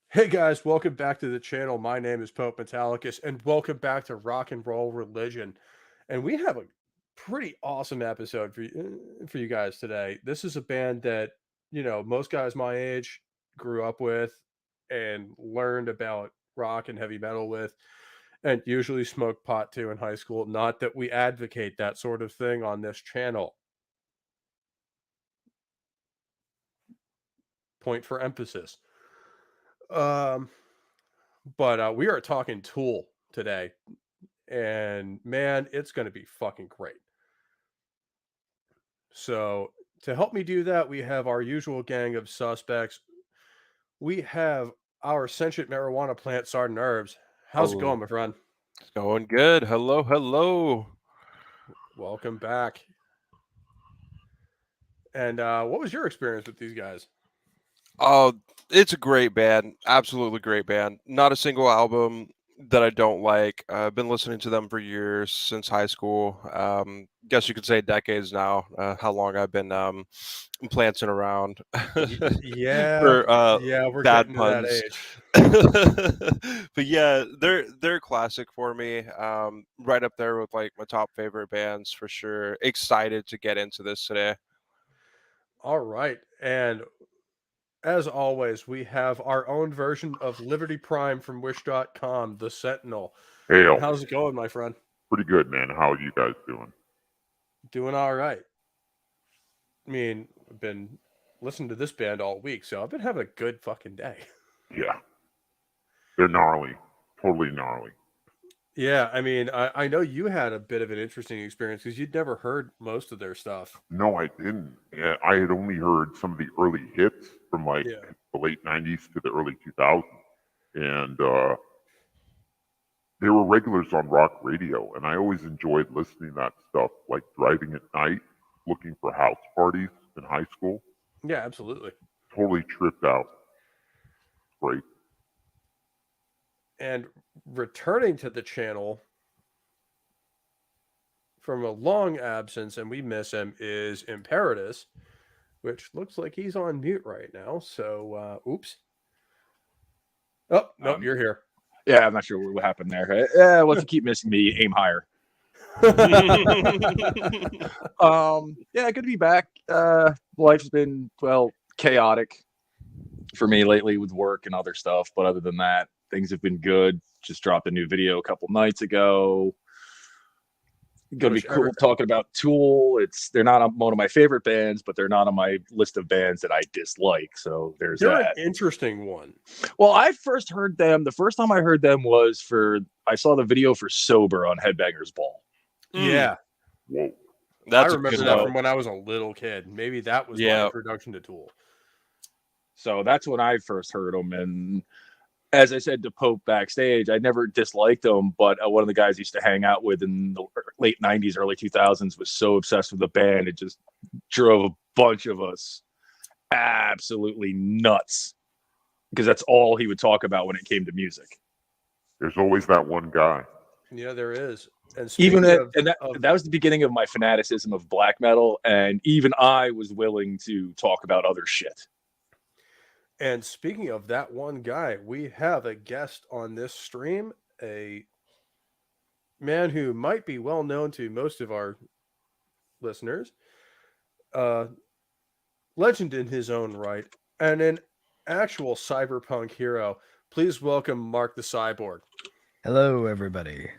Hey guys, welcome back to the channel. My name is Pope Metallicus, and welcome back to Rock and Roll Religion. And we have a pretty awesome episode for you guys today. This is a band that most guys my age grew up with and learned about rock and heavy metal with, and usually smoked pot too in high school. Not that we advocate that sort of thing on this channel. Point for emphasis. Um, but we are talking Tool today. And man, it's going to be fucking great. So, to help me do that, we have our usual gang of suspects. We have our sentient marijuana plant, Sergeant Herbs. How's it Oh, going, my friend? it's going good. Hello, hello. Welcome back. And what was your experience with these guys? Oh, it's a great band. Absolutely great band. Not a single album that I don't like. I've been listening to them for years, since high school. Guess you could say decades now. How long I've been planting around Yeah, for yeah, we're bad getting to that puns. age. But yeah, they're classic for me. Right up there with like my top favorite bands for sure. Excited to get into this today. All right. And as always, we have our own version of Liberty Prime from Wish.com, the Sentinel. Hail. How's it going, my friend? Pretty good, man. How are you guys doing? Doing all right. I mean, I've been listening to this band all week, so I've been having a good fucking day. Yeah. They're gnarly. Totally gnarly. Yeah, I mean, I know you had a bit of an interesting experience because you'd never heard most of their stuff. No, I didn't. Yeah, I had only heard some of the early hits from like Yeah. the late 90s to the early 2000s. And they were regulars on rock radio. And I always enjoyed listening to that stuff, like driving at night, looking for house parties in high school. Yeah, absolutely. Totally tripped out. Great. And returning to the channel from a long absence, and we miss him, is Imperatus, which looks like he's on mute right now. So, oops. Oh, nope, you're here. Yeah, I'm not sure what happened there. Well, if you keep missing me, aim higher. Yeah, good to be back. Life's been, chaotic for me lately with work and other stuff. But other than that, things have been good. Just dropped a new video a couple nights ago. Gonna be cool talking about Tool. They're not one of my favorite bands, but they're not on my list of bands that I dislike. So there's They're that. an interesting one. Well, I first heard them. The first time I heard them was I saw the video for Sober on Headbangers Ball. Yeah. Whoa. That's I remember that from when I was a little kid. Maybe that was my introduction to Tool. So that's when I first heard them. And as I said to Pope backstage, I never disliked them, but one of the guys I used to hang out with in the late 90s, early 2000s was so obsessed with the band, it just drove a bunch of us absolutely nuts because that's all he would talk about when it came to music. There's always that one guy. Yeah, there is. And that was the beginning of my fanaticism of black metal, and even I was willing to talk about other shit. And speaking of that one guy, we have a guest on this stream, a man who might be well known to most of our listeners, legend in his own right, and an actual cyberpunk hero. Please welcome Mark the Cyborg. Hello, everybody.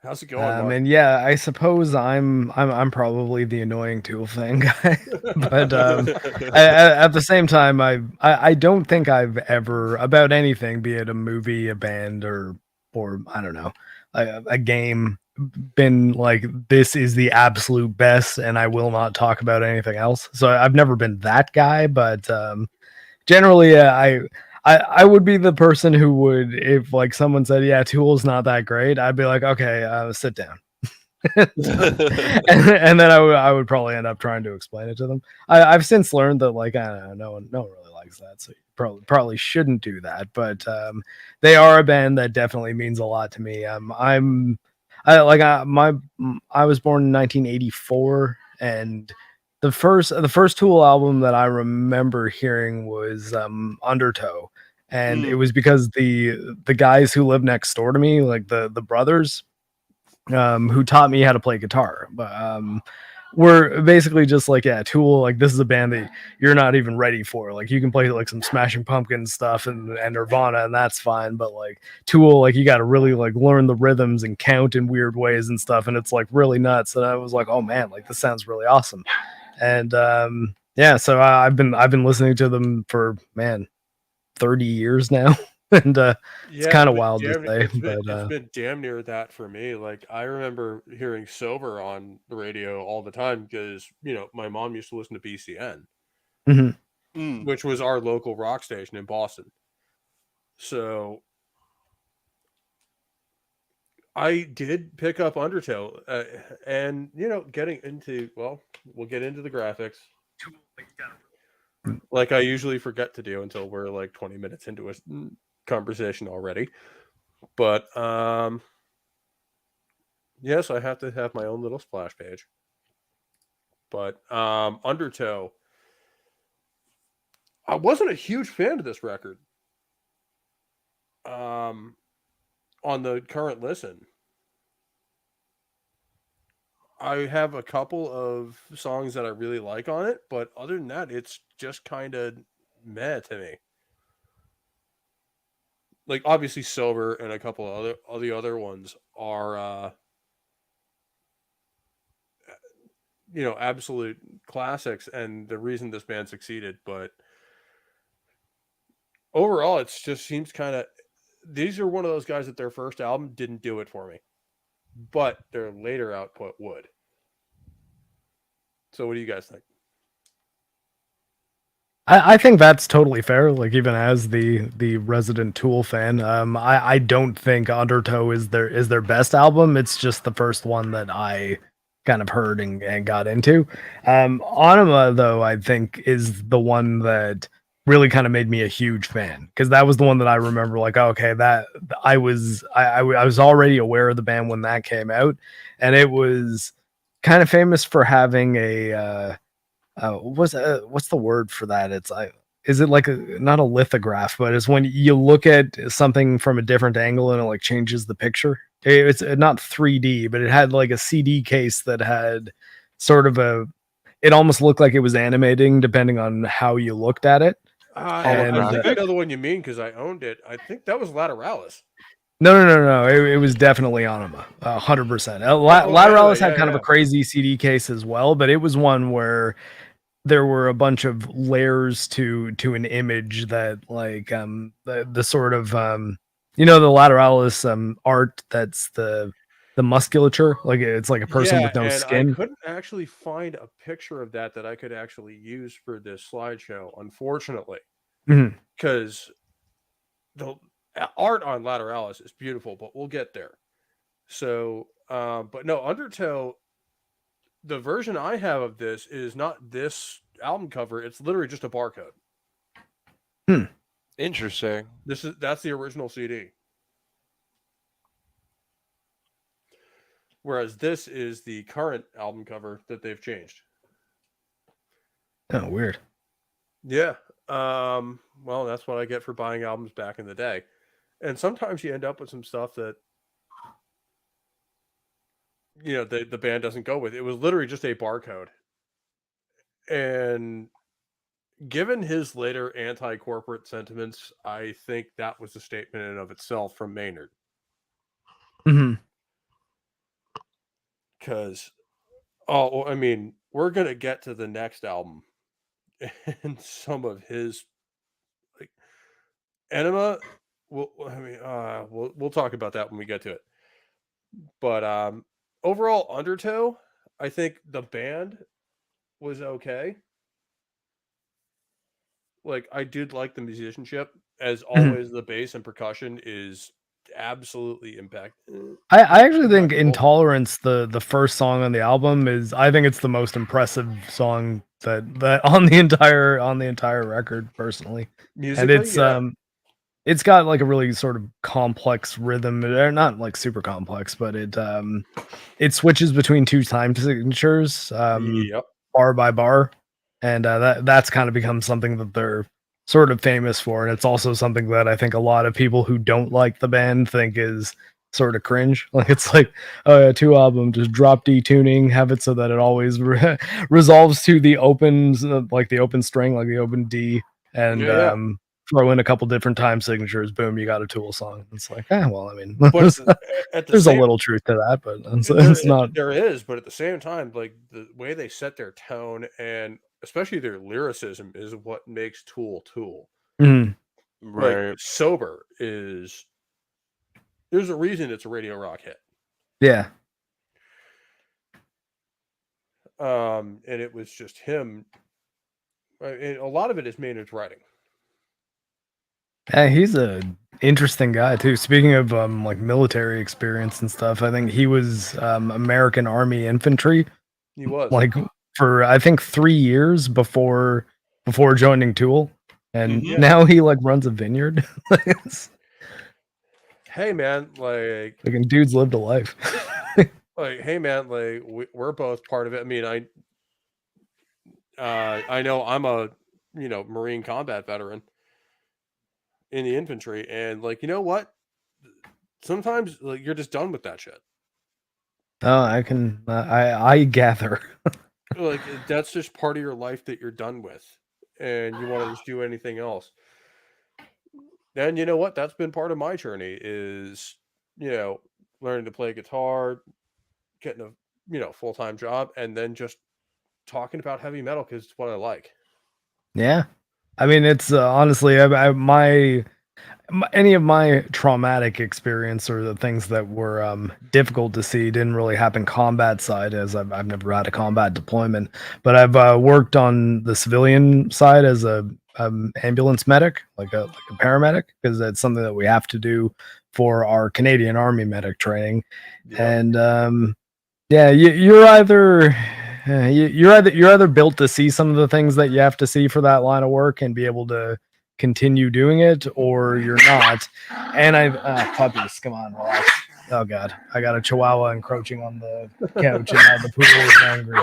How's it going, Mark? And yeah, I suppose I'm probably the annoying Tool fan guy, but at the same time, I don't think I've ever about anything, be it a movie, a band, or I don't know, a game, been like, this is the absolute best, and I will not talk about anything else. So I've never been that guy, but generally, I would be the person who would, if like someone said, yeah, Tool's not that great, I'd be like, okay, sit down. and then I would probably end up trying to explain it to them. I've since learned that, like, I don't know, no one really likes that, so you probably shouldn't do that. But they are a band that definitely means a lot to me. I was born in 1984, and the first Tool album that I remember hearing was Undertow, and it was because the guys who live next door to me, like the brothers, who taught me how to play guitar, but we're basically just like, yeah, Tool, like this is a band that you're not even ready for. Like you can play like some Smashing Pumpkins stuff and Nirvana, and that's fine, but like Tool, like you got to really like learn the rhythms and count in weird ways and stuff, and it's like really nuts. And I was like, oh man, like this sounds really awesome. And yeah, so I've been listening to them for 30 years now. And it's kind of wild to say, it's been damn near that for me. Like I remember hearing Sober on the radio all the time because my mom used to listen to BCN, which was our local rock station in Boston. So I did pick up Undertow, and getting into, well, we'll get into the graphics, like I usually forget to do until we're like 20 minutes into a conversation already. But yes, I have to have my own little splash page. But Undertow, I wasn't a huge fan of this record on the current listen. I have a couple of songs that I really like on it, but other than that, it's just kind of meh to me. Like obviously Sober and a couple of the other ones are absolute classics and the reason this band succeeded. But overall, it just seems kind of, these are one of those guys that their first album didn't do it for me, but their later output would. So what do you guys think? I think that's totally fair. Like even as the resident Tool fan, I don't think Undertow is their best album. It's just the first one that I kind of heard and got into. Anima though, I think is the one that really kind of made me a huge fan, because that was the one that I remember like, oh, okay, that I was already aware of the band when that came out, and it was kind of famous for having a what's the word for that? It's like, is it like not a lithograph, but it's when you look at something from a different angle and it like changes the picture. It's not 3D, but it had like a CD case that had sort of it almost looked like it was animating depending on how you looked at it. I think I know the one you mean because I owned it. I think that was Lateralis. No. It was definitely Anima, 100%. Lateralis had kind of a crazy CD case as well, but it was one where there were a bunch of layers to an image that like the sort of the Lateralis art that's the musculature, like it's like a person with no skin. I couldn't actually find a picture of that I could actually use for this slideshow, unfortunately, because the art on Lateralis is beautiful, but we'll get there. So but no, Undertow, the version I have of this is not this album cover. It's literally just a barcode. Interesting. That's the original CD. Whereas this is the current album cover that they've changed. Oh, weird. Yeah. Well, that's what I get for buying albums back in the day. And sometimes you end up with some stuff that the band doesn't go with. It was literally just a barcode. And given his later anti-corporate sentiments, I think that was a statement in and of itself from Maynard. Because, I mean, we're going to get to the next album and some of his, like, Enema, we'll talk about that when we get to it. But overall, Undertow, I think the band was okay. Like, I did like the musicianship. As always, the bass and percussion is absolutely impact. I actually think Intolerance, the first song on the album, I think it's the most impressive song that on the entire record, personally. Musically, and it's got like a really sort of complex rhythm. Or not like super complex, but it switches between two time signatures, bar by bar, and that's kind of become something that they're sort of famous for, and it's also something that I think a lot of people who don't like the band think is sort of cringe. Like it's like, oh yeah, 2 album, just drop D tuning, have it so that it always resolves to the opens, like the open string, like the open D, and Yeah. throw in a couple different time signatures. Boom, you got a Tool song. It's like, well, I mean, But at the there's a same little truth to that, but there, it's not. there is, but at the same time, like the way they set their tone and especially their lyricism is what makes Tool. Mhm. Like Right. Sober is there's a reason it's a Radio Rock hit. Yeah. And it was just him. And a lot of it is Maynard's writing. Yeah, he's a interesting guy too. Speaking of like military experience and stuff, I think he was American Army infantry, He was like for I think 3 years before joining Tool, and Mhm. now he like runs a vineyard. hey man, like and dude's lived a life. hey man, like we're both part of it. I mean, I know I'm a Marine combat veteran in the infantry, and like you know what, sometimes like you're just done with that shit. Oh, I can I gather. Like that's just part of your life that you're done with, and you want to just do anything else. And you know what, that's been part of my journey is learning to play guitar, getting a full-time job, and then just talking about heavy metal because it's what I like. Yeah, I mean it's honestly any of my traumatic experience or the things that were difficult to see didn't really happen combat side, as I've never had a combat deployment, but I've worked on the civilian side as a ambulance medic, like a paramedic, because that's something that we have to do for our Canadian Army medic training. And yeah, you're either built to see some of the things that you have to see for that line of work and be able to continue doing it, or you're not. And puppies, come on, relax. Oh god, I got a chihuahua encroaching on the couch and now the poodle is angry.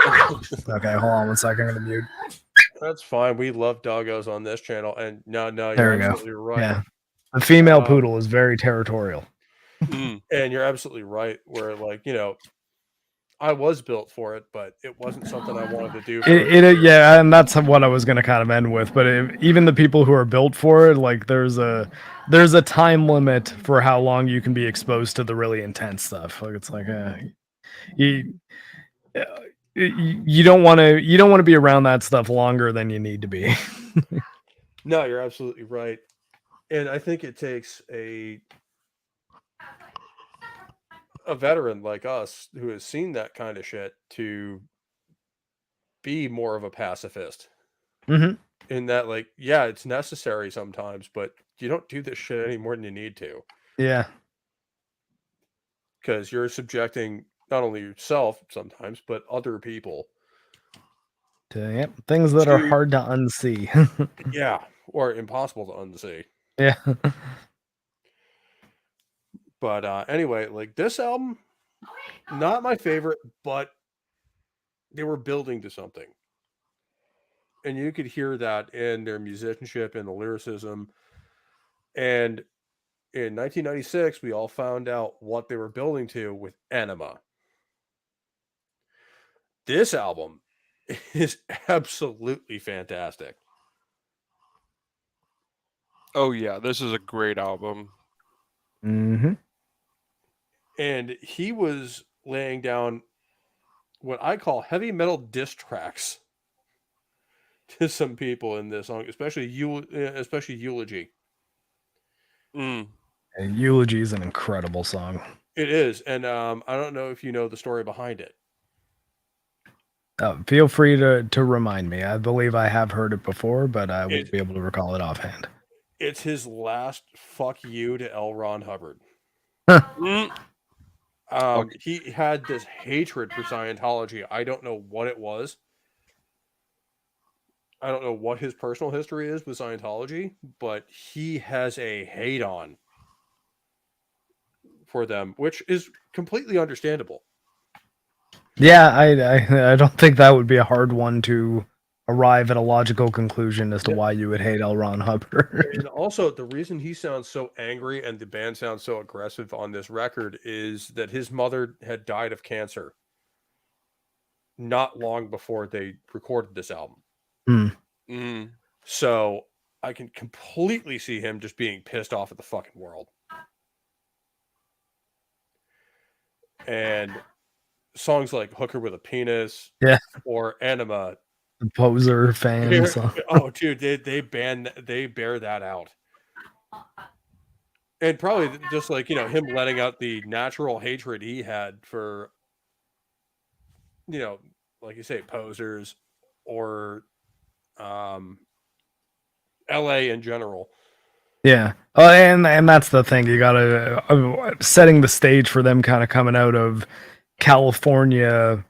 Okay, hold on 1 second, I'm gonna mute. That's fine. We love doggos on this channel, and no, There you're we go. absolutely right. Yeah, a female poodle is very territorial. Mm. And you're absolutely right. Where like I was built for it, but it wasn't something I wanted to do. Yeah, and that's what I was going to kind of end with. But even the people who are built for it, like there's a time limit for how long you can be exposed to the really intense stuff. Like it's like you don't want to be around that stuff longer than you need to be. No, you're absolutely right. And I think it takes a veteran like us who has seen that kind of shit to be more of a pacifist. Mm-hmm. In that, like, yeah, it's necessary sometimes, but you don't do this shit any more than you need to. Yeah. Because you're subjecting not only yourself sometimes, but other people to things that are hard to unsee. Yeah, or impossible to unsee. Yeah. But anyway, like this album, not my favorite, but they were building to something. And you could hear that in their musicianship and the lyricism. And in 1996, we all found out what they were building to with Enema. This album is absolutely fantastic. Oh yeah, this is a great album. Mm-hmm. And he was laying down what I call heavy metal diss tracks to some people in this song, especially Eulogy. Mm. And Eulogy is an incredible song. It is, and I don't know if you know the story behind it. Feel free to remind me. I believe I have heard it before, but I won't be able to recall it offhand. It's his last fuck you to L. Ron Hubbard. Mm. He had this hatred for Scientology. I don't know what it was. I don't know what his personal history is with Scientology, but he has a hate on for them, which is completely understandable. Yeah, I don't think that would be a hard one to arrive at a logical conclusion as to Yeah. why you would hate L. Ron Hubbard. And also, the reason he sounds so angry and the band sounds so aggressive on this record is that his mother had died of cancer not long before they recorded this album. Mm. So I can completely see him just being pissed off at the fucking world. And songs like Hooker with a Penis, Yeah. or Anima. The Poser fans. Oh, dude, they bear that out. And probably just like, him letting out the natural hatred he had for, like you say, Posers or LA in general. Yeah. And that's the thing. You gotta setting the stage for them kind of coming out of California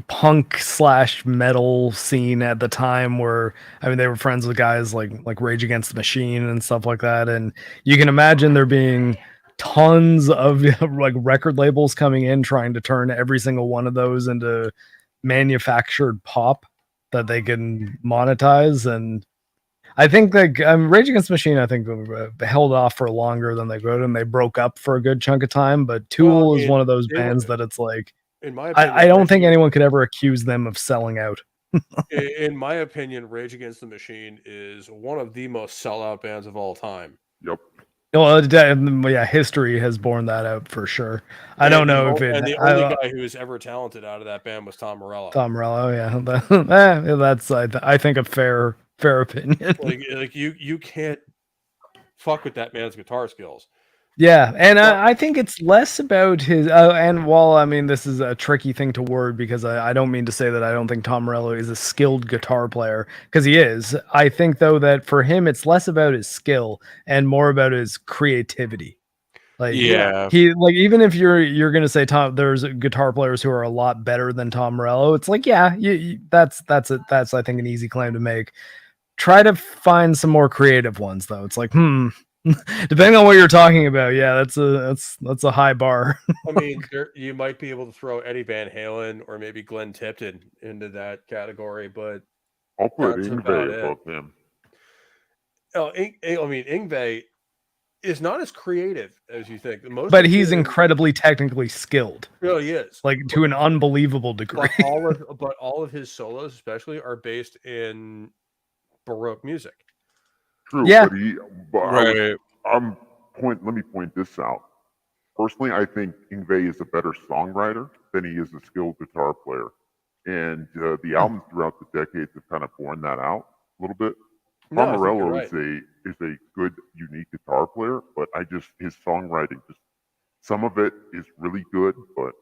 punk / metal scene at the time, where they were friends with guys like Rage Against the Machine and stuff like that, and you can imagine there being tons of like record labels coming in trying to turn every single one of those into manufactured pop that they can monetize. And I think like Rage Against the Machine, I think held off for longer than they could, and they broke up for a good chunk of time. But Tool is one of those bands that it's like, in my opinion, I don't think anyone could ever accuse them of selling out. In my opinion, Rage Against the Machine is one of the most sellout bands of all time. Yep. Well, yeah, history has borne that out for sure. I don't know if it. And the only guy who was ever talented out of that band was Tom Morello. Tom Morello, yeah, that's I think a fair opinion. Like you can't fuck with that man's guitar skills. Yeah, and I think it's less about his. And while this is a tricky thing to word, because I don't mean to say that I don't think Tom Morello is a skilled guitar player, because he is. I think though that for him it's less about his skill and more about his creativity. Like he like, even if you're gonna say there's guitar players who are a lot better than Tom Morello, it's like that's I think an easy claim to make. Try to find some more creative ones though. It's like depending on what you're talking about, that's a high bar. You might be able to throw Eddie Van Halen or maybe Glenn Tipton into that category, but I'll put Yngwie above him. Yngwie is not as creative as you think. But he's incredibly technically skilled. Really, he is. Like to an unbelievable degree. But all of his solos, especially, are based in Baroque music. True, yeah. Let me point this out. Personally, I think Yngwie is a better songwriter than he is a skilled guitar player. And the albums throughout the decades have kind of borne that out a little bit. Tom Morello is a good, unique guitar player, but his songwriting, some of it is really good, but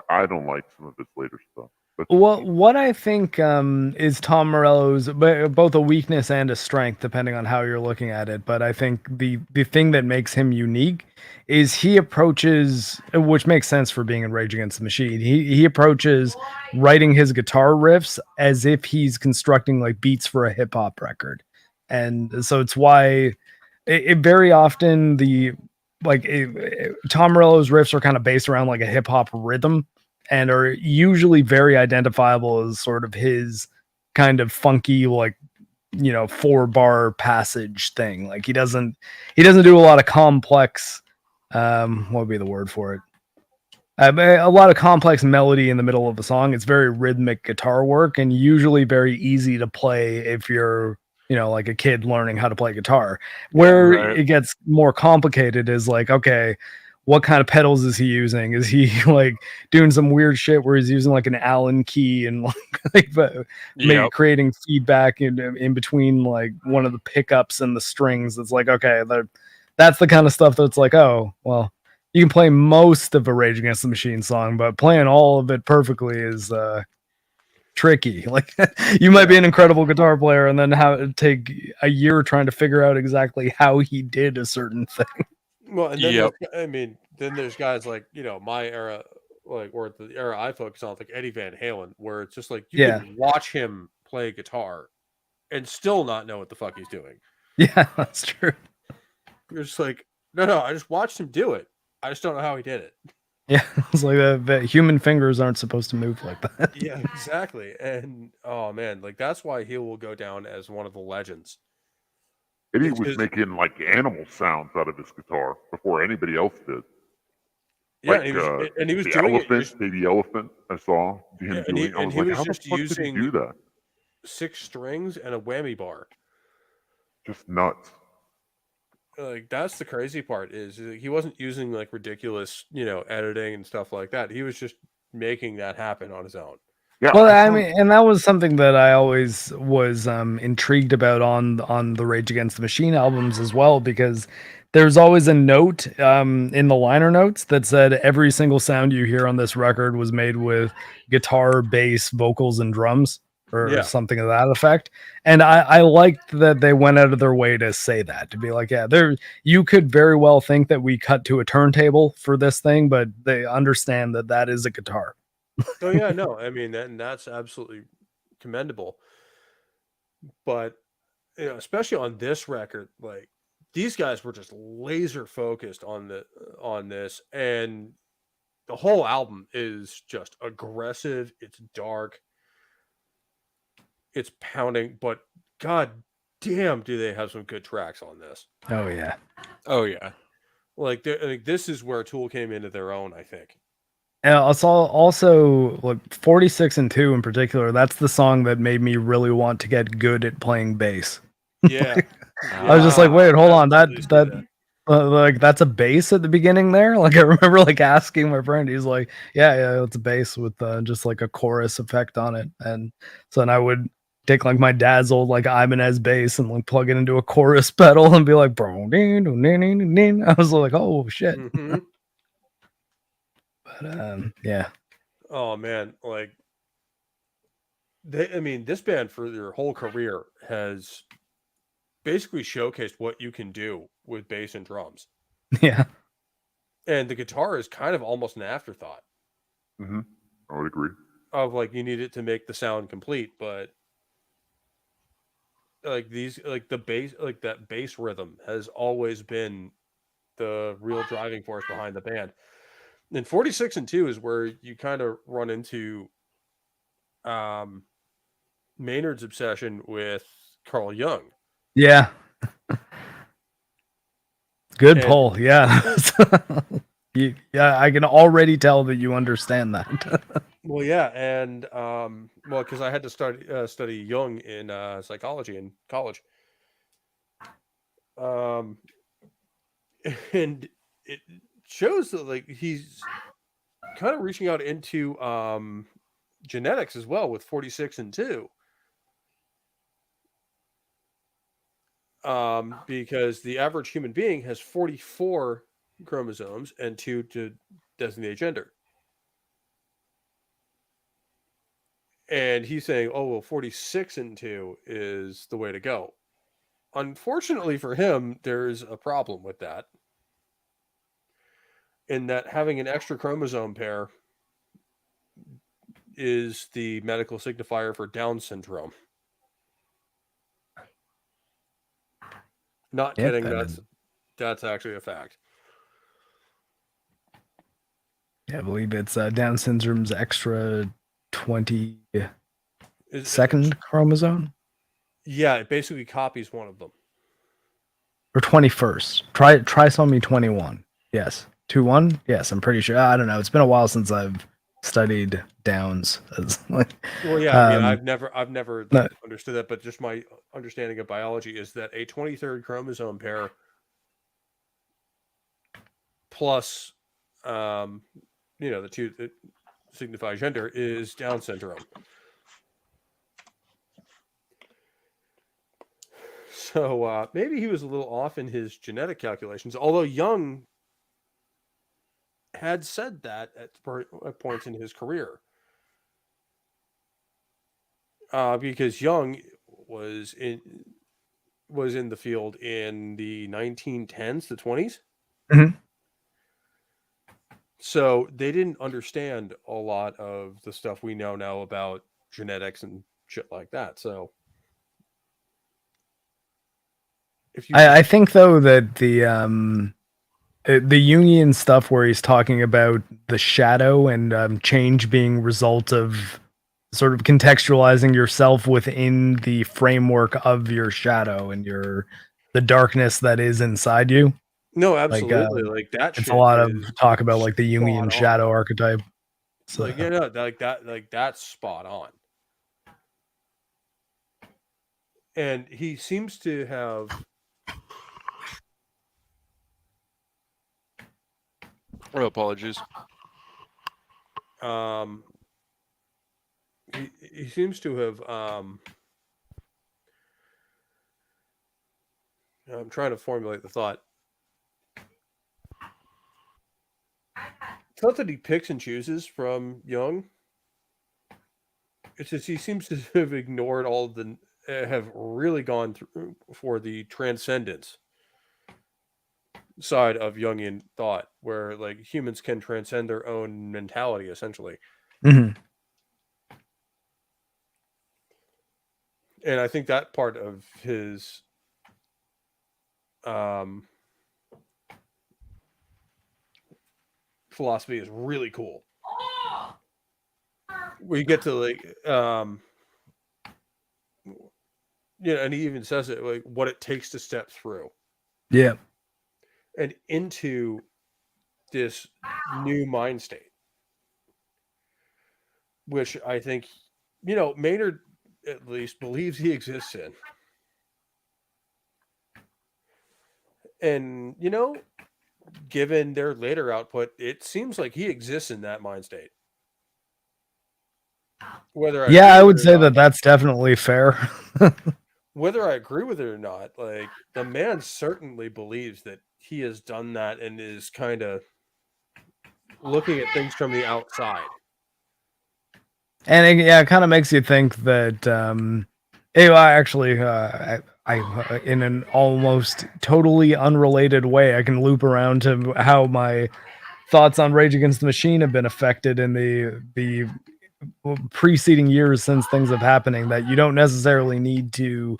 I don't like some of his later stuff. Well, what I think is Tom Morello's both a weakness and a strength, depending on how you're looking at it. But I think the thing that makes him unique is he approaches, which makes sense for being in Rage Against the Machine, he approaches writing his guitar riffs as if he's constructing like beats for a hip hop record. And so it's why it very often Tom Morello's riffs are kind of based around like a hip hop rhythm, and are usually very identifiable as sort of his kind of funky, 4-bar passage thing. Like he doesn't do a lot of complex, what would be the word for it? A lot of complex melody in the middle of the song. It's very rhythmic guitar work and usually very easy to play if you're, like a kid learning how to play guitar. Where it gets more complicated is like, okay, what kind of pedals is he using? Is he like doing some weird shit where he's using like an Allen key and maybe creating feedback in between like one of the pickups and the strings? It's like, okay, that's the kind of stuff that's like, oh, well, you can play most of a Rage Against the Machine song, but playing all of it perfectly is tricky. Like you might be an incredible guitar player and then take a year trying to figure out exactly how he did a certain thing. Well, and then then there's guys like, my era, or the era I focus on, like Eddie Van Halen, where it's just like you can watch him play guitar and still not know what the fuck he's doing. Yeah, that's true. You're just like, no, I just watched him do it. I just don't know how he did it. Yeah, it's like the human fingers aren't supposed to move like that. Yeah, exactly. And oh man, like that's why he will go down as one of the legends. And he It's was 'cause- making like animal sounds out of his guitar before anybody else did. yeah, Like and he was the doing it elephant, just, baby elephant. I saw him yeah, doing. I and was he like, was how the just fuck did he using do that? 6 strings and a whammy bar. Just nuts. Like that's the crazy part is he wasn't using like ridiculous, editing and stuff like that. He was just making that happen on his own. Yeah. Well, I I saw- mean, and that was something that I always was intrigued about on the Rage Against the Machine albums as well, because there's always a note in the liner notes that said every single sound you hear on this record was made with guitar, bass, vocals, and drums, or Yeah. something of that effect. And I liked that they went out of their way to say that, to be like, yeah, there you could very well think that we cut to a turntable for this thing, but they understand that that is a guitar. Oh yeah, no, I mean, and that's absolutely commendable. But especially on this record, like these guys were just laser focused on this, and the whole album is just aggressive. It's dark, it's pounding, but god damn, do they have some good tracks on this? Oh yeah. Oh yeah. Like, this is where Tool came into their own, I think. And also like 46 and 2 in particular, that's the song that made me really want to get good at playing bass. Yeah, I was just like, wait, hold on, absolutely see that like that's a bass at the beginning there. Like I remember like asking my friend, he's like, yeah, it's a bass with just like a chorus effect on it. And so then I would take like my dad's old like Ibanez bass and like plug it into a chorus pedal and be like, bro, I was like, oh shit. Mhm. But yeah. Oh man, like this band for their whole career has basically showcased what you can do with bass and drums. Yeah. And the guitar is kind of almost an afterthought I would agree. of like you need it to make the sound complete, but like the bass, like that bass rhythm has always been the real driving force behind the band. And 46 and 2 is where you kind of run into Maynard's obsession with Carl Jung. Yeah. Good And- pull. Yeah. Yeah, I can already tell that you understand that. Well, yeah, and because I had to study Jung in psychology in college, and it shows that like he's kind of reaching out into genetics as well with 46 and 2, because the average human being has 44 chromosomes and 2 to designate gender. And he's saying, oh, well, 46 and 2 is the way to go. Unfortunately for him, there's a problem with that. In that having an extra chromosome pair is the medical signifier for Down syndrome. Not Yep, kidding, that that's actually a fact. Yeah, I believe it's Down syndrome's extra 22nd Is- chromosome Yeah, it basically copies one of them. or 21st. Trisomy 21. Yes. 21? Yes, I'm pretty sure. I don't know. It's been a while since I've studied Downs. Like, Well, yeah, I mean, Um, I've never no. understood that, but just my understanding of biology is that a 23rd chromosome pair plus, the 2 that signify gender is Down syndrome. So maybe he was a little off in his genetic calculations, although Jung had said that at points in his career. Because Jung was in the field in the 1910s, the 20s. Mhm. So they didn't understand a lot of the stuff we know now about genetics and shit like that. So if you I think though that the Jungian stuff where he's talking about the shadow and change being result of sort of contextualizing yourself within the framework of your shadow and the darkness that is inside you. No, Like absolutely. Like that it's shit a lot of is talk about like the spot Jungian on. shadow archetype. So, Like, yeah, no, like that's spot on. And he seems to have Oh, apologies. he seems to have I'm trying to formulate the thought. It's not that he picks and chooses from Jung. It's just he seems to have ignored all of the have really gone through for the transcendence side of Jungian thought, where like humans can transcend their own mentality essentially. mhm. And I think that part of his philosophy is really cool. Where you get to like and he even says it like what it takes to step through Yeah. and into this new mind state, which I think Maynard at least believes he exists in. And given their later output, it seems like he exists in that mind state. Whether I would say that that's definitely fair. whether I agree with it or not, like the man certainly believes that he has done that and is kind of looking at things from the outside. And it kind of makes you think that I in an almost totally unrelated way, I can loop around to how my thoughts on Rage Against the Machine have been affected in the preceding years since things have happening, that you don't necessarily need to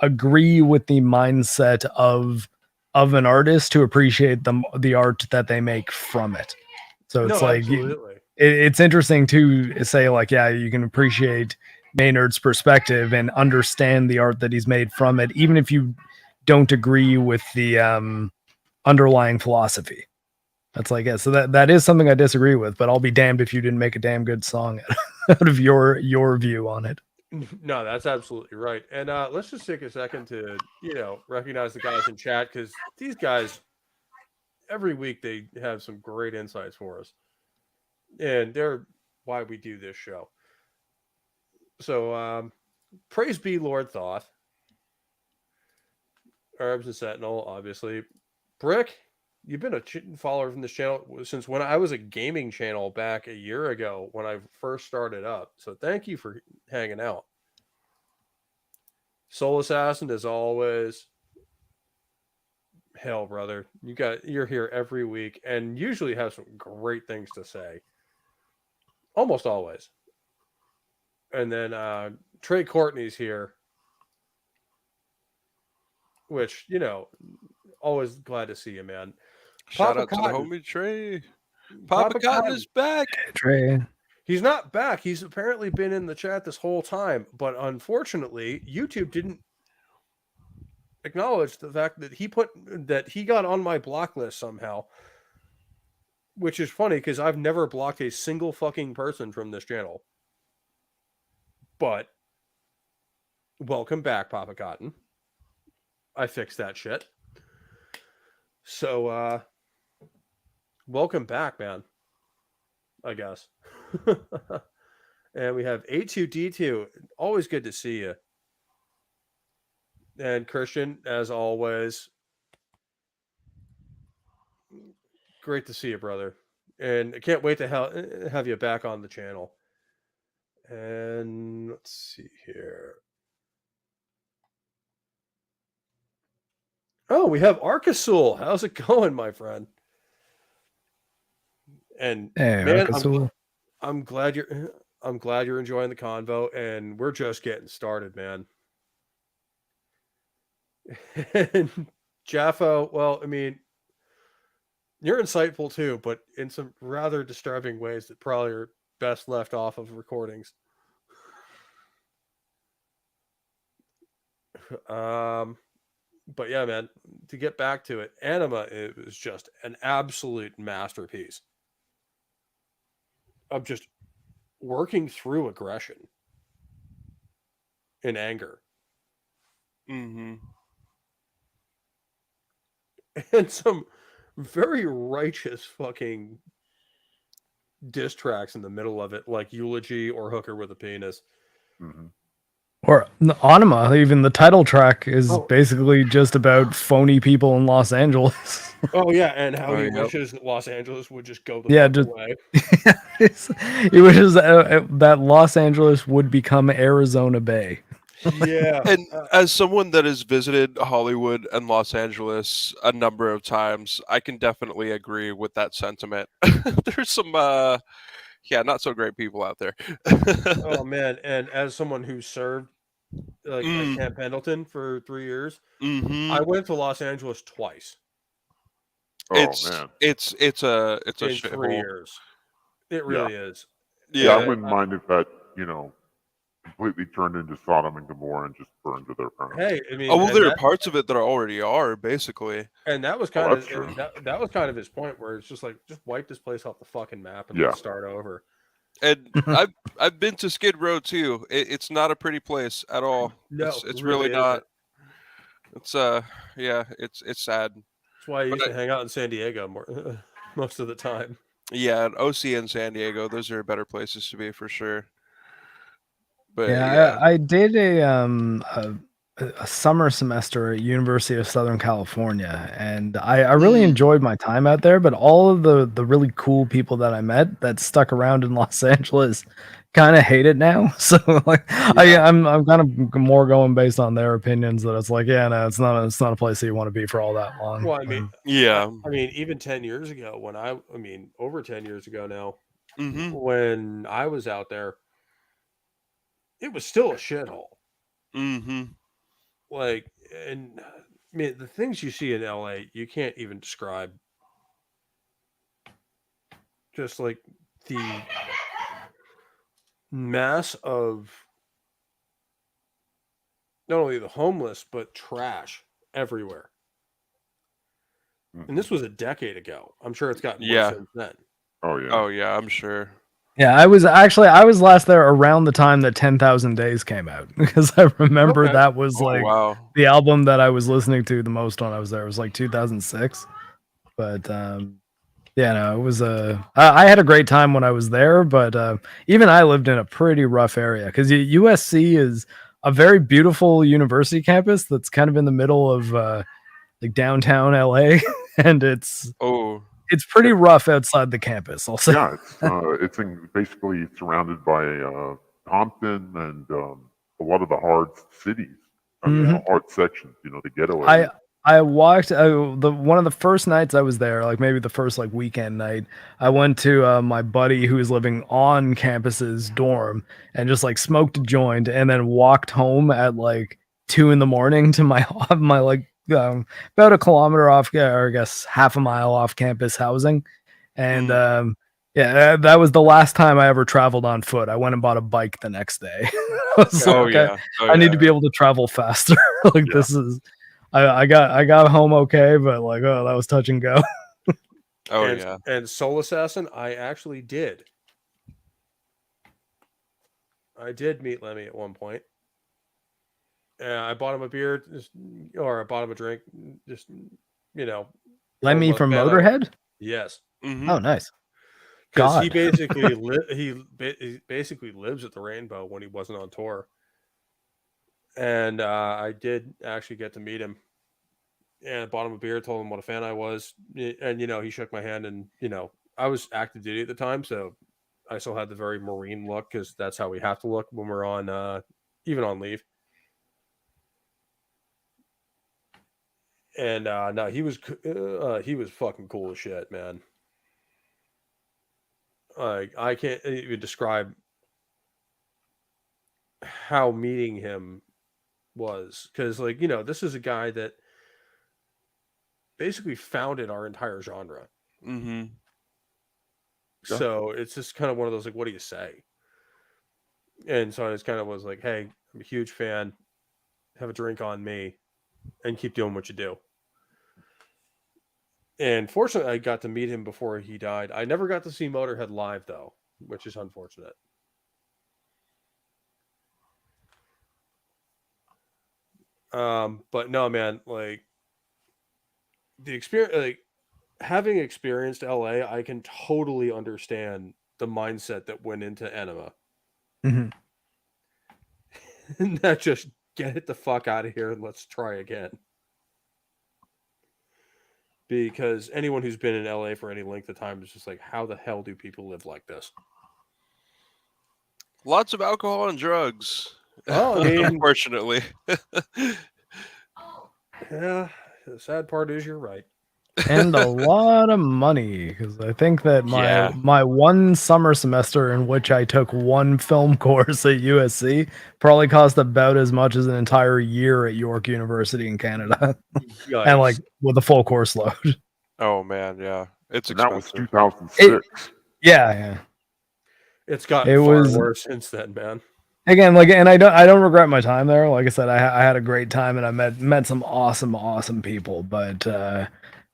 agree with the mindset of an artist to appreciate the art that they make from it. So it's like absolutely. It's interesting to say like, yeah, you can appreciate Maynard's perspective and understand the art that he's made from it, even if you don't agree with the underlying philosophy. That's like, yeah, so that is something I disagree with, but I'll be damned if you didn't make a damn good song out of your view on it. No, that's absolutely right. And let's just take a second to, recognize the guys in chat, because these guys, every week, they have some great insights for us. And they're why we do this show. So, praise be Lord Thoth. Herbs and Sentinel, obviously. Brick, you've been a follower from this channel since when I was a gaming channel back a year ago when I first started up. So thank you for hanging out. Soul Assassin, as always. Hell, brother, you're here every week and usually have some great things to say. Almost always. And then Trey Courtney's here, which always glad to see you, man. Shout out to the homie Trey. Papa Cotton is back. Trey. He's not back. He's apparently been in the chat this whole time, but unfortunately, YouTube didn't acknowledge the fact that he got on my block list somehow. Which is funny because I've never blocked a single fucking person from this channel. But welcome back, Papa Cotton. I fixed that shit. So welcome back, man. I guess. And we have A2D2. Always good to see you. And Christian, as always. Great to see you, brother. And I can't wait to have you back on the channel. And let's see here. Oh, we have Arcasul. How's it going, my friend? And hey, man, I'm glad you're enjoying the convo, and we're just getting started, man. And Jaffo, well, I mean, You're insightful too, but in some rather disturbing ways that probably are best left off of recordings. But yeah, man, to get back to it, Anima, it was just an absolute masterpiece of just working through aggression and anger. Mm-hmm. And some very righteous fucking diss tracks in the middle of it, like Eulogy or Hooker with a Penis. Mhm. Or the Anima, even the title track is Oh. basically just about phony people in Los Angeles. Oh yeah, and how Oh, he yep. wishes that Los Angeles would just go the Yeah, fuck just- away. It wishes that Los Angeles would become Arizona Bay. Yeah, And as someone that has visited Hollywood and Los Angeles a number of times, I can definitely agree with that sentiment. There's some, not so great people out there. oh man, and as someone who served like at Camp Pendleton for 3 years, Mm-hmm. I went to Los Angeles twice Oh man. It's a in 3 shithole. years. It really is. Yeah, I Yeah. wouldn't mind if that, completely turned into Sodom and Gomorrah and just burned to their ground. Hey, I mean, Oh well, and there are that, parts of it that already are basically. and that was kind that's of true. that was kind of his point, where it's just like, just wipe this place off the fucking map and Yeah. let's start over. And I've been to Skid Row too. It's not a pretty place at all. No, it's it really really not. isn't. It's it's sad. That's why I used But to hang out in San Diego more most of the time. Yeah, and OC and San Diego, those are better places to be for sure. But Yeah, I did a summer semester at University of Southern California, and I really enjoyed my time out there. But all of the really cool people that I met that stuck around in Los Angeles kind of hate it now. So like I'm kind of more going based on their opinions that it's like, yeah, no, it's not a place that you want to be for all that long. Well, I mean, yeah. I mean, even 10 years ago, when I mean, over 10 years ago now, Mm-hmm. when I was out there, it was still a shithole. Mm-hmm. Like, and I mean, the things you see in LA, you can't even describe. Just like the mass of not only the homeless, but trash everywhere. And this was a decade ago. I'm sure it's gotten worse Yeah. since then. Oh yeah. Oh yeah, I'm sure. Yeah, I was last there around the time that 10,000 Days came out, because I remember Okay. that was Oh, like wow. the album that I was listening to the most when I was there. It was like 2006. But yeah, no, it was I had a great time when I was there, but even I lived in a pretty rough area, because USC is a very beautiful university campus that's kind of in the middle of like downtown LA, and it's pretty rough outside the campus, I'll say. Yeah, it's basically surrounded by Compton and a lot of the hard cities. I mean, the hard sections, the ghetto areas. I walked one of the first nights I was there, like maybe the first like weekend night, I went to my buddy who was living on campus's dorm and just like smoked a joint and then walked home at like 2 a.m. to my like about a kilometer off, or I guess half a mile off campus housing. And yeah, that was the last time I ever traveled on foot. I went and bought a bike the next day. I need to be able to travel faster. Like this is I got home okay, but like, oh, that was touch and go. And Soul Assassin, I actually did. I did meet Lemmy at one point. I bought him a beer, or I bought him a drink, just Lemmy from Motorhead? Yes. Mm-hmm. Oh, nice. Because he basically he basically lives at the Rainbow when he wasn't on tour. And I did actually get to meet him. And I bought him a beer, told him what a fan I was. And, he shook my hand. And, I was active duty at the time. So I still had the very Marine look, because that's how we have to look when we're on, even on leave. And no, he was fucking cool as shit, man. Like, I can't even describe how meeting him was, because like, this is a guy that basically founded our entire genre. Mm-hmm. So it's just kind of one of those, like, what do you say? And so I just kind of was like, hey, I'm a huge fan. Have a drink on me and keep doing what you do. And fortunately, I got to meet him before he died. I never got to see Motorhead live, though, which is unfortunate. But no, man, like, the experience, like, having experienced LA, I can totally understand the mindset that went into Enema. Mhm. And that just get it the fuck out of here and let's try again. Because anyone who's been in LA for any length of time is just like, how the hell do people live like this? Lots of alcohol and drugs. Well, I mean, unfortunately. yeah, the sad part is you're right. And a lot of money, because I think that Yeah. my one summer semester in which I took one film course at USC probably cost about as much as an entire year at York University in Canada, and like with a full course load. Oh man, yeah, it's And that was expensive. 2006. Yeah. It's gotten It far was- worse since then, man. Again, like, and I don't regret my time there. Like I said, I had a great time and I met some awesome people. But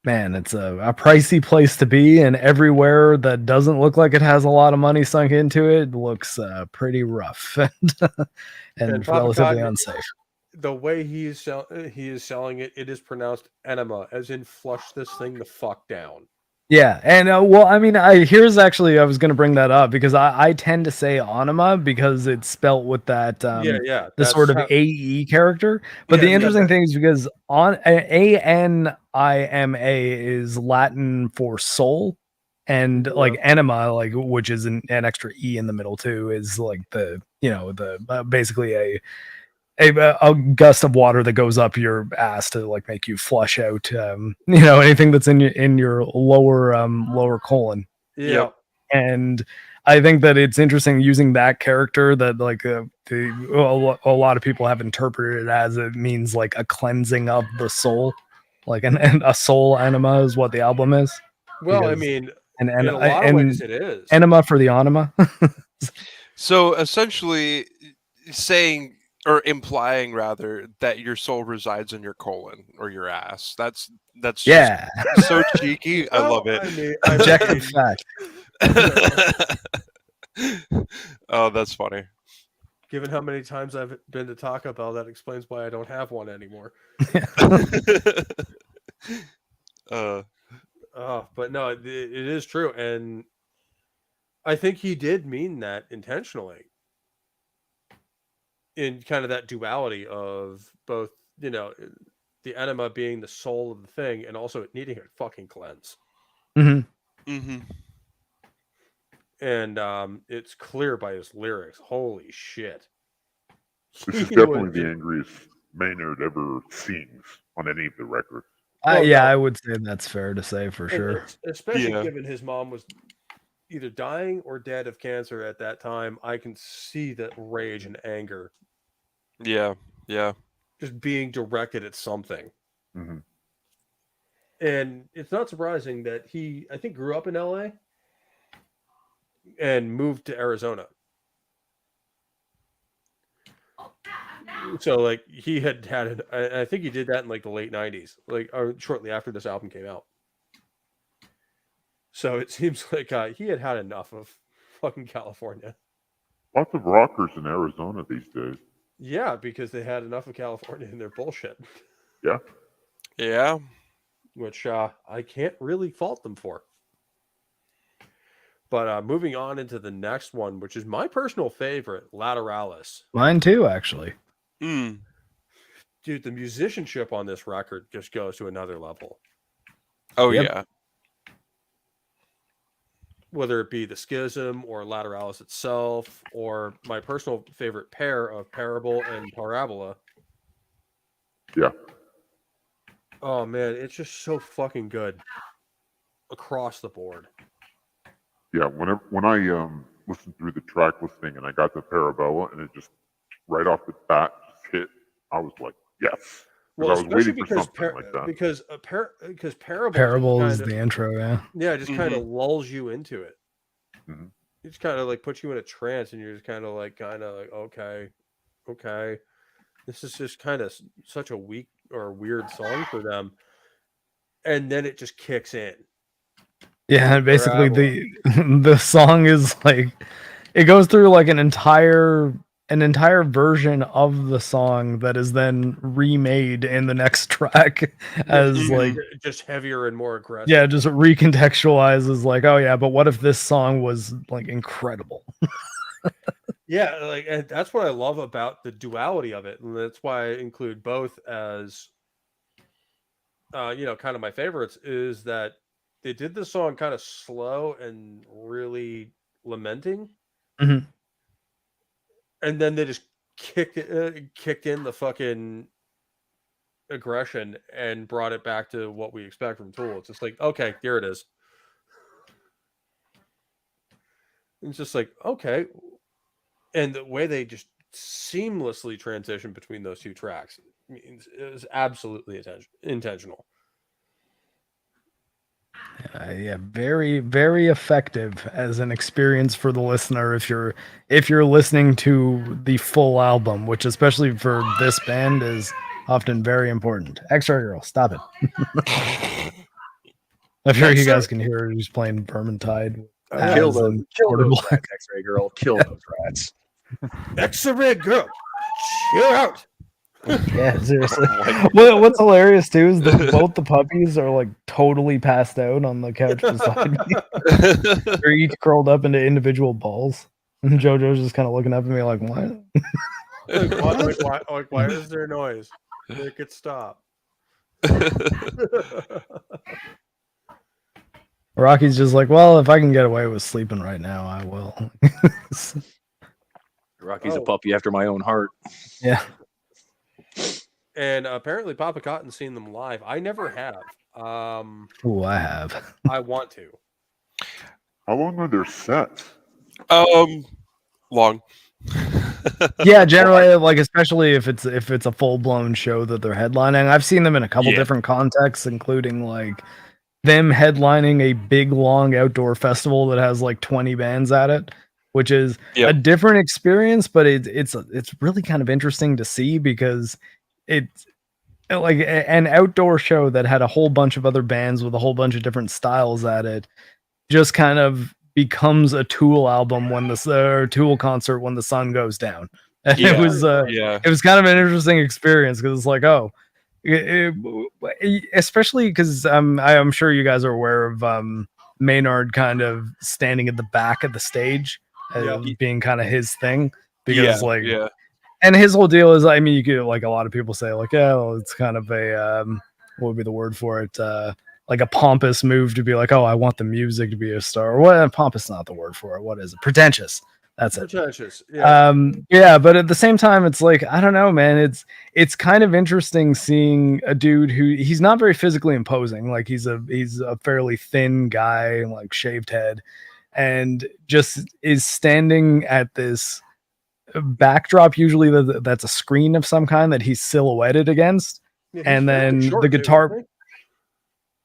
man, it's a pricey place to be, and everywhere that doesn't look like it has a lot of money sunk into it looks pretty rough and Papa relatively Cotton, unsafe. the way he is selling it, it is pronounced enema, as in flush this thing the fuck down. Yeah, and well, I mean, I was going to bring that up because I tend to say anima because it's spelt with that yeah, the sort of AE character. But the interesting thing is because on ANIMA is Latin for soul, and like enema, like, which is an extra e in the middle too, is like the basically a gust of water that goes up your ass to like make you flush out anything that's in your lower colon. Yeah. And I think that it's interesting using that character that like a lot of people have interpreted it as it means like a cleansing of the soul, like and a soul enema is what the album is. Well, I Because- mean, and in a lot of ways it is. enema for the anima. So essentially, saying or implying rather that your soul resides in your colon or your ass. That's Yeah. just so cheeky. I love it. I mean, Objective fact. Oh, that's funny. Given how many times I've been to Taco Bell, that explains why I don't have one anymore. But no, it is true, and I think he did mean that intentionally. In kind of that duality of both, the enema being the soul of the thing, and also it needing a fucking cleanse. Mm-hmm. Mm-hmm. And it's clear by his lyrics. Holy shit! This is definitely the angriest Maynard ever sings on any of the records. I would say that's fair to say for sure. Especially given his mom was either dying or dead of cancer at that time. I can see that rage and anger. Yeah. Just being directed at something. Mm-hmm. And it's not surprising that he, I think, grew up in LA and moved to Arizona. So, like, he had I think he did that in like the late 90s, like, or shortly after this album came out. So it seems like he had enough of fucking California. Lots of rockers in Arizona these days. Yeah, because they had enough of California in their bullshit. Yeah. Which I can't really fault them for. But moving on into the next one, which is my personal favorite, Lateralis. Mine too, actually. Mm. Dude, the musicianship on this record just goes to another level. Oh, Yep. yeah. Whether it be the Schism or Lateralis itself, or my personal favorite pair of Parable and Parabola. Yeah. Oh, man, it's just so fucking good across the board. Yeah, when I listened through the track listing and I got the Parabola and it just right off the bat just hit, I was like, yes. Well, I was waiting especially for because something like that. because Parables Parables, kind of, the intro, yeah. yeah, just kind of lulls you into it. Mhm. It just kind of like puts you in a trance, and you're just kind of like okay, this is just kind of such a weak or weird song for them, and then it just kicks in. Yeah, and basically Parabola. the song is like it goes through like an entire version of the song that is then remade in the next track as like just heavier and more aggressive. yeah, just recontextualizes like, oh yeah, but what if this song was like incredible? Yeah, like, and that's what I love about the duality of it, and that's why I include both as kind of my favorites, is that they did the song kind of slow and really lamenting, Mhm. and then they just kicked in the fucking aggression and brought it back to what we expect from Tool. It's just like, okay, here it is. It's just like, okay, and the way they just seamlessly transition between those two tracks is absolutely intentional. Yeah, very very effective as an experience for the listener if you're listening to the full album, which especially for this band is often very important. X-Ray Girl, stop it. I'm sure you guys can hear her. She's playing Vermintide. Kill those Black. rats, X-Ray Girl. Kill those rats. X-Ray Girl, chill out. Yeah, seriously. What's hilarious too is that both the puppies are like totally passed out on the couch beside me. They're each curled up into individual balls, and JoJo's just kind of looking up at me like, "What? Why is there noise? Make it stop." Rocky's just like, "Well, if I can get away with sleeping right now, I will." Rocky's a puppy after my own heart. Yeah. And apparently Papa Cotton's seen them live. I never have. Oh, I have. I want to. How long are their sets? Long. Yeah, generally, like especially if it's a full blown show that they're headlining. I've seen them in a couple different contexts, including like them headlining a big long outdoor festival that has like 20 bands at it, which is a different experience, but it's really kind of interesting to see because it's like an outdoor show that had a whole bunch of other bands with a whole bunch of different styles at it just kind of becomes a Tool album when Tool concert when the sun goes down. And it was kind of an interesting experience because it's like, oh, especially because I'm sure you guys are aware of Maynard kind of standing at the back of the stage as being kind of his thing because and his whole deal is, I mean, you could, like a lot of people say like, yeah, well, it's kind of a what would be the word for it, like a pompous move to be like, oh, I want the music to be a star. Or what? Pompous is not the word for it. What is it? Pretentious. That's it. Pretentious. Yeah. Yeah, but at the same time, it's like, I don't know, man. It's kind of interesting seeing a dude who he's not very physically imposing. Like he's a fairly thin guy, like shaved head, and just is standing at this backdrop, usually that's a screen of some kind that he's silhouetted against, and then the guitar.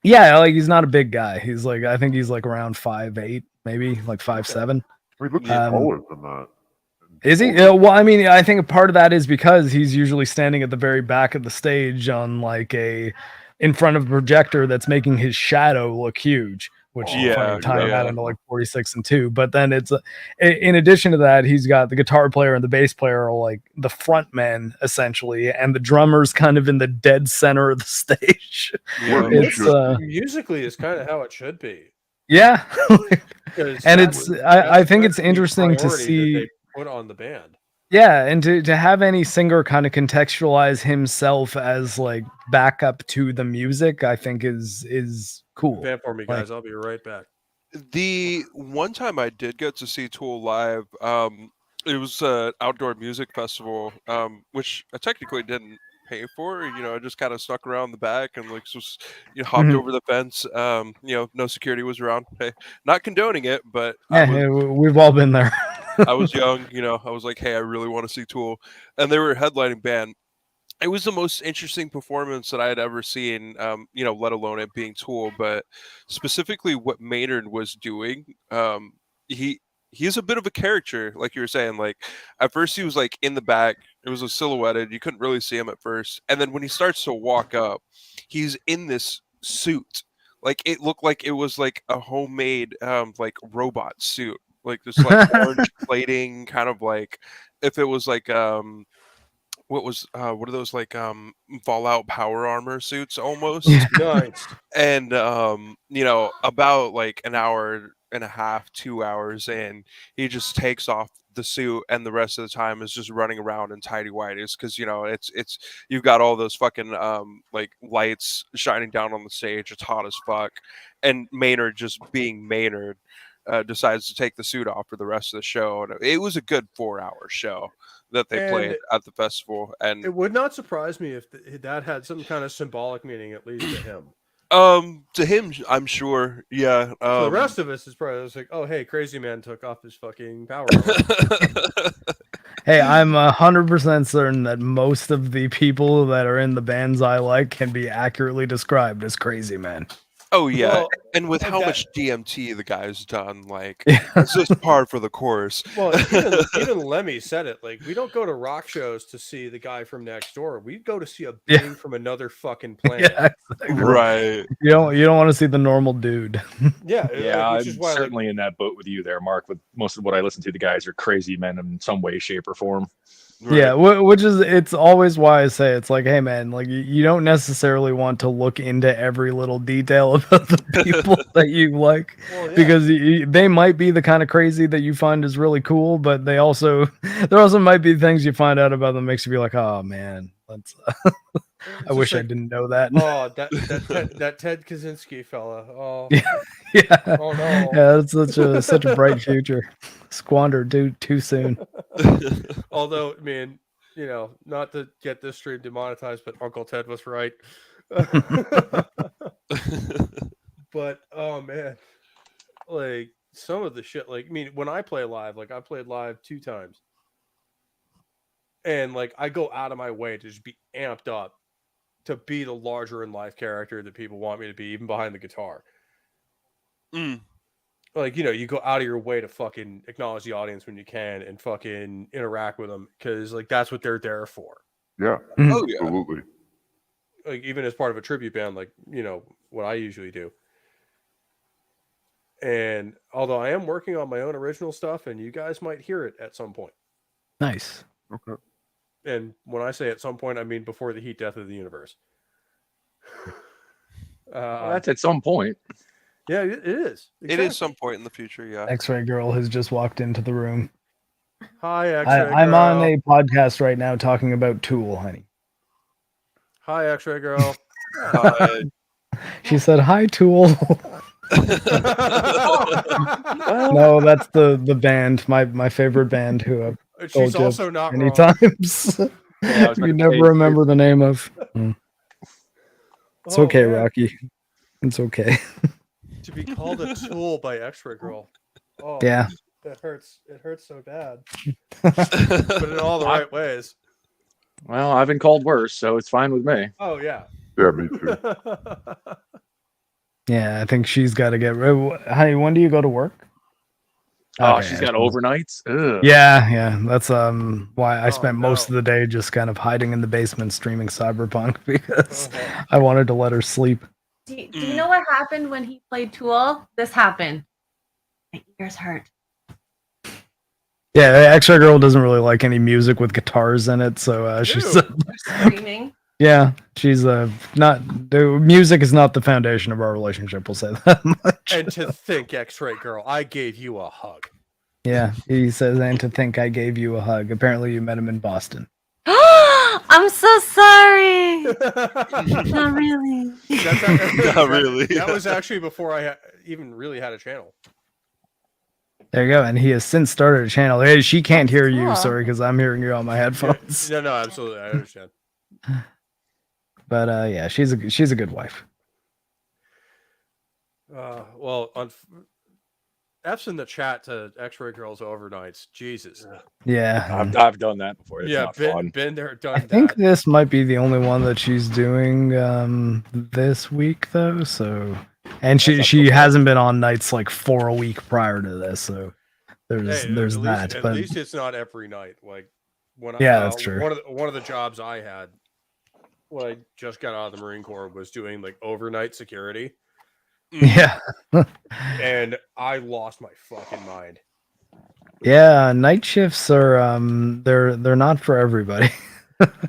Yeah, like he's not a big guy. He's like, I think he's like around 5'8", maybe like 5'7". He looks taller than that. Is he? Well, I mean, I think a part of that is because he's usually standing at the very back of the stage on like in front of a projector that's making his shadow look huge, which is funny tying that into like 46 and 2. But then it's in addition to that, he's got the guitar player and the bass player are like the front men essentially, and the drummer's kind of in the dead center of the stage. It's musically is kind of how it should be. Yeah. And I think it's interesting to see they put on the band. Yeah, and to have any singer kind of contextualize himself as like backup to the music, I think is cool. Band for me, guys. I'll be right back. The one time I did get to see Tool live, it was an outdoor music festival, which I technically didn't pay for. You know, I just kind of stuck around the back and like just hopped over the fence. No security was around. Hey, not condoning it, but we've all been there. I was young, I was like, hey, I really want to see Tool, and they were a headlining band. it was the most interesting performance that I had ever seen. You know, let alone it being Tool, but specifically what Maynard was doing. He he's a bit of a character, like you were saying. Like at first he was like in the back. It was a silhouetted. You couldn't really see him at first, and then when he starts to walk up, he's in this suit. Like it looked like it was like a homemade like robot suit, like this like orange plating, kind of like if it was like what are those like Fallout power armor suits almost. Yeah. Nice. And you know, about like an hour and a half, 2 hours in, he just takes off the suit and the rest of the time is just running around in tidy whities because you know it's you've got all those fucking like lights shining down on the stage. It's hot as fuck, and Maynard, just being Maynard, decides to take the suit off for the rest of the show, and it was a good 4 hour show that they played And at the festival. And it would not surprise me if that had some kind of symbolic meaning, at least to him. to him, I'm sure, yeah. For the rest of us, it's probably like, oh, hey, Crazy Man took off his fucking power armor. Hey, I'm 100% certain that most of the people that are in the bands I like can be accurately described as crazy men. Oh yeah, Well, and with how that- much DMT the guy's done, like Yeah. it's just par for the course. Well, even Lemmy said it. Like, we don't go to rock shows to see the guy from next door. We go to see a Yeah. being from another fucking planet. Yeah, exactly. Right. You don't want to see the normal dude. Yeah, Yeah, which is I'm why, like, certainly in that boat with you there, Mark. With most of what I listen to, the guys are crazy men in some way, shape, or form. Right. Yeah, which is, it's always why I say it's like, hey man, like you don't necessarily want to look into every little detail about the people that you like, well, yeah. because they might be the kind of crazy that you find is really cool, but there also might be things you find out about them makes you be like, oh man, that's I It's wish just I like, didn't know that. oh, that Ted Kaczynski fella. Oh, Yeah. oh no. Yeah, that's such a bright future. Squandered too soon. Although, I mean, you know, not to get this stream demonetized, but Uncle Ted was right. But oh man, like some of the shit, like, I mean, when I play live, like I played live 2 times, and like I go out of my way to just be amped up to be the larger in life character that people want me to be, even behind the guitar. Mm. Like, you know, you go out of your way to fucking acknowledge the audience when you can and fucking interact with them, because like that's what they're there for. Yeah, Oh yeah. absolutely. Like, even as part of a tribute band, like, you know, what I usually do. And although I am working on my own original stuff, and you guys might hear it at some point. Nice. Okay. And when I say at some point, I mean before the heat death of the universe. Well, that's at some point. Yeah, it is. It is some point in the future, yeah. X-Ray Girl has just walked into the room. Hi, X-Ray I'm Girl. on a podcast right now talking about Tool, honey. Hi, X-Ray Girl. She said, "Hi, Tool." No, that's the band, my favorite band, who I've told She's you also not many wrong. times. Yeah, I was You about to never say, remember the name of. It's Oh, okay, man. Rocky. It's okay. To be called a tool by X-Ray Girl. Oh, Yeah. that hurts. It hurts so bad. But in all the right ways. Well, I've been called worse, so it's fine with me. Oh, yeah. Yeah, me too. Yeah, I think she's got to get. Honey, when do you go to work? Oh, Okay, she's I got suppose. overnights. Ugh. Yeah. That's why I Oh, spent most no. of the day just kind of hiding in the basement streaming Cyberpunk because Uh-huh. I wanted to let her sleep. Do you know what happened when he played Tool? This happened. My ears hurt. Yeah, X-Ray Girl doesn't really like any music with guitars in it, so she's Ew. Screaming. yeah, she's not. The music is not the foundation of our relationship. We'll say that much. And to think, X-Ray Girl, I gave you a hug. Yeah, he says, and to think I gave you a hug. Apparently, you met him in Boston. I'm so sorry. Not really. Not really. That was actually before I even really had a channel. There you go, and he has since started a channel. Hey, she can't hear you, Cool. sorry, because I'm hearing you on my Yeah, headphones. no, absolutely, I understand. But yeah, she's a good wife. Well, F's in the chat to X-Ray Girls overnights. Jesus. Yeah. I've done that before. It's Yeah, not fun. been there, I done think that. this might be the only one that she's doing this week though. So, and That's not she so bad. hasn't been on nights like for a week prior to this. So there's Hey, there's at that. least, at But least it's not every night. Like when yeah, that's true. one of the jobs I had when I just got out of the Marine Corps was doing like overnight security, Yeah. and I lost my fucking mind. Yeah, night shifts are they're not for everybody.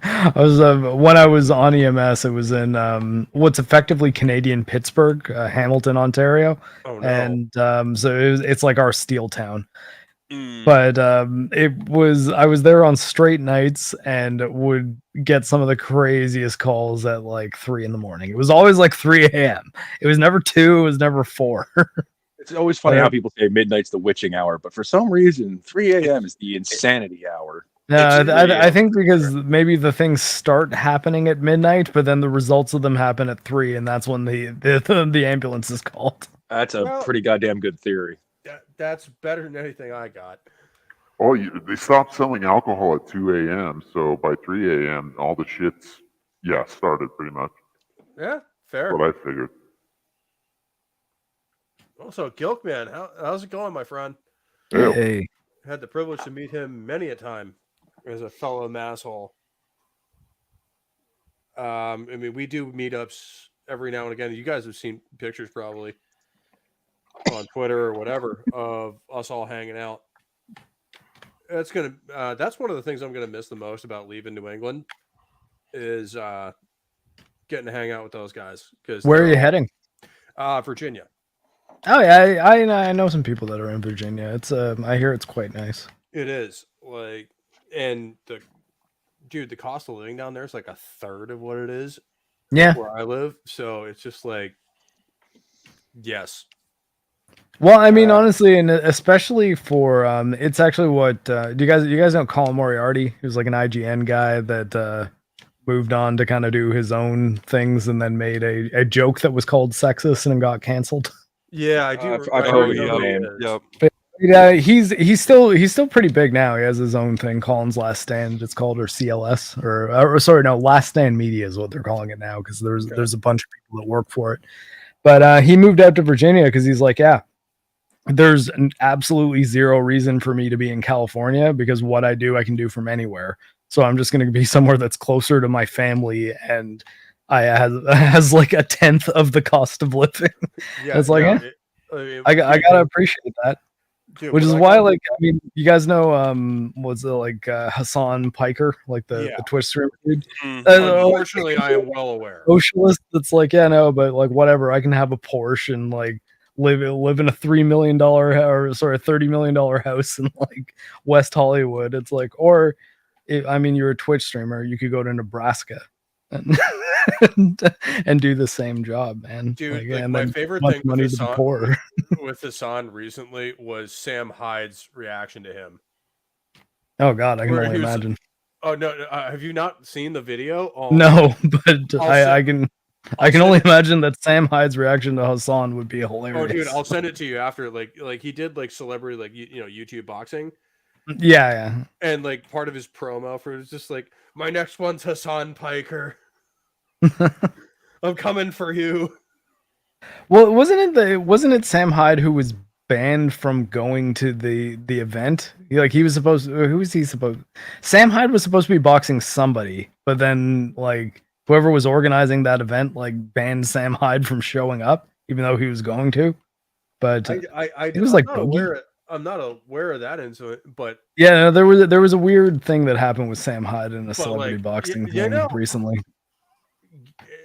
I was when I was on EMS, it was in what's effectively Canadian Pittsburgh, Hamilton, Ontario, Oh no. and so it's like our steel town. Mm. But I was there on straight nights and would get some of the craziest calls at like 3 a.m. It was always like 3 a.m. It was never 2, it was never 4. It's always funny how people say midnight's the witching hour, but for some reason, 3 a.m. is the insanity hour. I think because maybe the things start happening at midnight, but then the results of them happen at 3, and that's when the ambulance is called. That's a pretty goddamn good theory. That's better than anything I got. Oh, they stopped selling alcohol at 2 a.m. So by 3 a.m., all the shits, started pretty much. Yeah, fair. That's what I figured. Also, Gilkman, how's it going, my friend? Hey. Had the privilege to meet him many a time as a fellow masshole. I mean, we do meetups every now and again. You guys have seen pictures probably on Twitter or whatever of us all hanging out. That's one of the things I'm gonna miss the most about leaving New England is getting to hang out with those guys. Because Where are you heading? Virginia. Oh yeah, I know some people that are in Virginia. It's I hear it's quite nice. It is like, and the cost of living down there is like a third of what it is where I live. So it's just like, yes. Well, I mean, honestly, and especially for it's actually what do you guys know Colin Moriarty, who's like an IGN guy that moved on to kind of do his own things and then made a joke that was called sexist and got canceled. Yeah, I do. I've heard his name. Yep. Yeah, he's still pretty big now. He has his own thing, Colin's Last Stand. It's called, or CLS, or sorry, no, Last Stand Media is what they're calling it now because there's a bunch of people that work for it. But he moved out to Virginia because he's like, there's absolutely zero reason for me to be in California because what I do, I can do from anywhere. So I'm just going to be somewhere that's closer to my family and has like a tenth of the cost of living. Yeah, it's like, I gotta appreciate that. Dude, which is why, like, I mean, you guys know, what's it like, Hassan Piker, like the Twitch streamer dude. Unfortunately, I am well aware. Socialist. That's like, but like, whatever. I can have a Porsche and like live in a $3 million $30 million house in like West Hollywood. It's like, or, I mean, you're a Twitch streamer. You could go to Nebraska and do the same job, man. Dude, like, my favorite thing with Hassan recently was Sam Hyde's reaction to him. Oh God, I can only imagine. Oh no, have you not seen the video? No, but I can only imagine that Sam Hyde's reaction to Hassan would be hilarious. Oh, dude, I'll send it to you after. Like he did like celebrity, like YouTube boxing. Yeah. And like part of his promo for it was just like, my next one's Hassan Piker. I'm coming for you. Well, wasn't it Sam Hyde who was banned from going to the event? He was supposed to, who was he supposed? Sam Hyde was supposed to be boxing somebody, but then like whoever was organizing that event like banned Sam Hyde from showing up, even though he was going to. But it was like I'm not aware of that incident, but yeah, no, there was a weird thing that happened with Sam Hyde in a celebrity boxing thing recently.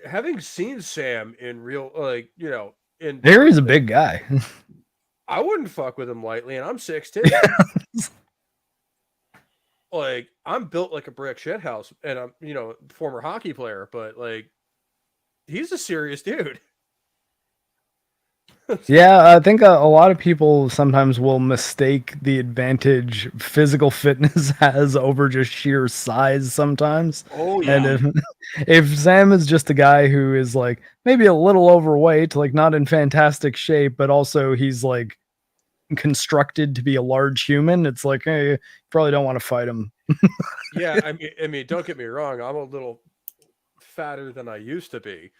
Having seen Sam in real, he's a big guy. I wouldn't fuck with him lightly, and I'm 6'2". Like, I'm built like a brick shit house, and I'm former hockey player, but like he's a serious dude. Yeah, I think a lot of people sometimes will mistake the advantage physical fitness has over just sheer size sometimes. Oh yeah. And if Sam is just a guy who is like maybe a little overweight, like not in fantastic shape, but also he's like constructed to be a large human, it's like, hey, you probably don't want to fight him. Yeah, I mean, don't get me wrong. I'm a little fatter than I used to be.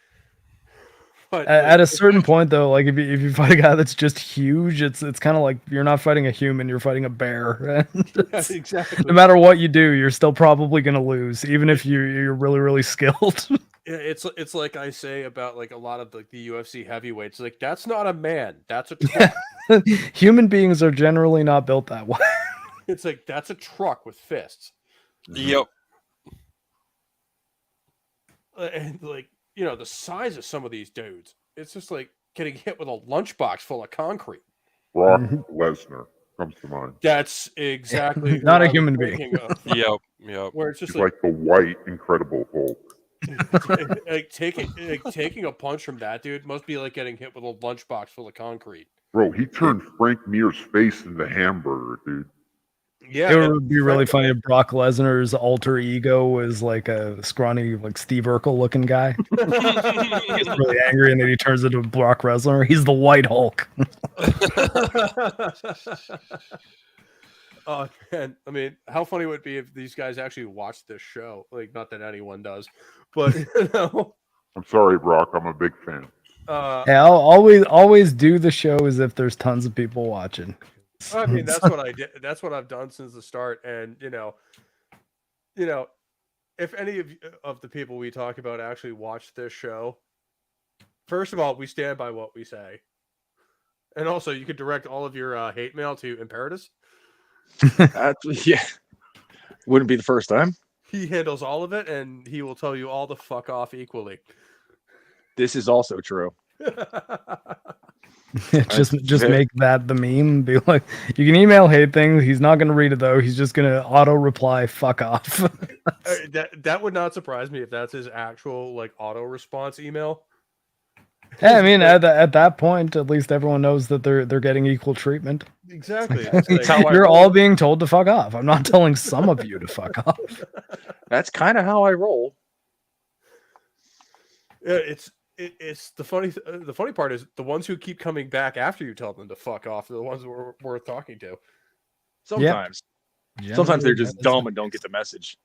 But At a certain point, though, like if you fight a guy that's just huge, it's kind of like you're not fighting a human, you're fighting a bear. yeah, exactly. No matter what you do, you're still probably gonna lose, even if you're really skilled. Yeah, it's like I say about like a lot of like the UFC heavyweights. Like that's not a man, that's a truck. Human beings are generally not built that way. It's like that's a truck with fists. Yep. And like, you know, the size of some of these dudes, it's just like getting hit with a lunchbox full of concrete. Brock Lesnar comes to mind. That's exactly who Not a I was human being. thinking of. Yep. Where it's just He's like the white Incredible Hulk. like taking a punch from that dude must be like getting hit with a lunchbox full of concrete. Bro, he turned Frank Mir's face into hamburger, dude. Yeah, It would be really funny if Brock Lesnar's alter ego was like a scrawny, like Steve Urkel looking guy. He's really angry, and then he turns into Brock Lesnar. He's the White Hulk. Oh man, I mean, how funny would it be if these guys actually watched this show? Like, not that anyone does, but you know. I'm sorry, Brock. I'm a big fan. Hey, I'll always do the show as if there's tons of people watching. I mean, that's what I did. That's what I've done since the start. And you know, if any of the people we talk about actually watch this show, first of all, we stand by what we say, and also you could direct all of your hate mail to Imperatus. Yeah, wouldn't be the first time. He handles all of it, and he will tell you all the fuck off equally. This is also true. just make that the meme. Be like, you can email hate things. He's not gonna read it though. He's just gonna auto reply "fuck off." That would not surprise me if that's his actual like auto response email. Yeah, I mean, at that point, at least everyone knows that they're getting equal treatment. Exactly. You're all being told to fuck off. I'm not telling some of you to fuck off. That's kind of how I roll. Yeah, it's the funny part is the ones who keep coming back after you tell them to fuck off are the ones we're worth talking to. Sometimes, Yep. sometimes they're just dumb and don't get the message.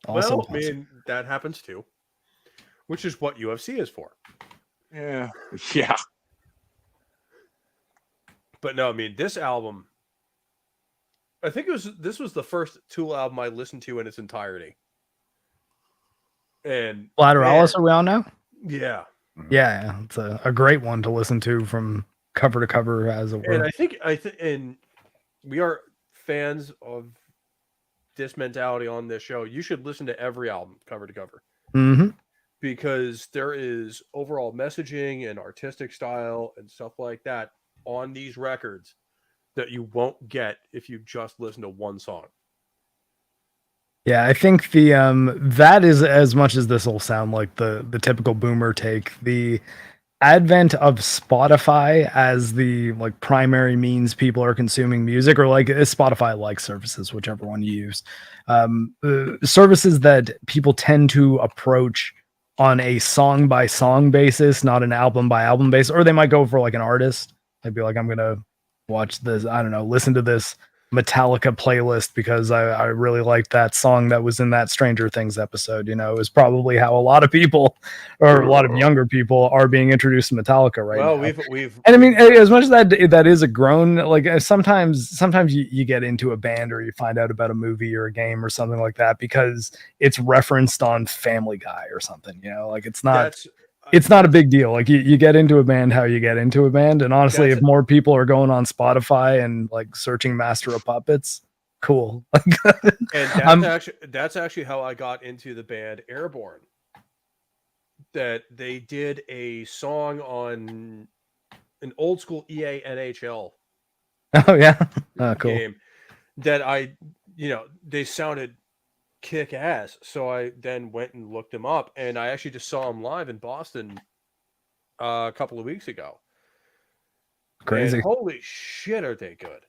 Also Well, I mean, that happens too, which is what UFC is for. Yeah. But no, I mean, this album, I think this was the first Tool album I listened to in its entirety. And Lateralis, are we on now? yeah. Yeah, it's a great one to listen to from cover to cover, as it were. And I think and we are fans of this mentality on this show. You should listen to every album cover to cover. Mm-hmm. Because there is overall messaging and artistic style and stuff like that on these records that you won't get if you just listen to one song. Yeah, I think the that is, as much as this will sound like the typical boomer take, the advent of Spotify as the like primary means people are consuming music, or like Spotify like services, whichever one you use, services that people tend to approach on a song by song basis, not an album by album basis, or they might go for like an artist. They'd be like, I'm gonna watch this, I don't know, listen to this Metallica playlist because I really liked that song that was in that Stranger Things episode. You know, it was probably how a lot of people, or a lot of younger people, are being introduced to Metallica right now. Well, we've and I mean, as much as that is a grown, like sometimes you get into a band or you find out about a movie or a game or something like that because it's referenced on Family Guy or something. You know, like it's not a big deal. Like you get into a band how you get into a band. And honestly, if more people are going on Spotify and like searching Master of Puppets, cool. And that's actually how I got into the band Airborne. That they did a song on an old school EA NHL oh yeah, cool game that they sounded kick ass. So I then went and looked them up, and I actually just saw them live in Boston a couple of weeks ago. Crazy. And holy shit, are they good?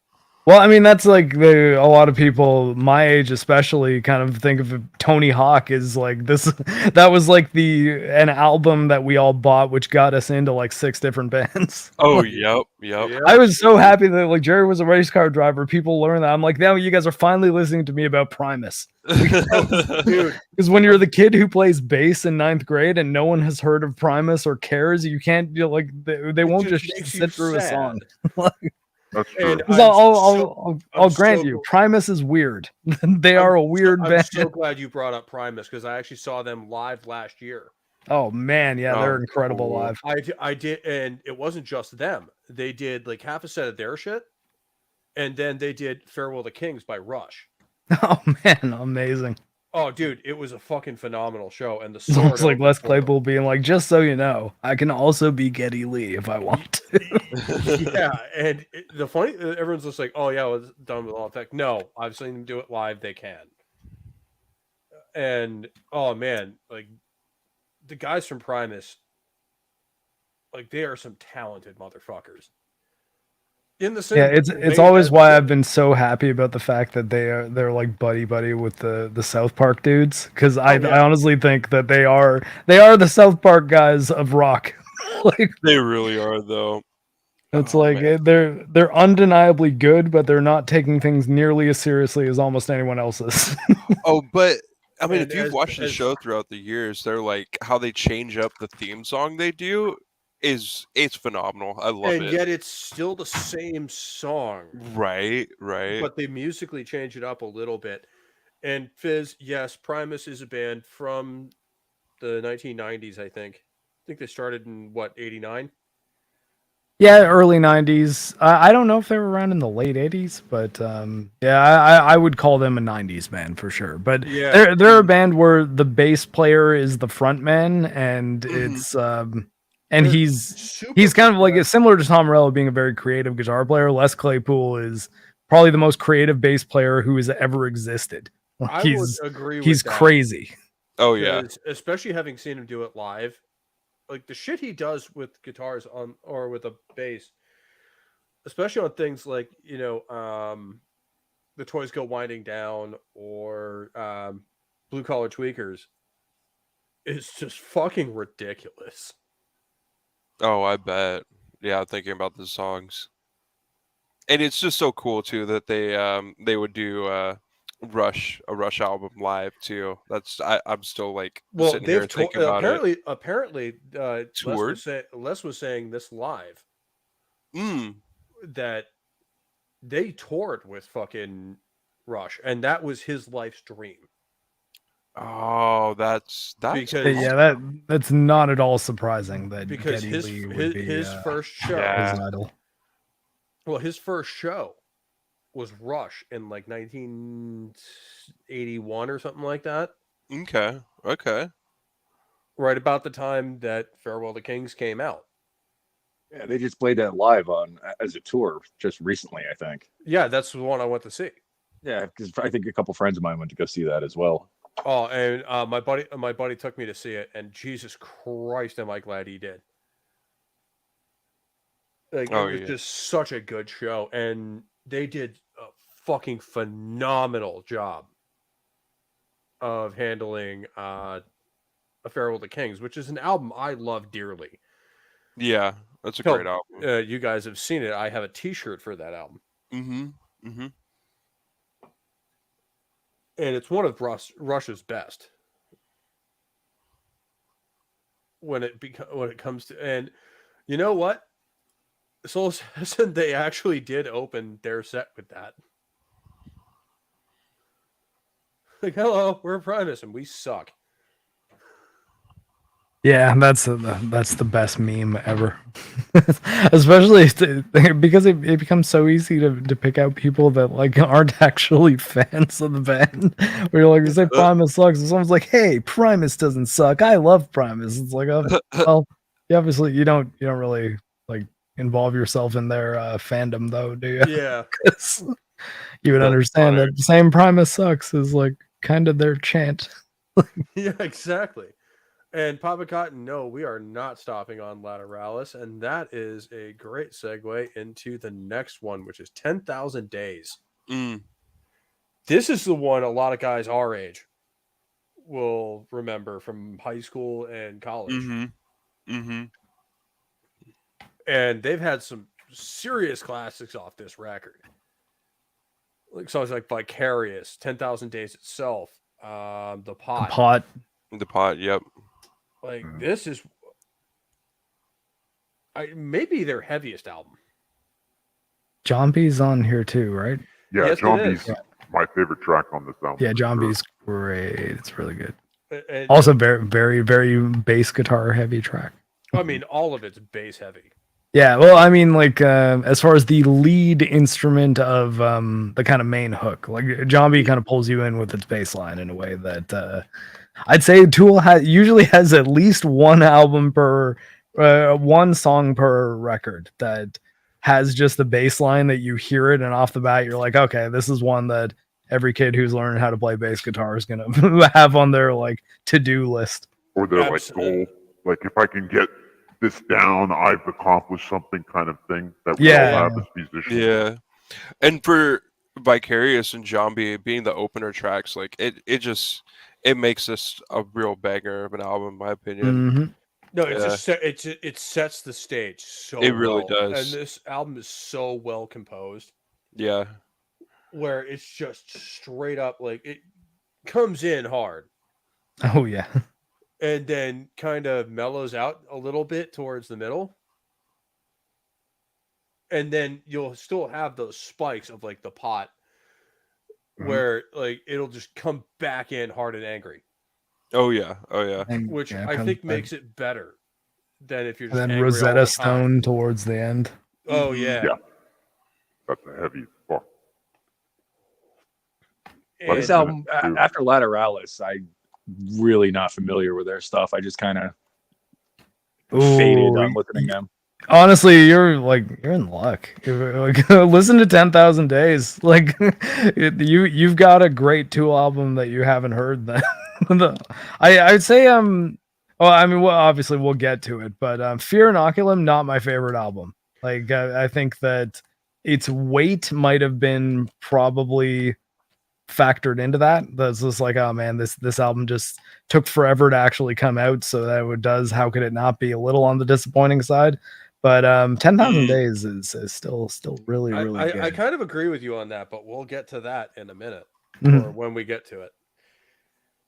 Well, I mean, that's like a lot of people my age, especially, kind of think of Tony Hawk as like this. That was like an album that we all bought, which got us into like 6 different bands. Oh, Like, yep. Yeah. I was so happy that like Jerry was a race car driver. People learned that. I'm like, now you guys are finally listening to me about Primus. Dude, Because when you're the kid who plays bass in 9th grade and no one has heard of Primus or cares, you can't like they won't just makes you sit through a sad. song. That's true. And Because I'm I'll so grant you, gl- Primus is weird. They are a weird I'm band. so glad you brought up Primus because I actually saw them live last year. Oh man, yeah, they're Oh, incredible cool. live. I did, and it wasn't just them. They did like half a set of their shit, and then they did "Farewell to Kings" by Rush. Oh man, amazing. Oh, dude, it was a fucking phenomenal show, and the It's almost sword like Les Claypool being like, just so you know, I can also be Geddy Lee if I want to. Yeah, and the funny, everyone's just like, "Oh yeah, well, it's done with all effect." No, I've seen them do it live. They can, and oh man, like the guys from Primus, like they are some talented motherfuckers. In the same, Yeah, it's vein always as- why I've been so happy about the fact that they're like buddy with the South Park dudes, because I honestly think that they are the South Park guys of rock. Like They really are, though. it's Oh, like man. they're undeniably good, but they're not taking things nearly as seriously as almost anyone else is. Oh, but I mean, And if you've as- watched the as- show throughout the years, they're like how they change up the theme song they do it's phenomenal. I love and it. yet it's still the same song, Right. but they musically change it up a little bit. And Fizz, yes, Primus is a band from the 1990s, I think. I think they started in what, 89? Yeah, early 90s. I don't know if they were around in the late 80s, but yeah, I would call them a 90s band for sure. But Yeah. they're a band where the bass player is the front man, and Mhm. it's and They're he's super kind of like progressive. similar to Tom Morello being a very creative guitar player. Les Claypool is probably the most creative bass player who has ever existed. Like, I would agree with he's that. crazy. Oh yeah. Because especially having seen him do it live, like the shit he does with guitars on or with a bass, especially on things like, The Toys Go Winding Down or Blue Collar Tweakers, is just fucking ridiculous. Oh, I bet. Yeah, thinking about the songs. And it's just so cool too that they would do a Rush album live too. I'm still like Well, sitting here they've thinking about it. apparently Toured? Les was saying this live Mm. that they toured with fucking Rush, and that was his life's dream. Oh, that's Because- Yeah, that's not at all surprising that Because Geddy Lee would be his first show, Yeah. his idol. well, his first show was Rush in like 1981 or something like that. okay. Right about the time that Farewell to Kings came out. Yeah, they just played that live as a tour just recently, I think. Yeah, that's the one I went to see. Yeah, because I think a couple friends of mine went to go see that as well. Oh, and my buddy took me to see it, and Jesus Christ, am I glad he did. Like, Oh, it was yeah. just such a good show, and they did a fucking phenomenal job of handling A Farewell to Kings, which is an album I love dearly. Yeah, that's a Hell, great album. You guys have seen it. I have a T-shirt for that album, Mm-hmm. and it's one of Rush's best. When it comes to, and you know what, Soul Assassin, they actually did open their set with that. Like, hello, we're Primus, and we suck. Yeah, that's the best meme ever. Especially because it becomes so easy to pick out people that like aren't actually fans of the band. Where you're like, we say Primus sucks, and someone's like, hey, Primus doesn't suck. I love Primus. It's like, oh, well, obviously you don't really like involve yourself in their fandom though, do you? Yeah. 'Cause you would That's understand funny. that saying Primus sucks is like kind of their chant. Yeah, exactly. And Papa Cotton, no, we are not stopping on Lateralis, and that is a great segue into the next one, which is 10,000 Days. Mm. This is the one a lot of guys our age will remember from high school and college. Mm-hmm. Mm-hmm. And they've had some serious classics off this record. Like songs like Vicarious, 10,000 Days itself, The Pot. The Pot. The Pot, yep. Like, this is maybe their heaviest album. John B's on here too, right? Yeah, Yes, John it B's is. my favorite track on this album. Yeah, for John sure. B's great. It's really good. And, Also, very, very, very bass guitar heavy track. I mean, all of it's bass heavy. Yeah, well, I mean, like as far as the lead instrument of the kind of main hook, like John B kind of pulls you in with its bass line in a way that I'd say Tool usually has at least one album per one song per record that has just the bass line that you hear it and off the bat you're like, okay, this is one that every kid who's learning how to play bass guitar is gonna have on their like to-do list. Or their like Absolutely. goal. Like if I can get this down, I've accomplished something kind of thing that we Yeah. all have as musicians. Yeah. And for Vicarious and Zombie being the opener tracks, like it makes this a real banger of an album, in my opinion. Mhm. No, it's Yeah. just it sets the stage so It really well. does. And this album is so well composed Yeah. where it's just straight up like it comes in hard Oh yeah. and then kind of mellows out a little bit towards the middle. And then you'll still have those spikes of like The Pot Mhm. where like it'll just come back in hard and angry, Oh yeah. Oh yeah. And, which yeah, I comes think back. makes it better than if you're And just then angry all the Rosetta time. Stone towards the end. Oh Mhm. yeah. Yeah. That's a heavy as fuck. And This album, Dude. after Lateralis, I'm really not familiar with their stuff. I just kind of faded on listening to them. Honestly, you're in luck. Like, listen to 10,000 Days. Like you've got a great Tool album that you haven't heard. Then I'd say well, I mean, well, obviously we'll get to it, but Fear Inoculum, not my favorite album. Like I think that its weight might have been probably factored into that. That's just like, oh man, this album just took forever to actually come out, so that it does, how could it not be a little on the disappointing side? But 10,000 Days is still really I good. kind of agree with you on that, but we'll get to that in a minute Mhm. or when we get to it.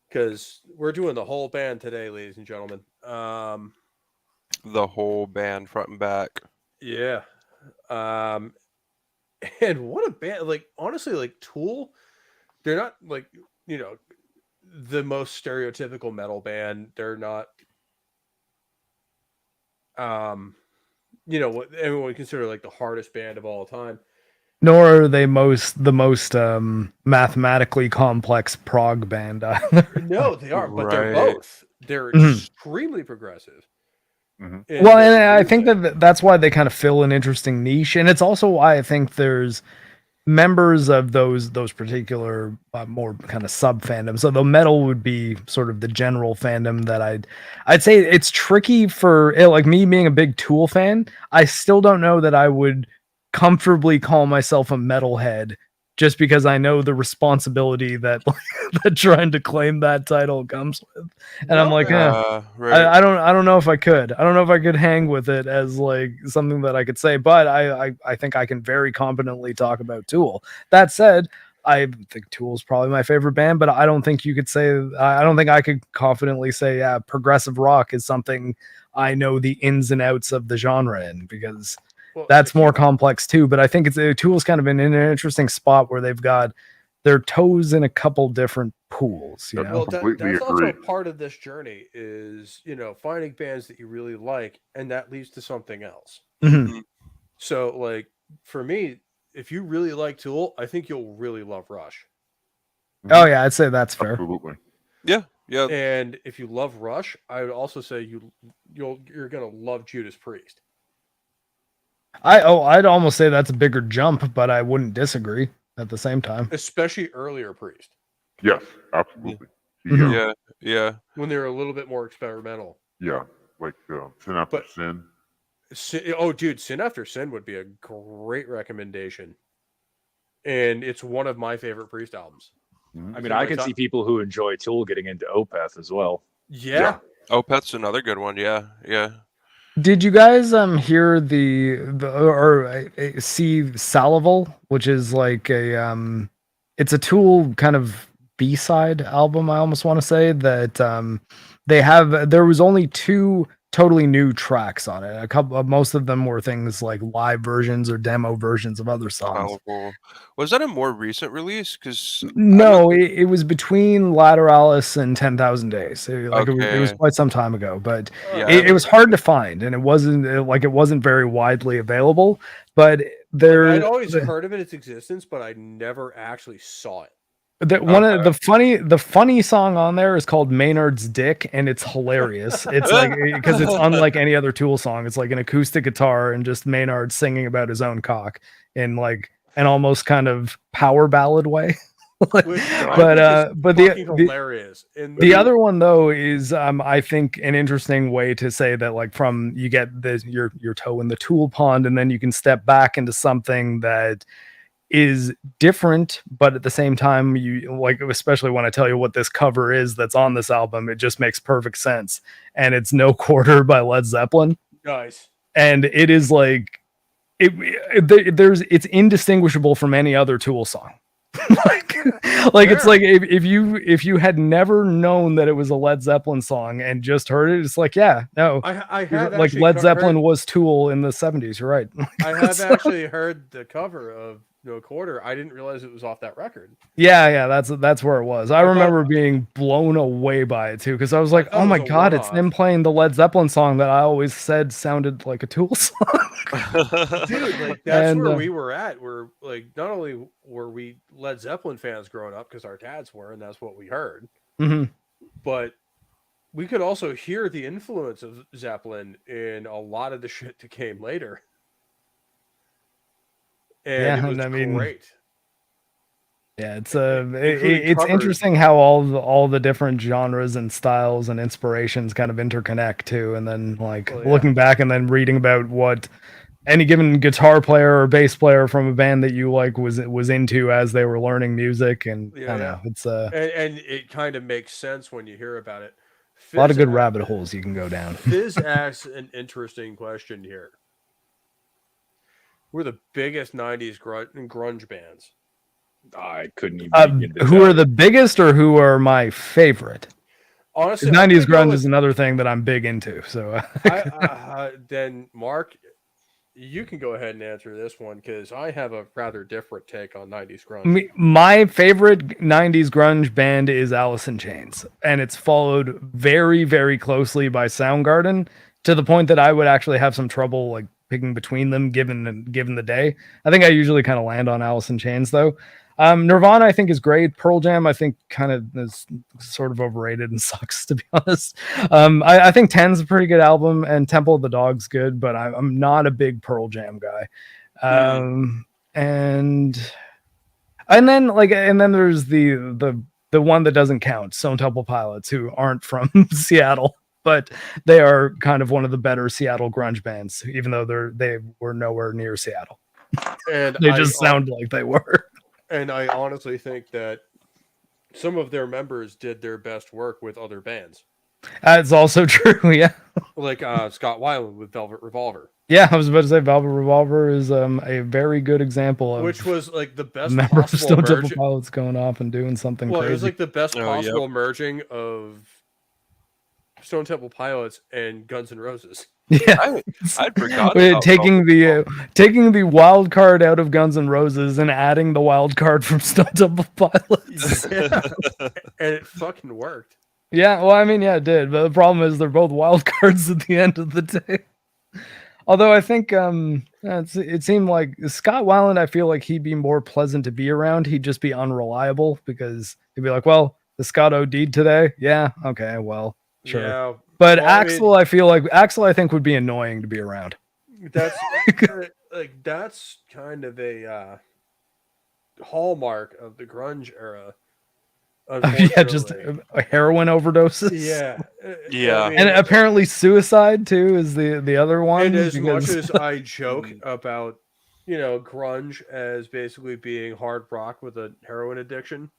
Because we're doing the whole band today, ladies and gentlemen. The whole band front and back. Yeah. And what a band. Like, honestly, like Tool, they're not like, the most stereotypical metal band. They're not, what everyone would consider like the hardest band of all time. Nor are they the most mathematically complex prog band either. No, they aren't, but they're Right. both. They're Mhm. extremely progressive. Mhm. in Well, their and I think music. that's why they kind of fill an interesting niche, and it's also why I think there's members of those particular more kind of sub fandoms. So the metal would be sort of the general fandom that I'd say it's tricky for like me being a big Tool fan. I still don't know that I would comfortably call myself a metalhead just because I know the responsibility that that trying to claim that title comes with, and I'm No, like, Right. I don't know if I could. I don't know if I could hang with it as like something that I could say, but I think I can very competently talk about Tool. That said, I think Tool's probably my favorite band, but I don't think you could say, I don't think I could confidently say, yeah, progressive rock is something I know the ins and outs of the genre in, because well, that's if you- more complex too. But I think Tool's kind of in an interesting spot where they've got their toes in a couple different pools, you Well, know? Well, Completely that's also agree. part of this journey is, finding bands that you really like, and that leads to something else. Mhm. So, like, for me, if you really like Tool, I think you'll really love Rush. Oh yeah, I'd say that's fair. Absolutely. Yeah. Yeah. And if you love Rush, I would also say you're gonna love Judas Priest. I'd almost say that's a bigger jump, but I wouldn't disagree at the same time. Especially earlier Priest. Yes, absolutely. Mhm. Yeah. Yeah. when they were a little bit more experimental. Yeah, like Sin After But- Sin. Oh, dude, Sin After Sin would be a great recommendation, and it's one of my favorite Priest albums. Mhm. I mean, I can see people who enjoy Tool getting into Opeth as well. Yeah. Opeth's another good one. Yeah. Yeah. Did you guys hear or see Salival, which is like it's a Tool kind of B-side album, I almost want to say, that there was only 2 totally new tracks on it. Most of them were things like live versions or demo versions of other songs. Was that a more recent release? Because No, it was between Lateralis and 10,000 Days. It was Okay. quite some time ago, but Yeah, it was hard to find, and it wasn't very widely available. But I'd always heard of its existence, but I never actually saw it. One of the funny song on there is called Maynard's Dick, and it's hilarious. It's like because it's unlike any other Tool song. It's like an acoustic guitar and just Maynard singing about his own cock in like an almost kind of power ballad way. But the hilarious. The other one though is I think an interesting way to say that, like, from you get your toe in the Tool pond, and then you can step back into something that is different, but at the same time, you like, especially when I tell you what this cover is that's on this album, it just makes perfect sense. And it's No Quarter by Led Zeppelin. Nice. And it is like it's indistinguishable from any other Tool song. like it's like if you had never known that it was a Led Zeppelin song and just heard it, it's like, yeah, no, I have like Led Zeppelin was Tool in the 70s. You're right. I have actually heard the cover of No Quarter. I didn't realize it was off that record. Yeah, that's where it was. I remember being blown away by it too, because I was like, oh my god, it's them playing the Led Zeppelin song that I always said sounded like a Tool song. Dude, like that's where we were at. We're like, not only were we Led Zeppelin fans growing up because our dads were, and that's what we heard, but we could also hear the influence of Zeppelin in a lot of the shit that came later. And it was great. Yeah, it's interesting how all the different genres and styles and inspirations kind of interconnect too, and then looking back and then reading about what any given guitar player or bass player from a band that you like was into as they were learning music, and I don't know, it's and it kind of makes sense when you hear about it. A lot of good rabbit holes you can go down. Fizz asks an interesting question here. We're the biggest 90s grunge bands. I couldn't even who are the biggest or who are my favorite? Honestly, 90s grunge is another thing that I'm big into. So then Mark, you can go ahead and answer this one, because I have a rather different take on 90s grunge. My favorite 90s grunge band is Alice in Chains, and it's followed very, very closely by Soundgarden, to the point that I would actually have some trouble like picking between them given the day. I think I usually kind of land on Alice in Chains though. Nirvana I think is great. Pearl Jam I think kind of is sort of overrated and sucks, to be honest. I think 10's a pretty good album, and Temple of the Dog's good, but I'm not a big Pearl Jam guy. And then there's the one that doesn't count, Stone Temple Pilots, who aren't from Seattle, but they are kind of one of the better Seattle grunge bands, even though they were nowhere near Seattle. And they just sound like they were. And I honestly think that some of their members did their best work with other bands. That's also true, yeah. Like Scott Weiland with Velvet Revolver. Yeah, I was about to say Velvet Revolver is a very good example of which was like the best member of possible Stone Temple Pilots going off and doing something crazy. It was like the best possible merging of Stone Temple Pilots and Guns N' Roses. Yeah, I'd forgot taking the wild card out of Guns N' Roses and adding the wild card from Stone Temple Pilots. Yeah. And it fucking worked. Yeah, well, I mean, yeah, it did. But the problem is they're both wild cards at the end of the day. Although I think it seemed like Scott Weiland, I feel like he'd be more pleasant to be around. He'd just be unreliable, because he'd be like, well, the Scott OD'd today. Yeah, okay, well, sure. Yeah. But Axl, I feel like I think would be annoying to be around. That's that's kind of a hallmark of the grunge era, Yeah, just heroin overdoses. Yeah. Yeah. I mean, And apparently suicide too is the other one. and as much because- as I joke about, grunge as basically being hard rock with a heroin addiction,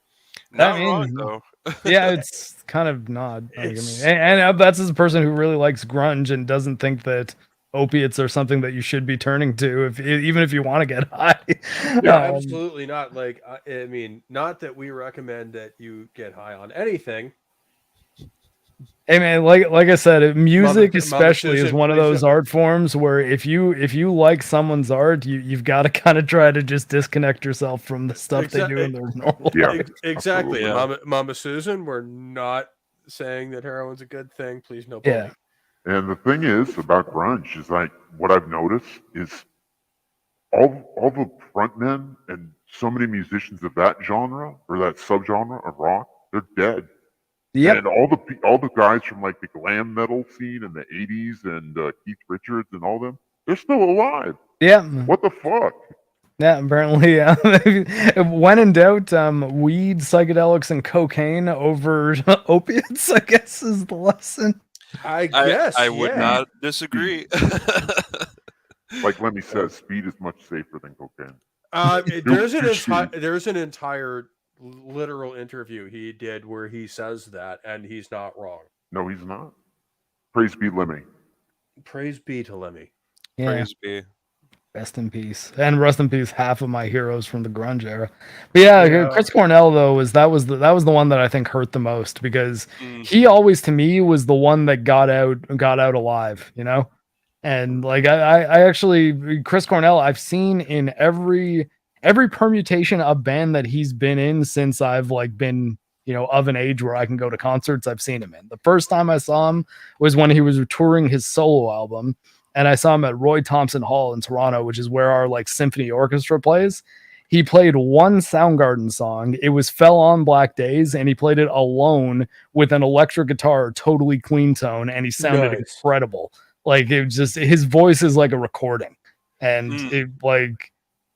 Not I wrong mean, though. yeah, it's kind of not. Like, I mean, It's- and that's as a person who really likes grunge and doesn't think that opiates are something that you should be turning to, even if you want to get high. Yeah, Um, absolutely not. Like, I mean, not that we recommend that you get high on anything. Hey man, like I said, music Mama especially is Susan, one of please those don't- art forms where if you like someone's art, you've got to kind of try to just disconnect yourself from the stuff they do in their normal Yeah. life. Exactly. Absolutely. Mama Susan, we're not saying that heroin's a good thing. Please, no. Yeah. And the thing is about grunge is like what I've noticed is all the frontmen and so many musicians of that genre or that subgenre of rock, they're dead. Yep. And all the guys from like the glam metal scene in the '80s and Keith Richards and all them, they're still alive. Yeah. What the fuck? Yeah, apparently, yeah. When in doubt, weed, psychedelics, and cocaine over opiates, I guess, is the lesson. I guess I would yeah. not disagree. Like Lemmy says, speed is much safer than cocaine. There's an entire literal interview he did where he says that, and he's not wrong. No, he's not. Praise be Lemmy. Praise be to Lemmy. Yeah. Praise be. Rest in peace, and rest in peace, half of my heroes from the grunge era. But yeah, Yeah. Chris Cornell though was the one that I think hurt the most because Mm. he always to me was the one that got out alive, and like I actually Chris Cornell I've seen in every permutation of band that he's been in since I've like been of an age where I can go to concerts. I've seen him in. The first time I saw him was when he was touring his solo album. And I saw him at Roy Thompson Hall in Toronto, which is where our like symphony orchestra plays. He played one Soundgarden song. It was Fell on Black Days, and he played it alone with an electric guitar, totally clean tone, and he sounded Nice. incredible. Like it was just his voice is like a recording, and it like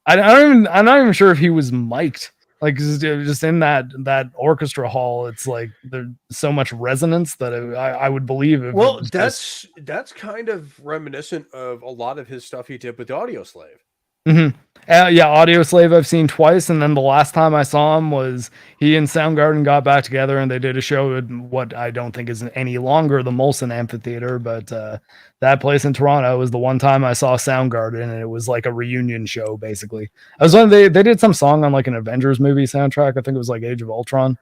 I'm not even sure if he was mic'd. Like just in that orchestra hall, it's like there's so much resonance that I would believe. If Well, it was that's kind of reminiscent of a lot of his stuff he did with Audioslave. Yeah, Audio Slave I've seen twice, and then the last time I saw him was he and Soundgarden got back together and they did a show at what I don't think is any longer the Molson Amphitheater, but that place in Toronto was the one time I saw Soundgarden, and it was like a reunion show basically. I was when they did some song on like an Avengers movie soundtrack. I think it was like Age of Ultron.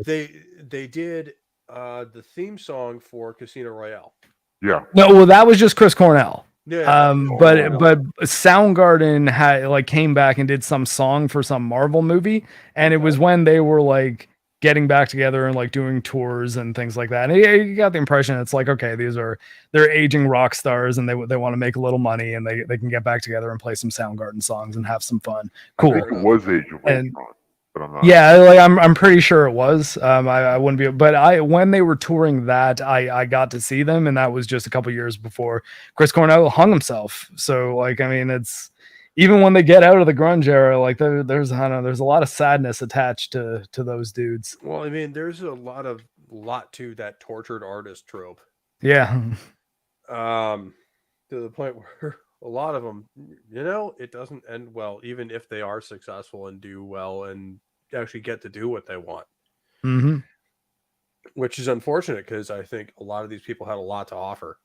They did the theme song for Casino Royale. Yeah. No, well that was just Chris Cornell. Yeah. But Soundgarden had like came back and did some song for some Marvel movie, and it was when they were like getting back together and like doing tours and things like that. And you got the impression it's like, okay, they're aging rock stars and they want to make a little money and they can get back together and play some Soundgarden songs and have some fun. Cool. I think it was Age of And- Ultron, but I'm not. Yeah, like I'm pretty sure it was. I wouldn't be, but when they were touring that, I got to see them, and that was just a couple years before Chris Cornell hung himself. So like, I mean, it's even when they get out of the grunge era, like there's a lot of sadness attached to those dudes. Well, I mean, there's a lot to that tortured artist trope. Yeah, To the point where a lot of them, it doesn't end well, even if they are successful and do well and actually get to do what they want, mm-hmm. which is unfortunate because I think a lot of these people had a lot to offer,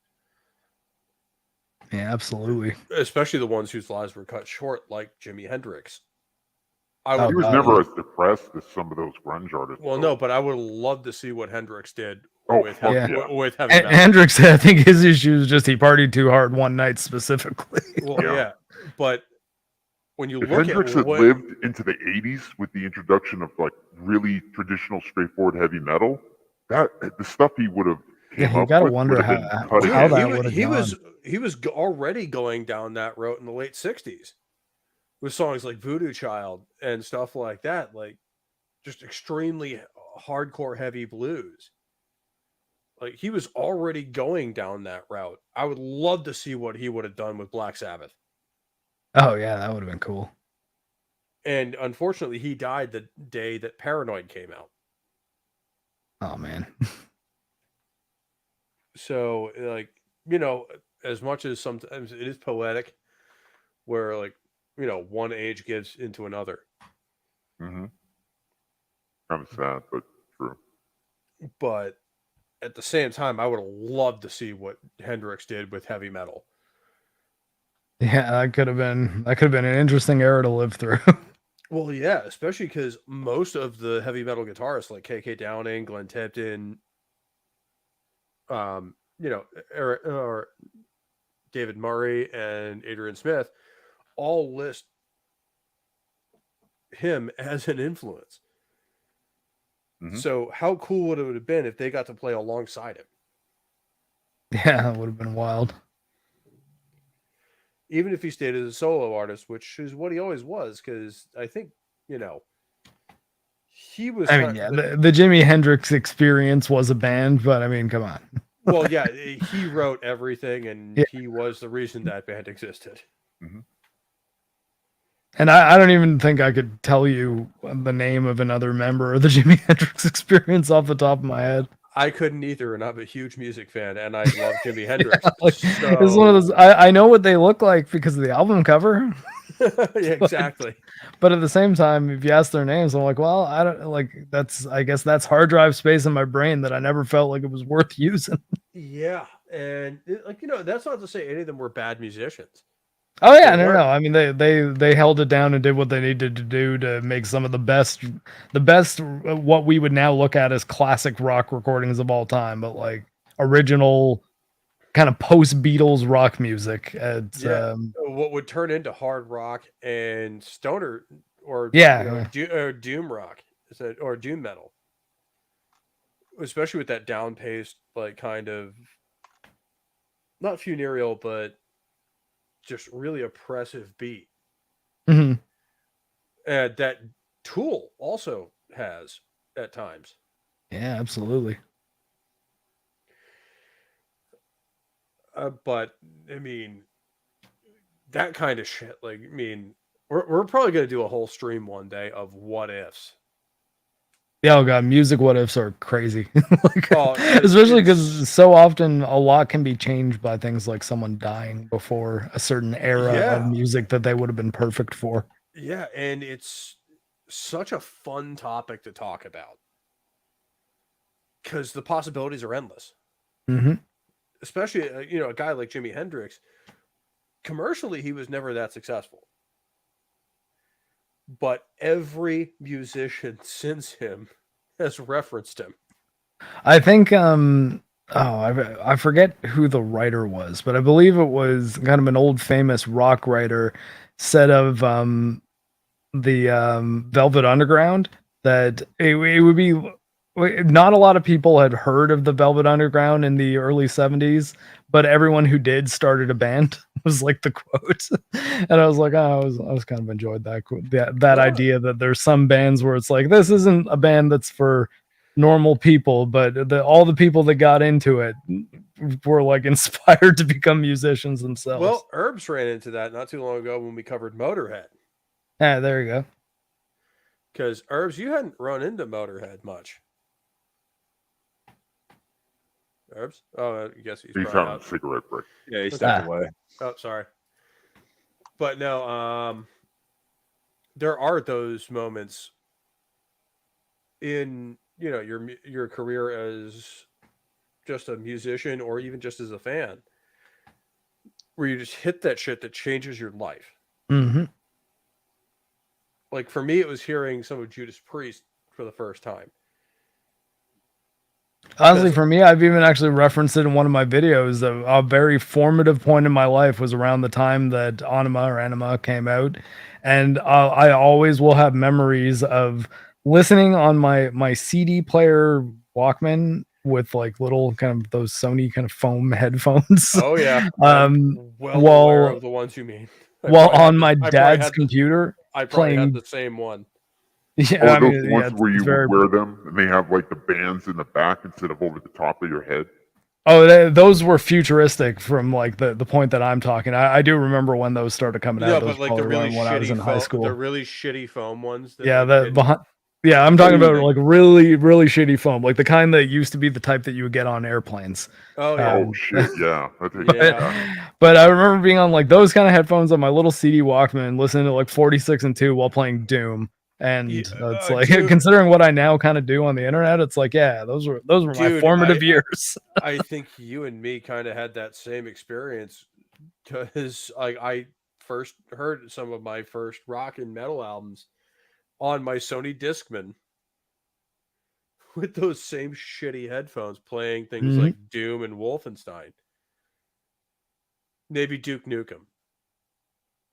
Yeah, absolutely. especially the ones whose lives were cut short, like Jimi Hendrix. He was never as depressed as some of those grunge artists. Well, though. no, but I would love to see what Hendrix did Oh, with fuck heavy, yeah. with heavy And metal. Hendrix, I think his issue is just he partied too hard one night specifically. Well, Yeah. yeah, but when you If look Hendrix at had what, lived into the '80s with the introduction of like really traditional, straightforward heavy metal, the stuff he would have Yeah, came you up gotta with wonder would have how- been cutting how edge. that would have he gone. was already going down that road in the late 60s with songs like Voodoo Child and stuff like that, like just extremely hardcore heavy blues. Like he was already going down that route. I would love to see what he would have done with Black Sabbath. Oh yeah, that would have been cool. And unfortunately, he died the day that Paranoid came out. Oh man. So, like, as much as sometimes it is poetic, where, like, one age gives into another. Mm-hmm. Kind of sad, but true. But at the same time, I would have loved to see what Hendrix did with heavy metal. Yeah, that could have been an interesting era to live through. Well, yeah, especially because most of the heavy metal guitarists, like KK Downing, Glenn Tipton, Eric, or David Murray and Adrian Smith, all list him as an influence. Mhm. So how cool would it have been if they got to play alongside him? Yeah, that would have been wild. Even if he stayed as a solo artist, which is what he always was, because I think, he was. I mean, yeah, the Jimi Hendrix Experience was a band, but I mean, come on. Well, yeah, he wrote everything, and Yeah. he was the reason that band existed. Mm-hmm. And I don't even think I could tell you the name of another member of the Jimi Hendrix Experience off the top of my head. I couldn't either, and I'm a huge music fan, and I love Jimi Hendrix. Like, it's one of those. I know what they look like because of the album cover. Yeah, exactly. But at the same time, if you ask their names, I'm like, well, I don't like. I guess that's hard drive space in my brain that I never felt like it was worth using. Yeah, and that's not to say any of them were bad musicians. Oh yeah, no. I mean, they held it down and did what they needed to do to make some of the best what we would now look at as classic rock recordings of all time, but like original kind of post Beatles rock music. What would turn into hard rock and stoner or doom rock, or doom metal, especially with that down paced, like, kind of not funereal, but just really oppressive beat. Mm-hmm. And that Tool also has at times. Yeah, absolutely. But I mean, that kind of shit. Like, I mean, we're probably gonna do a whole stream one day of what ifs. Yeah, oh god, music what ifs are crazy. Like, Oh, especially because so often a lot can be changed by things like someone dying before a certain era of music that they would have been perfect for. Yeah, and it's such a fun topic to talk about because the possibilities are endless. Mm-hmm. Especially, a guy like Jimi Hendrix. Commercially, he was never that successful. But every musician since him has referenced him. I think I forget who the writer was, but I believe it was kind of an old famous rock writer said of the Velvet Underground that it would be not a lot of people had heard of the Velvet Underground in the early 70s, but everyone who did started a band was like the quote. And I was like, I was kind of enjoyed that idea that there's some bands where it's like, this isn't a band that's for normal people, but all the people that got into it were like inspired to become musicians themselves. Well, Herbs ran into that not too long ago when we covered Motorhead. Yeah, there you go. Because Herbs, you hadn't run into Motorhead much. Herbs? Oh, I guess he's having a cigarette break. Yeah, he stepped away. Oh, sorry. But no, there are those moments in your career as just a musician or even just as a fan where you just hit that shit that changes your life. Mm-hmm. Like, for me, it was hearing some of Judas Priest for the first time. Honestly, for me, I've even actually referenced it in one of my videos. A very formative point in my life was around the time that Anima came out. And I always will have memories of listening on my CD player Walkman with like little kind of those Sony kind of foam headphones. Oh, yeah. Well aware of the ones you mean. While on my dad's computer. I probably had the same one. Yeah, those ones where you wear them and they have like the bands in the back instead of over the top of your head. Oh, those were futuristic from like the point that I'm talking. I do remember when those started coming out. But like the really when I was in high school. The really shitty foam ones. Yeah, Yeah, I'm talking about like really, really shitty foam, like the kind that used to be the type that you would get on airplanes. Oh yeah. Oh shit, yeah. But I remember being on like those kind of headphones on my little CD Walkman, listening to like 46 and 2 while playing Doom. And it's like dude. considering what I now kind of do on the internet, it's like, yeah, those were my Dude, formative years. I think you and me kind of had that same experience because I first heard some of my first rock and metal albums on my Sony Discman with those same shitty headphones playing things like Doom and Wolfenstein. Maybe Duke Nukem.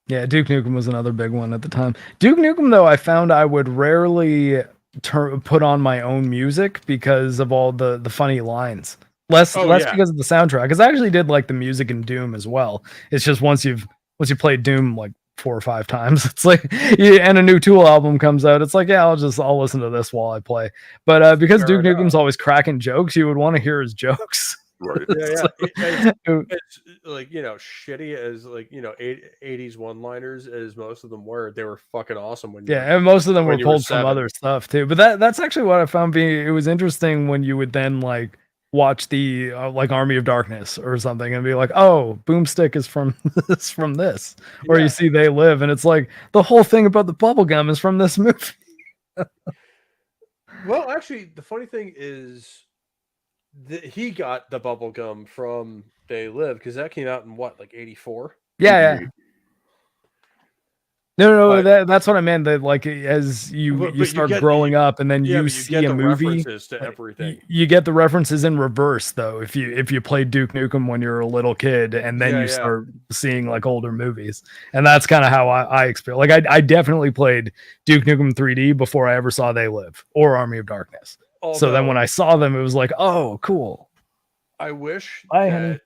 Yeah, Duke Nukem was another big one at the time. Duke Nukem, though, I found I would rarely put on my own music because of all the funny lines. Less because of the soundtrack. Because I actually did like the music in Doom as well. It's just once you played Doom like 4 or 5 times, it's like, and a new Tool album comes out, it's like, yeah, I'll listen to this while I play. But because Duke Nukem's always cracking jokes, you would want to hear his jokes. Right. Yeah, yeah. It's like, shitty as 80s one-liners as most of them were. They were fucking awesome and most of them were pulled from other stuff too. But that's actually what I found it was interesting when you would then like watch the like Army of Darkness or something and be like, oh, Boomstick is from this, or you see They Live, and it's like the whole thing about the bubblegum is from this movie. Well, actually, the funny thing is he got the bubblegum from They Live because that came out in what, like 84? Yeah. No, that's what I meant. That like as you start growing up, and then you see a movie, to everything. You get the references in reverse though. If you played Duke Nukem when you're a little kid, and then you start seeing like older movies, and that's kind of how I experienced. Like I definitely played Duke Nukem 3D before I ever saw They Live or Army of Darkness. So then when I saw them, it was like, oh, cool. I wish. Bye, honey.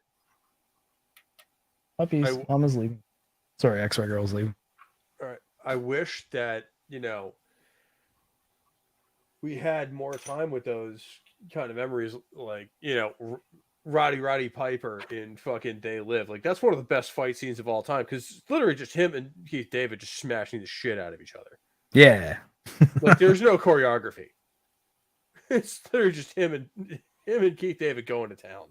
Puppies. Mama's leaving. Sorry, X-Ray Girl's leaving. All right. I wish that, we had more time with those kind of memories, like, Roddy Piper in fucking They Live. Like, that's one of the best fight scenes of all time because it's literally just him and Keith David just smashing the shit out of each other. Yeah. Like, there's no choreography. It's literally just him and Keith David going to town.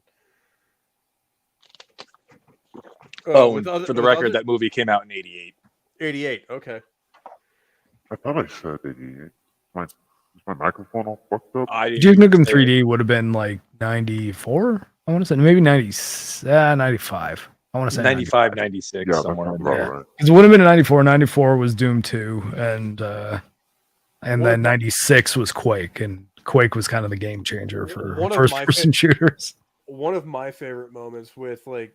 For the record, that movie came out in 88. 88, okay. I thought I said 88. Is my microphone all fucked up? Duke Nukem 3D would have been like 94. I want to say maybe 95. I want to say 95, 96, somewhere in there. Right. It would have been 94. 94 was Doom 2, and then 96 was Quake, and Quake was kind of the game changer for first-person shooters. One of my favorite moments with like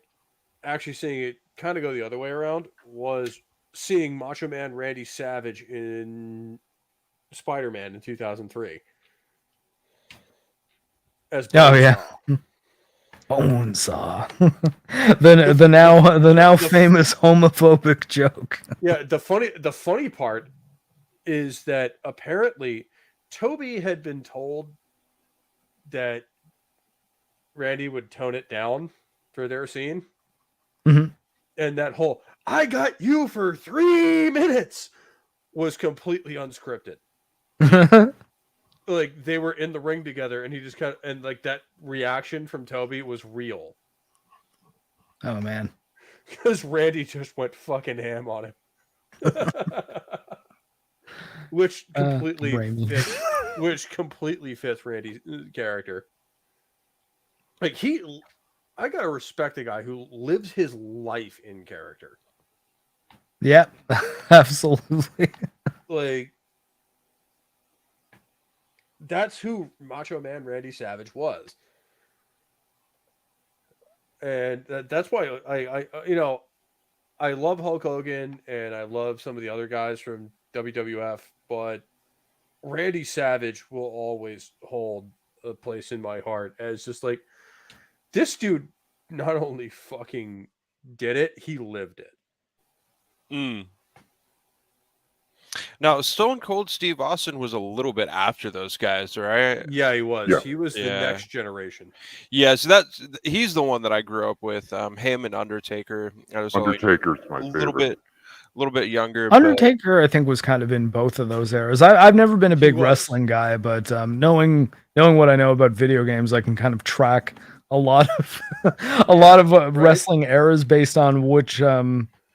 actually seeing it kind of go the other way around was seeing Macho Man Randy Savage in Spider-Man in 2003. As Bonesaw. the now famous homophobic joke. Yeah, the funny part is that apparently Toby had been told that Randy would tone it down for their scene. Mm-hmm. And that whole "I got you for 3 minutes" was completely unscripted. Like they were in the ring together, and he just and like that reaction from Toby was real. Oh man, because Randy just went fucking ham on him, which completely fits Randy's character. Like I gotta respect the guy who lives his life in character. Yeah, absolutely. Like, that's who Macho Man Randy Savage was. And that's why I love Hulk Hogan and I love some of the other guys from WWF, but Randy Savage will always hold a place in my heart as just like, this dude not only fucking did it, he lived it. Now, Stone Cold Steve Austin was a little bit after those guys, right? Yeah, he was. Yeah. He was the next generation. Yeah, so he's the one that I grew up with. Him and Undertaker. Undertaker's my favorite. A little bit younger. But Undertaker, I think, was kind of in both of those eras. I've never been a He big was. wrestling guy, but knowing what I know about video games, I can kind of track a lot of wrestling eras based on which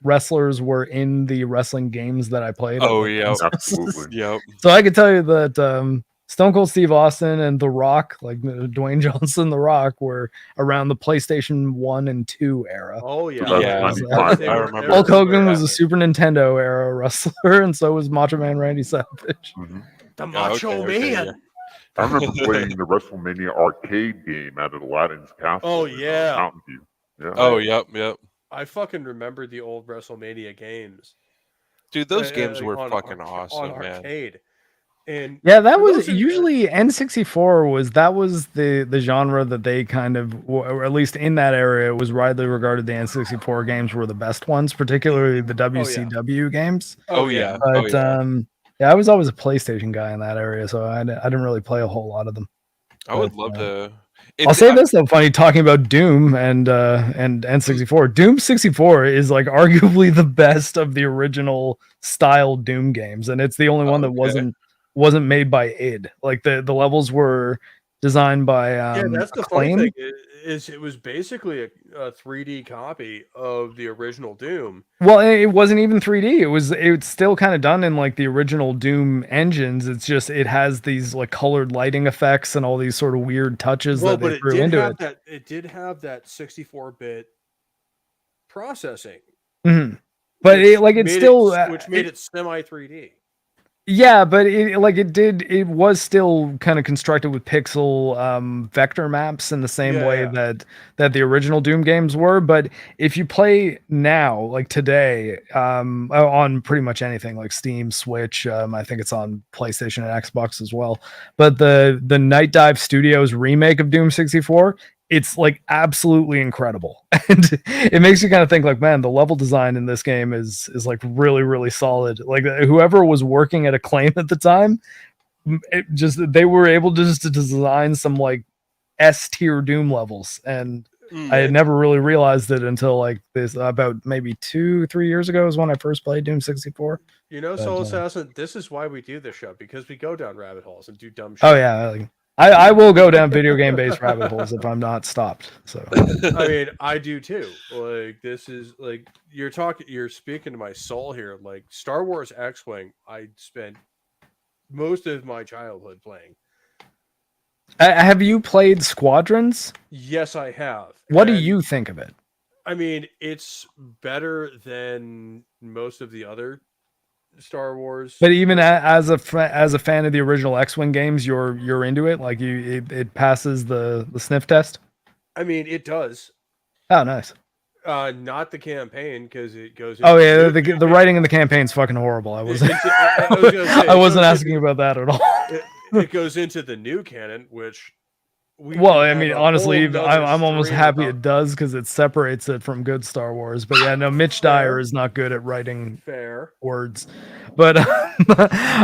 wrestlers were in the wrestling games that I played. oh at, like, yeah, Absolutely. yep. So I could tell you that Stone Cold Steve Austin and The Rock, like Dwayne Johnson, The Rock, were around the PlayStation 1 and 2 era. Oh yeah, So that's Yeah, 95. They I were- remember. they were Hulk Hogan very was a high. Super Nintendo era wrestler, and so was Macho Man Randy Savage. Mhm. The Oh, Macho okay, Man. yeah. I remember playing the WrestleMania arcade game out at Aladdin's Castle. Oh, in, yeah. Mountain View. Yeah. Oh yep. I fucking remember the old WrestleMania games. Dude, those games like, were on fucking on awesome, man. arcade. And Yeah, that for was those of you guys- usually N64 was the genre that they kind of, or at least in that area, it was widely regarded the N64 games were the best ones, particularly the WCW games. Oh yeah. But Oh yeah. yeah, I was always a PlayStation guy in that area, so I didn't really play a whole lot of them. I would but, love to. I'll say this though, funny talking about Doom and N64. Doom 64 is like arguably the best of the original style Doom games, and it's the only one that Okay. wasn't made by id. Like the levels were designed by Yeah, that's the funny Acclaim. thing is it was basically a 3D copy of the original Doom. Well, it wasn't even 3D. It's still kind of done in like the original Doom engines. It's just it has these like colored lighting effects and all these sort of weird touches Well, that but they it threw did into have it. that. It did have that 64-bit processing, Mhm. But which it's made still which made it semi 3D. yeah, but it was still kind of constructed with pixel vector maps in the same way Yeah. that the original Doom games were. But if you play now, like today, on pretty much anything like Steam, Switch, I think it's on PlayStation and Xbox as well. But the Night Dive Studios remake of Doom 64, it's like absolutely incredible. And it makes you kind of think like, man, the level design in this game is like really, really solid. Like whoever was working at Acclaim at the time, they were able to just to design some like S tier Doom levels. And I had never really realized it until like this about maybe 2-3 years ago is when I first played Doom 64. You know, But, Soul Assassin, this is why we do this show, because we go down rabbit holes and do dumb shit. Oh yeah, like, I will go down video game based rabbit holes if I'm not stopped. So I mean, I do too. Like, this is like you're speaking to my soul here. Like Star Wars X-Wing, I spent most of my childhood playing. have you played Squadrons? Yes, I have. What do And, you think of it? I mean, it's better than most of the other Star Wars. But even as a fan of the original X-Wing games, you're into it. Like it passes the sniff test. I mean, it does. Oh, nice. Not the campaign, because it goes. Oh yeah, the writing in the campaign's fucking horrible. I wasn't I wasn't asking about that at all. It goes into the new canon, which. Well, I mean, honestly, I'm almost happy it does because it separates it from good Star Wars. But yeah, no, Mitch Dyer is not good at writing words. But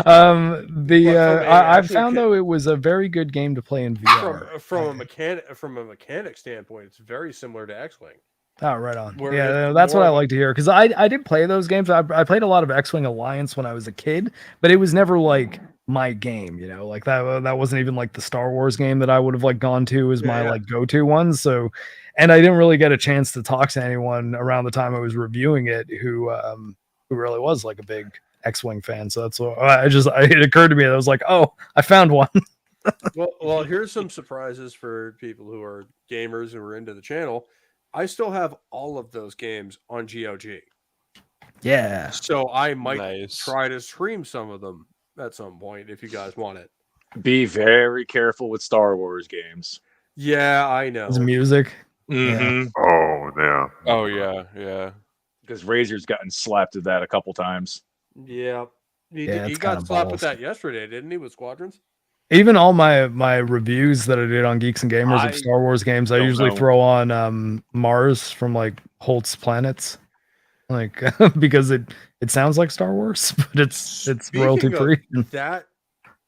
I found though it was a very good game to play in VR. From a mechanic standpoint, it's very similar to X-Wing. Oh, right on. Where Yeah, it's that's what more I of a- like to hear because I did play those games. I played a lot of X-Wing Alliance when I was a kid, but it was never like my game, you know, like that wasn't even like the Star Wars game that I would have like gone to as my like go-to one. So, and I didn't really get a chance to talk to anyone around the time I was reviewing it who really was like a big X-Wing fan. So that's what it occurred to me that I was like, oh, I found one. well, here's some surprises for people who are gamers who are into the channel. I still have all of those games on GOG. Yeah. So I might try to stream some of them at some point if you guys want it. Be very careful with Star Wars games. Yeah, I know. It's music. Mm-hmm. Yeah. Oh yeah. Oh yeah. Because Razor's gotten slapped at that a couple times. Yeah. He it's got kinda slapped balls. with that yesterday, didn't he, with Squadrons? Even all my reviews that I did on Geeks and Gamers of Star Wars games, I don't usually know. throw on Mars from like Holt's Planets, like because it sounds like Star Wars, but it's royalty free. That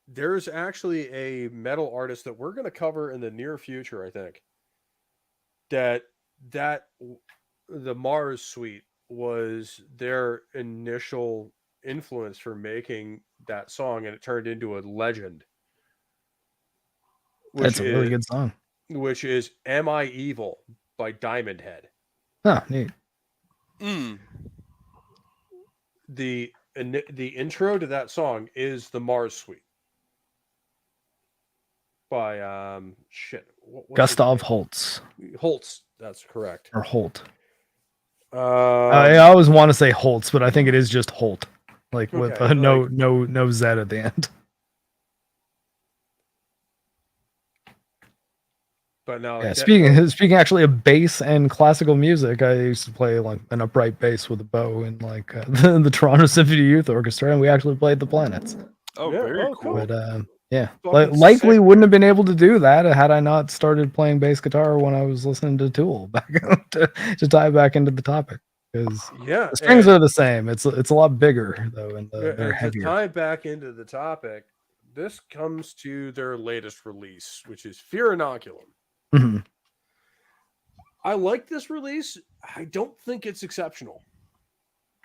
there's actually a metal artist that we're going to cover in the near future. I think that the Mars suite was their initial influence for making that song, and it turned into a legend. That's a really good song. Which is "Am I Evil" by Diamond Head. Huh, neat. The intro to that song is the Mars Suite by Gustav Holst. Holst, that's correct. Or Holt. I always want to say Holtz, but I think it is just Holt, like with no Z at the end. But no, yeah. Speaking actually of bass and classical music, I used to play like an upright bass with a bow in like the Toronto Symphony Youth Orchestra, and we actually played the Planets. Oh, yeah, very cool. But yeah, likely wouldn't have been able to do that had I not started playing bass guitar when I was listening to Tool back to tie back into the topic. Because the strings are the same. It's a lot bigger though, and they're heavier. To tie back into the topic, this comes to their latest release, which is Fear Inoculum. Mm-hmm. I like this release. I don't think it's exceptional.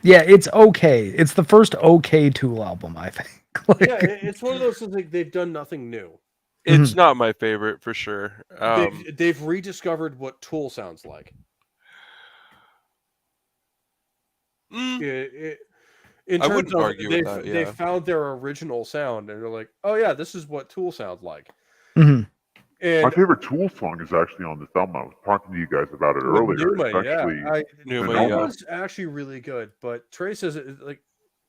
Yeah, it's okay. It's the first okay Tool album, I think. Yeah, it's one of those things like they've done nothing new. It's not my favorite for sure. They've rediscovered what Tool sounds like. I wouldn't argue with that. Yeah. They found their original sound, and they're like, "Oh yeah, this is what Tool sounds like." Mm-hmm. And my favorite Tool song is actually on this album. I was talking to you guys about it earlier. Numa was actually really good, but Trey says like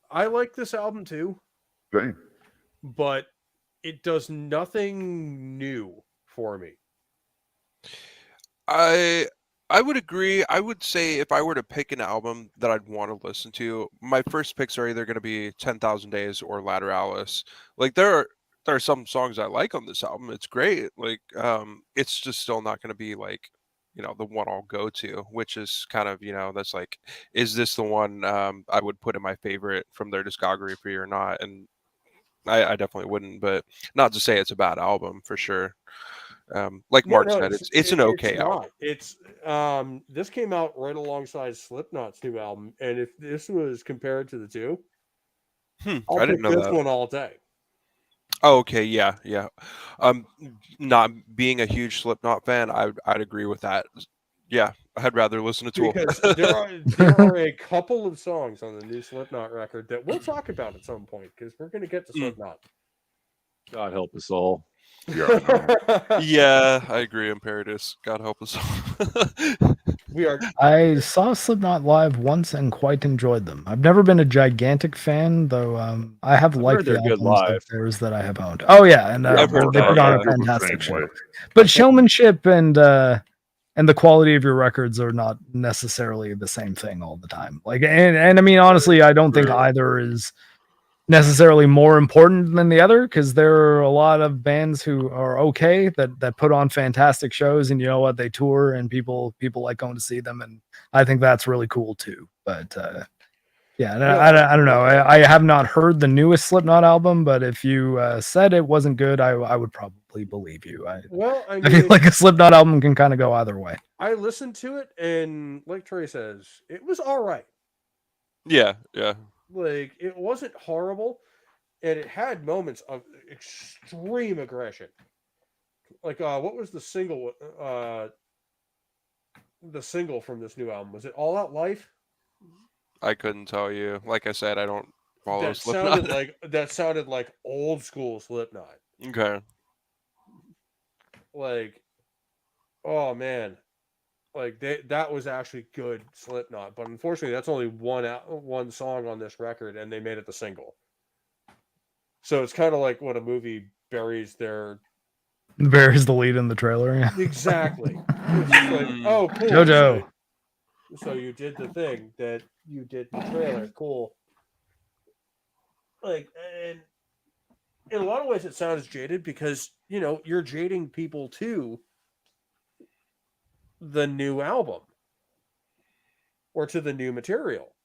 I like this album too. Same. But it does nothing new for me. I would agree. I would say if I were to pick an album that I'd want to listen to, my first picks are either going to be 10,000 Days or Lateralis. Like there are some songs I like on this album. It's great. Like it's just still not going to be like, the one I'll go to, which is kind of, that's like, is this the one I would put in my favorite from their discography or not? And I definitely wouldn't, but not to say it's a bad album for sure. Like Mark said, it's an okay album. It's this came out right alongside Slipknot's new album, and if this was compared to the two, I'll pick this one all day. Oh, okay, yeah. Not being a huge Slipknot fan, I'd agree with that. Yeah, I'd rather listen to Tool. Because there are a couple of songs on the new Slipknot record that we'll talk about at some point, because we're going to get to Slipknot. God help us all. Yeah, I agree, Imperatus. God help us all. I saw Slipknot live once and quite enjoyed them. I've never been a gigantic fan, though. I have liked the albums of theirs that I have owned. Oh yeah, and they put on a fantastic show. But showmanship and the quality of your records are not necessarily the same thing all the time. Like, and I mean, honestly, I don't think either is necessarily more important than the other, because there are a lot of bands who are okay that put on fantastic shows, and you know what, they tour and people like going to see them, and I think that's really cool too. But I don't know. I have not heard the newest Slipknot album, but if you said it wasn't good, I would probably believe you. I feel like a Slipknot album can kind of go either way. I listened to it, and like Trey says, it was all right. Yeah. Like, it wasn't horrible, and it had moments of extreme aggression. Like, what was the single? The single from this new album, was it "All Out Life"? I couldn't tell you. Like I said, I don't follow Slipknot. That sounded like old school Slipknot. Okay. Like, oh man. Like that was actually good Slipknot, but unfortunately, that's only one song on this record, and they made it the single. So it's kind of like when a movie buries the lead in the trailer. Yeah. Exactly. It's just like, oh, cool. JoJo. So you did the thing that you did the trailer. Cool. Like, and in a lot of ways, it sounds jaded because you're jading people to the new album or to the new material.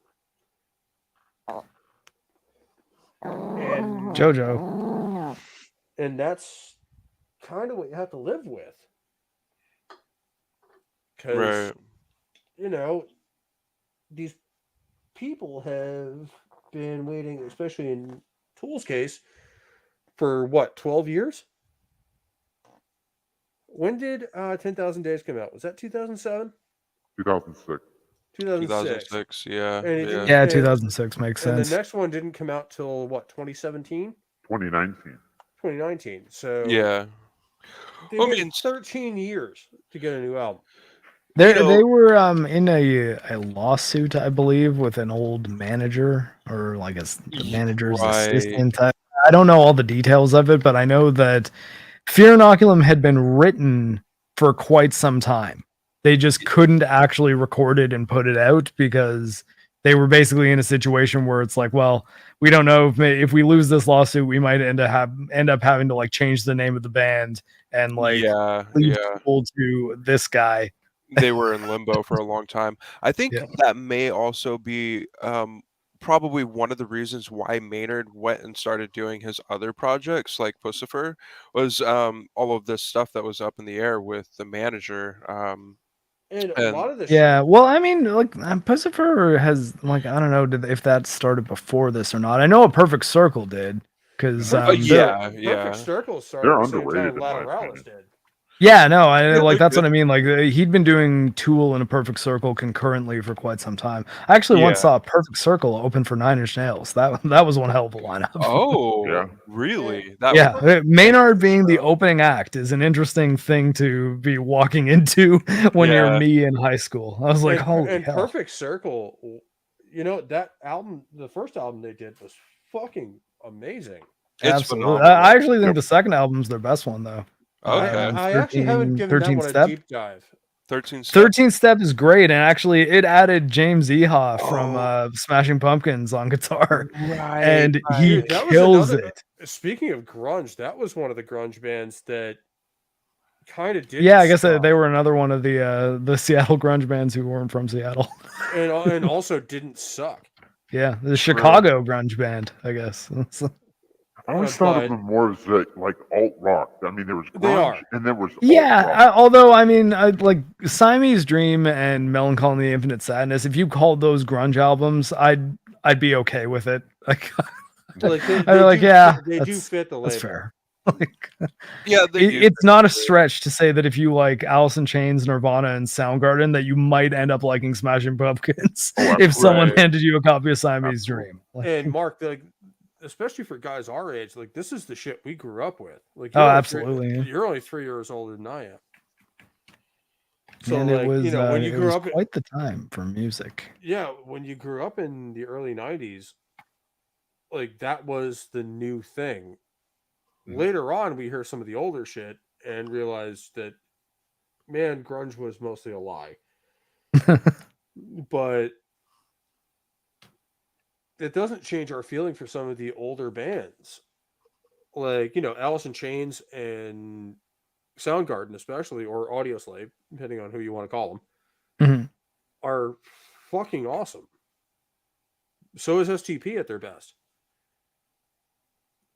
And JoJo. And that's kind of what you have to live with. Because, these people have been waiting, especially in Tool's case, for what, 12 years? When did 10,000 Days come out? Was that 2007? 2006. 2006. 2006. Yeah. And it didn't- Yeah, and- 2006 makes And sense. the next one didn't come out till what, 2017? 2019. 2019. So Yeah. they Well, I waited mean, 13 years to get a new album. They were in a lawsuit, I believe, with an old manager or like the manager's assistant. I don't know all the details of it, but I know that Fear Inoculum had been written for quite some time. They just couldn't actually record it and put it out because they were basically in a situation where it's like, well, we don't know if we lose this lawsuit, we might end up having to like change the name of the band and like lead people to this guy. They were in limbo for a long time. I think that may also be probably one of the reasons why Maynard went and started doing his other projects like Pussifer was all of this stuff that was up in the air with the manager. And a lot of the well, I mean, like Pussifer has like I don't know if that started before this or not. I know a Perfect Circle did because Perfect Circle started they're at the same underrated time in my Lateralis opinion. did. Yeah, no, I like that's what I mean. Like he'd been doing Tool and a Perfect Circle concurrently for quite some time. I actually once saw a Perfect Circle open for 9 Inch Nails. That was one hell of a lineup. Oh, really? Maynard being the opening act is an interesting thing to be walking into when you're me in high school. I was like, holy hell. Perfect Circle, you know, that album, the first album they did was fucking amazing. Absolutely. I actually think the second album's their best one though. Okay. I actually haven't given that one a deep dive. 13 Step is great, and actually it added James Eha from Smashing Pumpkins on guitar, and he kills it. Speaking of grunge, that was one of the grunge bands that kind of did. Yeah, I guess they were another one of the Seattle grunge bands who weren't from Seattle, and also didn't suck. Yeah, the Chicago grunge band, I guess. I always thought of them more as like alt rock. I mean, there was grunge and there was although I mean, like Siamese Dream and Melancholy and the Infinite Sadness. If you called those grunge albums, I'd be okay with it. Like, they do fit the label. That's fair. It's not a stretch to say that if you like Alice in Chains, Nirvana, and Soundgarden, that you might end up liking Smashing Pumpkins if someone handed you a copy of Siamese Dream. And Mark, especially for guys our age, like this is the shit we grew up with. Like, absolutely. You're only 3 years older than I am. So, and like, it was, when you grew up, quite the time for music. Yeah, when you grew up in the early '90s, like that was the new thing. Later on, we hear some of the older shit and realize that, man, grunge was mostly a lie. But it doesn't change our feeling for some of the older bands. Like, Alice in Chains and Soundgarden, especially, or Audioslave, depending on who you want to call them, are fucking awesome. So is STP at their best.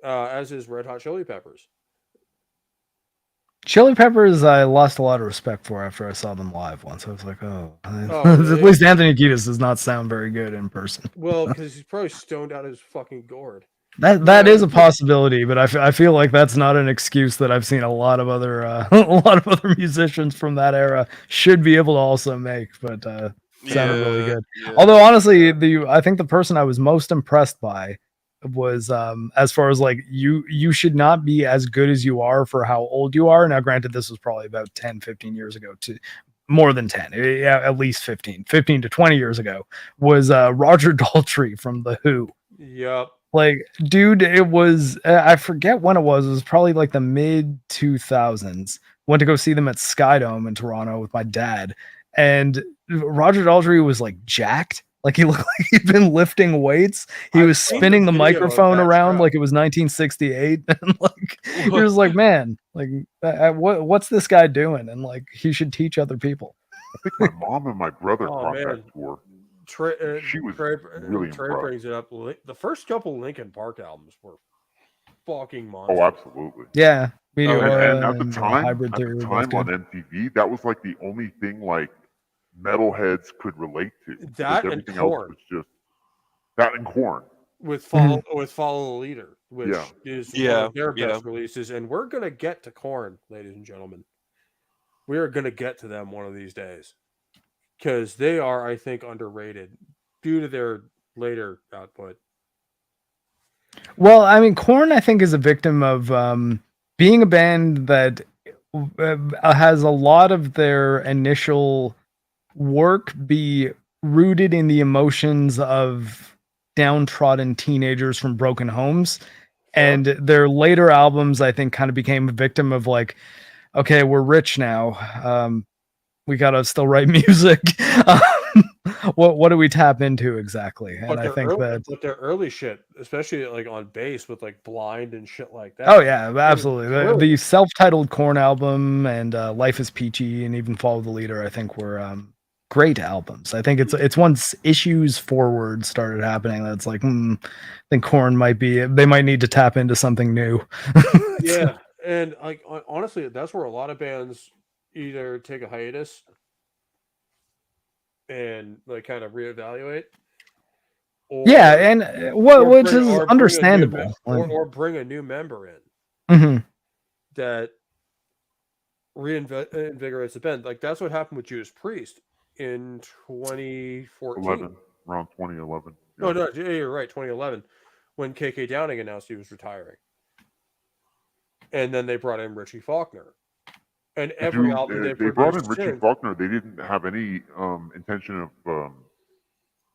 As is Red Hot Chili Peppers. Chili Peppers, I lost a lot of respect for after I saw them live once. I was like, at least Anthony Kiedis does not sound very good in person. Well, because he's probably stoned out his fucking gourd. That is a possibility, but I feel like that's not an excuse that I've seen a lot of other musicians from that era should be able to also make. But sounded really good. Yeah. Although honestly, I think the person I was most impressed by was as far as like you should not be as good as you are for how old you are. Now granted, this was probably about 10-15 years ago, to more than 10, at least 15 to 20 years ago, was Roger Daltrey from The Who. Yep. Like, dude, it was I forget when it was probably like the mid 2000s. Went to go see them at Skydome in Toronto with my dad, and Roger Daltrey was like jacked. Like he looked like he'd been lifting weights. He was spinning the microphone around like it was 1968, and like he was like, "Man, like what's this guy doing?" And like he should teach other people. I think my mom and my brother caught that tour. She was really Trey impressed. Brings it up. The first couple Linkin Park albums were fucking monsters. Oh, absolutely. Yeah, and at the time on MTV, that was like the only thing like metalheads could relate to. That everything and Korn. else was just That and Korn. with follow the leader, which Yeah. is one Yeah, of their yeah. best releases, and we're gonna get to Korn, ladies and gentlemen. We are gonna get to them one of these days because they are, I think, underrated due to their later output. Well, I mean, Korn, I think, is a victim of being a band that has a lot of their initial work be rooted in the emotions of downtrodden teenagers from broken homes. And their later albums, I think, kind of became a victim of like, okay, we're rich now. We gotta still write music. What do we tap into exactly? And I think but their early shit, especially like on bass with like Blind and shit like that. oh yeah, absolutely. The brilliant. self-titled Korn album and Life is Peachy and even Follow the Leader, I think, were great albums. I think it's once Issues Forward started happening that's like, I think Korn they might need to tap into something new. Yeah, and like honestly, that's where a lot of bands either take a hiatus and like kind of reevaluate, Yeah, and which is bring understandable. or bring a new member in Mhm. that reinvigorates the band. Like that's what happened with Judas Priest in 2014. Around 2011. No, yeah, you're right, 2011, when KK Downing announced he was retiring, and then they brought in Richie Faulkner. And every album they brought in Richie Faulkner. They didn't have any intention of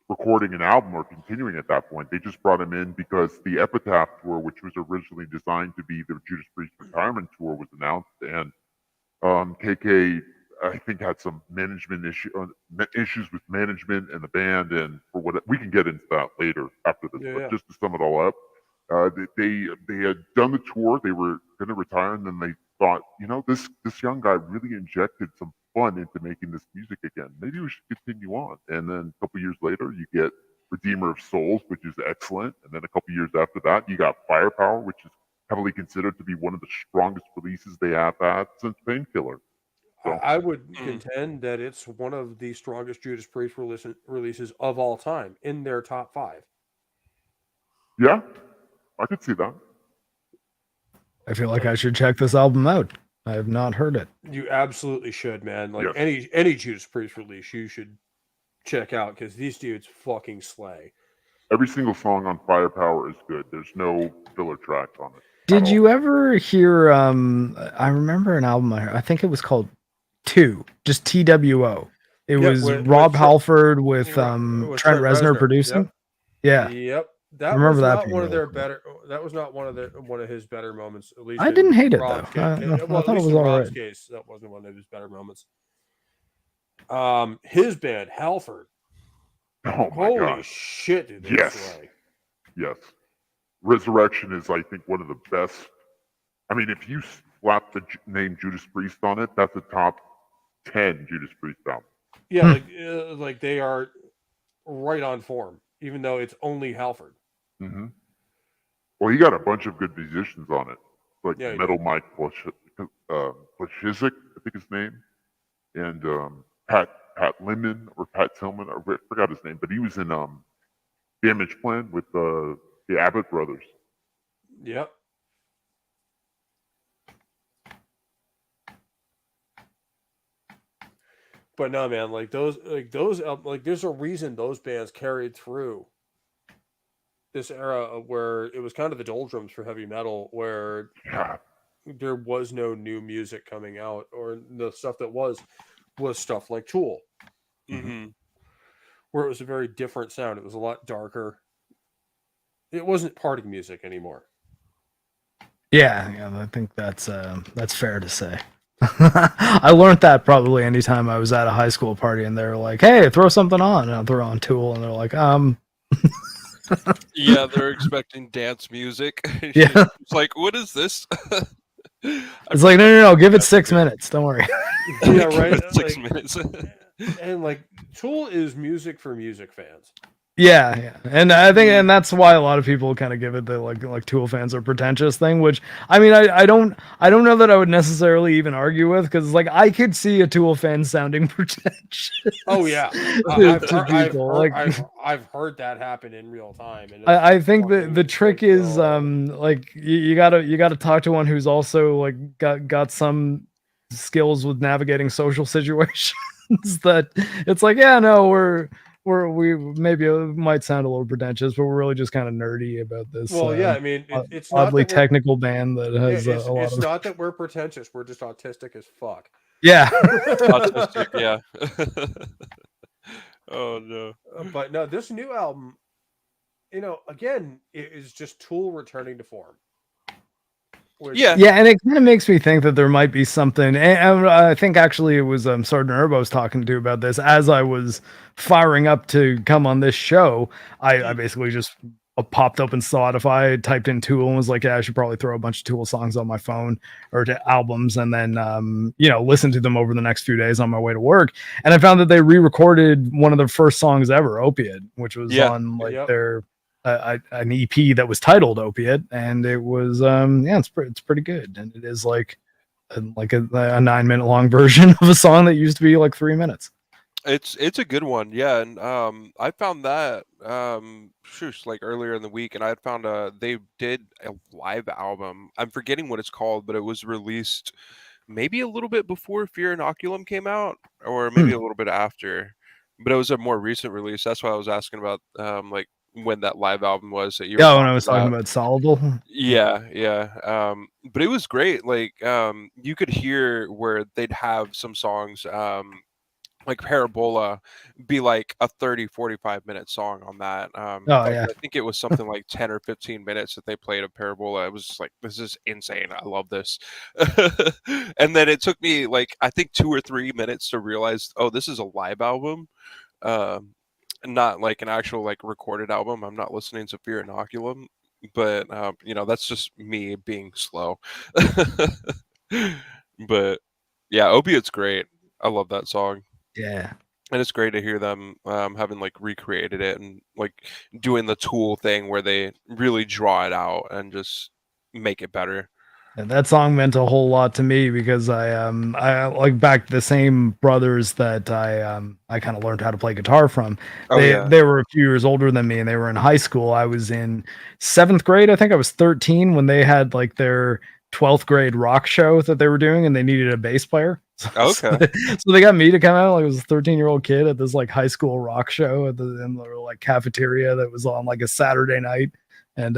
recording an album or continuing at that point. They just brought him in because the Epitaph tour, which was originally designed to be the Judas Priest retirement tour, was announced, and KK, I think, had some management issues with management and the band, and for what we can get into that later after this. But just to sum it all up, they had done the tour. They were going to retire, and then they thought, this young guy really injected some fun into making this music again. Maybe we should continue on. And then a couple years later, you get Redeemer of Souls, which is excellent. And then a couple years after that, you got Firepower, which is heavily considered to be one of the strongest releases they have had since Painkiller. So, I would contend that it's one of the strongest Judas Priest releases of all time, in their top 5. Yeah, I could see that. I feel like I should check this album out. I have not heard it. You absolutely should, man. Like any Judas Priest release, you should check out because these dudes fucking slay. Every single song on Firepower is good. There's no filler tracks on it. Did you ever hear? I remember an album. I think it was called 2, just TWO. It was Rob Halford with Trent Reznor producing. Yep. That remember was that not one of their cool. better. That was not one of his better moments. At least I didn't hate it Rob's though. I thought it was in all Rob's right. case, that wasn't one of his better moments. His band, Halford. Oh my Holy gosh. shit, dude! Yes. Resurrection is, I think, one of the best. I mean, if you slap the name Judas Priest on it, that's a top 10 Judas Priest album. Yeah, like they are right on form, even though it's only Halford. Mm-hmm. Well, he got a bunch of good musicians on it, like Metal Mike Plashizek, I think his name, and Pat Limon or Pat Tillman, I forgot his name, but he was in Damage Plan with the Abbott brothers. Yep. But no, man, there's a reason those bands carried through this era where it was kind of the doldrums for heavy metal, where there was no new music coming out, or the stuff that was stuff like Tool, where it was a very different sound. It was a lot darker. It wasn't party music anymore. Yeah, I think that's fair to say. I learned that probably anytime I was at a high school party and they're like, "Hey, throw something on," and I'll throw on Tool, and they're like, Yeah, they're expecting dance music. Yeah, it's like, what is this? It's like, no, give it 6 minutes. Don't worry. Yeah, right. 6 minutes. And like, Tool is music for music fans. Yeah, and I think, and that's why a lot of people kind of give it the like Tool fans are pretentious thing. Which I mean, I don't know that I would necessarily even argue with, because like I could see a Tool fan sounding pretentious. Oh yeah, I've heard that happen in real time. And I think the trick is like you gotta talk to one who's also like got some skills with navigating social situations. That it's like, yeah, no, we maybe it might sound a little pretentious, but we're really just kind of nerdy about this. Well, yeah, I mean, it's oddly not that technical band that has yeah, a lot it's of. not that we're pretentious. We're just autistic as fuck. Yeah. Autistic, yeah. Oh no. But no, this new album, again, it is just Tool returning to form. Yeah, and it kind of makes me think that there might be something. And I think actually it was Sergeant Herb I was talking to about this as I was firing up to come on this show. I basically just popped open Spotify, typed in Tool, and was like, yeah, I should probably throw a bunch of Tool songs on my phone or to albums, and then listen to them over the next few days on my way to work. And I found that they re-recorded one of their first songs ever, Opiate, which was on their an EP that was titled Opiate, and it was it's pretty good, and it is like a 9-minute long version of a song that used to be like 3 minutes. It's a good one, yeah. And I found that like earlier in the week, and I had found they did a live album. I'm forgetting what it's called, but it was released maybe a little bit before Fear Inoculum came out, or maybe a little bit after. But it was a more recent release. That's why I was asking about like when that live album was that you were when I was talking about Solvable. Yeah. But it was great. Like you could hear where they'd have some songs like Parabola be like a 30-45 minute song on that. I think it was something like 10 or 15 minutes that they played of Parabola. It was just like, this is insane. I love this. And then it took me like, I think 2 or 3 minutes to realize, oh, this is a live album. Not like an actual like recorded album. I'm not listening to Fear Inoculum, but that's just me being slow. But yeah, Opiate's great. I love that song. Yeah. And it's great to hear them having like recreated it and like doing the Tool thing where they really draw it out and just make it better. And that song meant a whole lot to me because I like back the same brothers that I kind of learned how to play guitar from. They were a few years older than me, and they were in high school. I was in 7th grade. I think I was 13 when they had like their 12th grade rock show that they were doing, and they needed a bass player. So they got me to come out. Like, I was a 13-year-old kid at this like high school rock show in the like cafeteria that was on like a Saturday night, and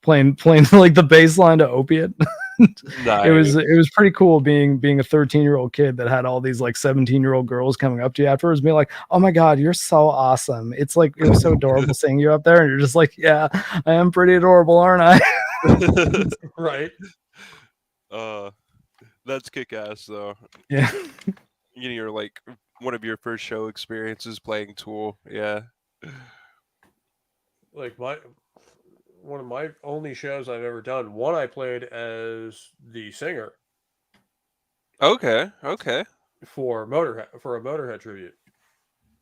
playing like the bass line to Opiate. Nice. It was pretty cool being a 13-year-old kid that had all these like 17-year-old girls coming up to you afterwards, being like, "Oh my god, you're so awesome!" It's like, it was so adorable seeing you up there, and you're just like, "Yeah, I am pretty adorable, aren't I?" Right. That's kick-ass though. Yeah. You're like one of your first show experiences playing Tool. Yeah. Like one of my only shows I've ever done. One I played as the singer. Okay. For a Motorhead tribute.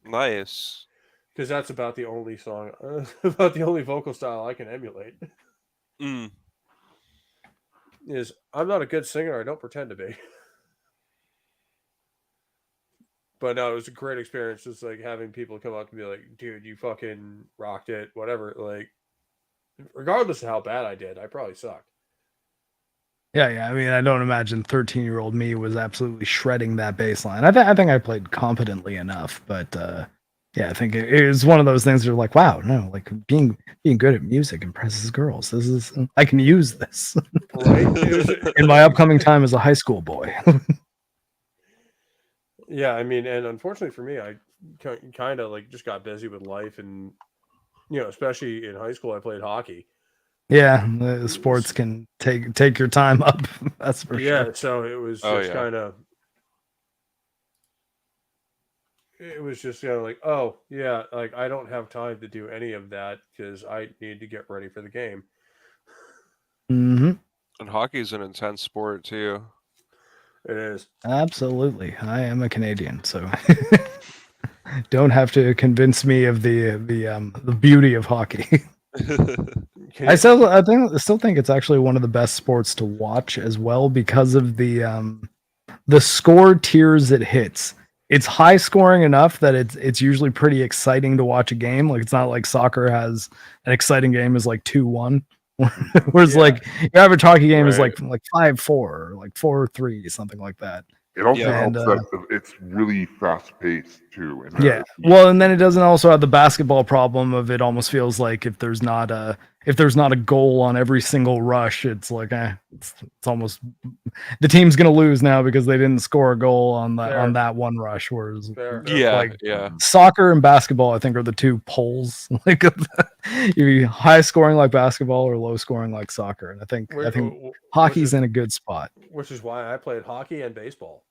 Nice. Because that's about the only song, about the only vocal style I can emulate. Is I'm not a good singer. I don't pretend to be. But no, it was a great experience. Just like having people come up and be like, "Dude, you fucking rocked it." Whatever. Like, regardless of how bad I did, I probably sucked. Yeah. I mean, I don't imagine 13-year-old me was absolutely shredding that bass line. I think I played competently enough, but yeah, I think it was one of those things where you're like, wow, no, like being good at music impresses girls. I can use this in my upcoming time as a high school boy. Yeah, I mean, and unfortunately for me, I kind of like just got busy with life, and especially in high school, I played hockey. Yeah, the sports can take your time up. That's for sure. Yeah, so it was just kind of. It was just like, oh yeah, like I don't have time to do any of that because I need to get ready for the game. Mm-hmm. And hockey is an intense sport too. It is. Absolutely. I am a Canadian, so Don't have to convince me of the beauty of hockey. I still think it's actually one of the best sports to watch as well because of the score tiers it hits. It's high scoring enough that it's usually pretty exciting to watch a game. Like it's not like soccer has an exciting game is like 2-1. Whereas like your average hockey game is like 5-4 or like 4-3, something like that. It also And, helps that it's really fast paced too. And Yeah. Well, and then it doesn't also have the basketball problem of it almost feels like if there's not a goal on every single rush, it's like it's almost the team's gonna lose now because they didn't score a goal on that one rush. Whereas soccer and basketball, I think, are the two poles like you high scoring like basketball or low scoring like soccer. And I think hockey's in a good spot. Which is why I played hockey and baseball.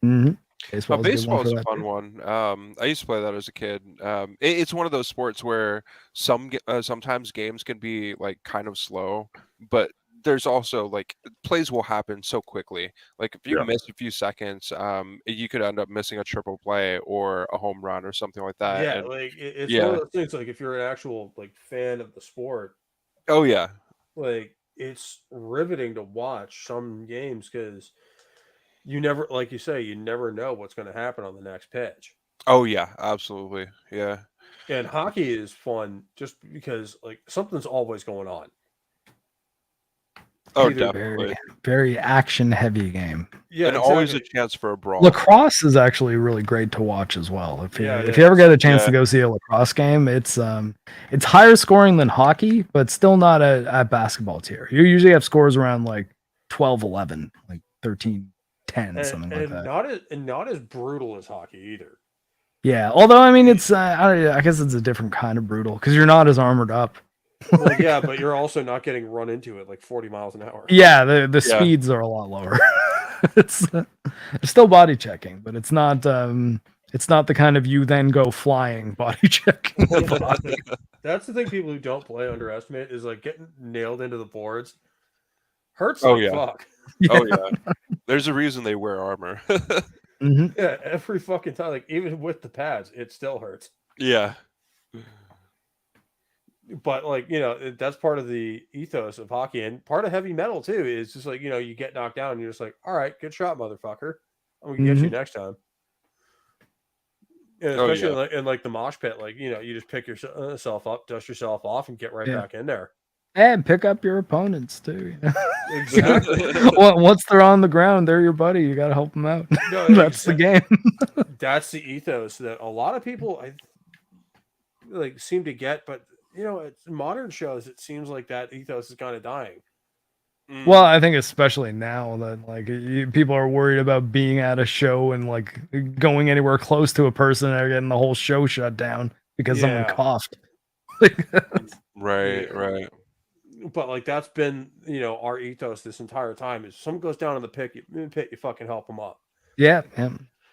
Mm-hmm. Baseball is a fun one. I used to play that as a kid. It's one of those sports where sometimes games can be like kind of slow, but there's also like plays will happen so quickly. Like if you miss a few seconds, you could end up missing a triple play or a home run or something like that. Yeah, and, like it's one of those things. Like if you're an actual like fan of the sport, oh yeah, like it's riveting to watch some games because you never, like you say, you never know what's going to happen on the next pitch. Oh yeah, absolutely, yeah. And hockey is fun just because like something's always going on. Oh, definitely. Very, very action-heavy game. Yeah, and always a chance for a brawl. Lacrosse is actually really great to watch as well. If you ever get a chance to go see a lacrosse game, it's higher scoring than hockey, but still not at basketball tier. You usually have scores around like 12-11, like 13-10, something like that. Not as brutal as hockey either. Yeah, although I mean, it's I guess it's a different kind of brutal because you're not as armored up. Well, yeah, but you're also not getting run into it like 40 miles an hour. Yeah, the speeds are a lot lower. It's still body checking, but it's not the kind of you then go flying body check. That's the thing people who don't play underestimate is like getting nailed into the boards. Hurts fuck. Yeah. Oh yeah. There's a reason they wear armor. Mm-hmm. Yeah, every fucking time, like even with the pads, it still hurts. Yeah. But like, that's part of the ethos of hockey and part of heavy metal too is just like, you get knocked down and you're just like, all right, good shot, motherfucker. I'm gonna get you next time. And especially in like the mosh pit, like, you just pick yourself up, dust yourself off and get right back in there. And pick up your opponents too. Exactly. Once they're on the ground, they're your buddy. You got to help them out. No, that's the game. That's the ethos that a lot of people seem to get, but it's modern shows. It seems like that ethos is kind of dying. Well, I think especially now that like people are worried about being at a show and like going anywhere close to a person and getting the whole show shut down because someone coughed. Right. But like that's been our ethos this entire time is someone goes down in the pit, you fucking help them up. Yeah.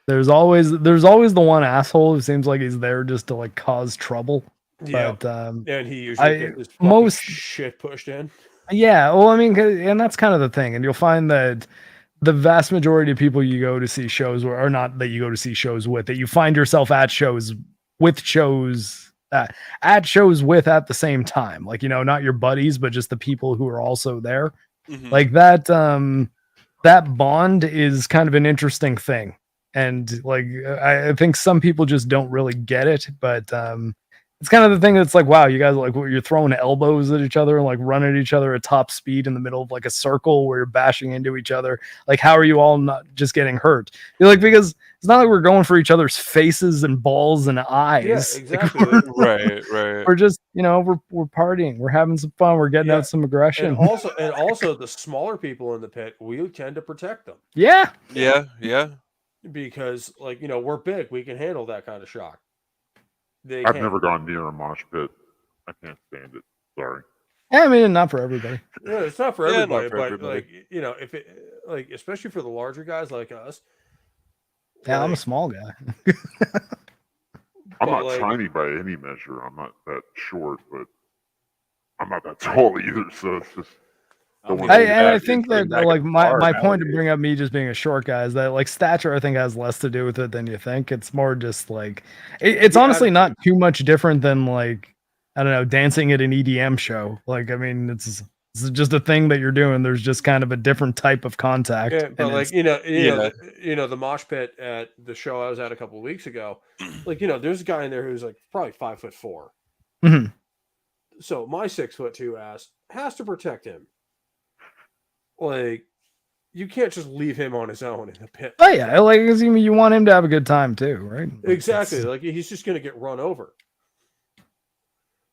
There's always the one asshole who seems like he's there just to like cause trouble. Yeah. But and he usually gets his shit pushed in. Yeah, well, I mean, and that's kind of the thing, and you'll find that the vast majority of people you go to see shows or not that you go to see shows with, that you find yourself at shows with at the same time, like not your buddies, but just the people who are also there. Mm-hmm. Like that bond is kind of an interesting thing, and like I think some people just don't really get it, but it's kind of the thing that's like, wow, you guys like you're throwing elbows at each other and like running at each other at top speed in the middle of like a circle where you're bashing into each other. Like, how are you all not just getting hurt? You're like, because it's not like we're going for each other's faces and balls and eyes. Yeah, exactly. Right. We're just, we're partying. We're having some fun. We're getting out some aggression. And also the smaller people in the pit, we tend to protect them. Yeah. Because like, we're big. We can handle that kind of shock. I've never gone near a mosh pit. I can't stand it. Sorry. Yeah, I mean, not for everybody. Yeah, it's not for everybody, but like, if it like, especially for the larger guys like us. Yeah, like, I'm a small guy. I'm not tiny by any measure. I'm not that short, but I'm not that tall either. So it's just. Don't I'm wanna the be old I guy think who's that back like in the my, car my point to nowadays. bring up me just being a short guy is that like stature I think has less to do with it than you think. It's more just like it's The honestly not attitude. too much different than like I don't know, dancing at an EDM show. Like I mean it's just a thing that you're doing. There's just kind of a different type of contact. Yeah, but And like it's Yeah. the mosh pit at the show I was at a couple of weeks ago, like there's a guy in there who's like probably 5'4". Mhm. So my 6'2" ass has to protect him. Like you can't just leave him on his own in the pit. Oh like yeah, that. like 'cause you want him to have a good time too, right? Like, Exactly. it's- Like he's just gonna get run over,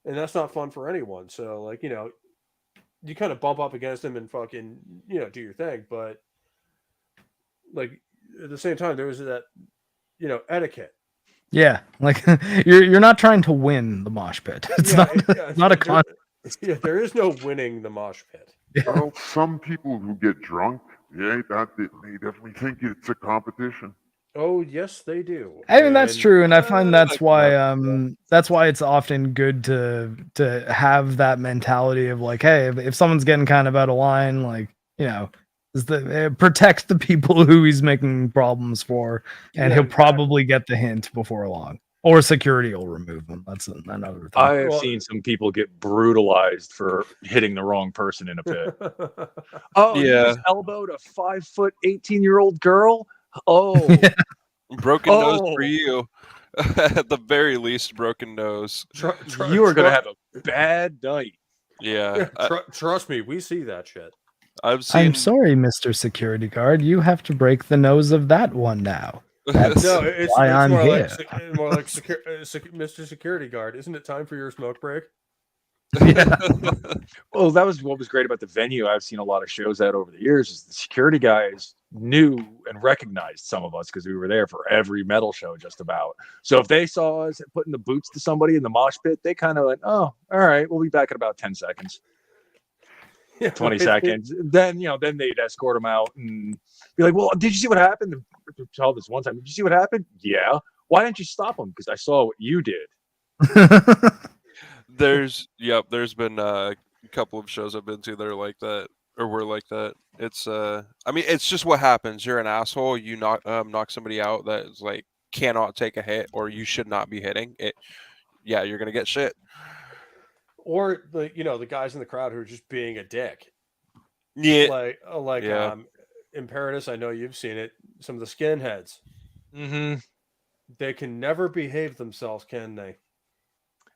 and that's not fun for anyone. So like you kind of bump up against him and fucking do your thing, but like at the same time there was that etiquette. Yeah, like you're not trying to win the mosh pit. It's not a con. There is no winning the mosh pit. Well, some people who get drunk, they definitely think it's a competition. Oh yes, they do. I mean that's And true, and I find That's that's why it's often good to have that mentality of like, hey, if someone's getting kind of out of line, like protect the people who he's making problems for, and Yeah, he'll exactly. probably get the hint before long, or security will remove him. That's another thing. I have Well- seen some people get brutalized for hitting the wrong person in a pit. Oh, you Yeah. just elbowed a 5', 18-year-old girl. Oh, Broken nose for Oh. you. At the very least, broken nose. you are gonna have a bad night. Yeah. Trust me, we see that shit. I've seen. I'm sorry, Mr. Security Guard. You have to break the nose of that one now. That's No, it's why I'm more here. like more like Mr. Security Guard. Isn't it time for your smoke break? Yeah. Well, that was what was great about the venue. I've seen a lot of shows at over the years. Is the security guys knew and recognized some of us because we were there for every metal show, just about. So if they saw us putting the boots to somebody in the mosh pit, they kind of like, oh, all right, we'll be back in about 10 seconds, Yeah, 20 seconds. Then then they'd escort them out and be like, well, did you see what happened? Tell this one time, did you see what happened? Yeah. Why didn't you stop them? Because I saw what you did. There's been a couple of shows I've been to that are like that or were like that. It's I mean it's just what happens. You're an asshole. You knock somebody out that is like cannot take a hit or you should not be hitting it. Yeah, you're gonna get shit. Or the guys in the crowd who are just being a dick. Yeah, Like Yeah. in Paradise, I know you've seen it. Some of the skinheads, Mm-hmm. they can never behave themselves, can they?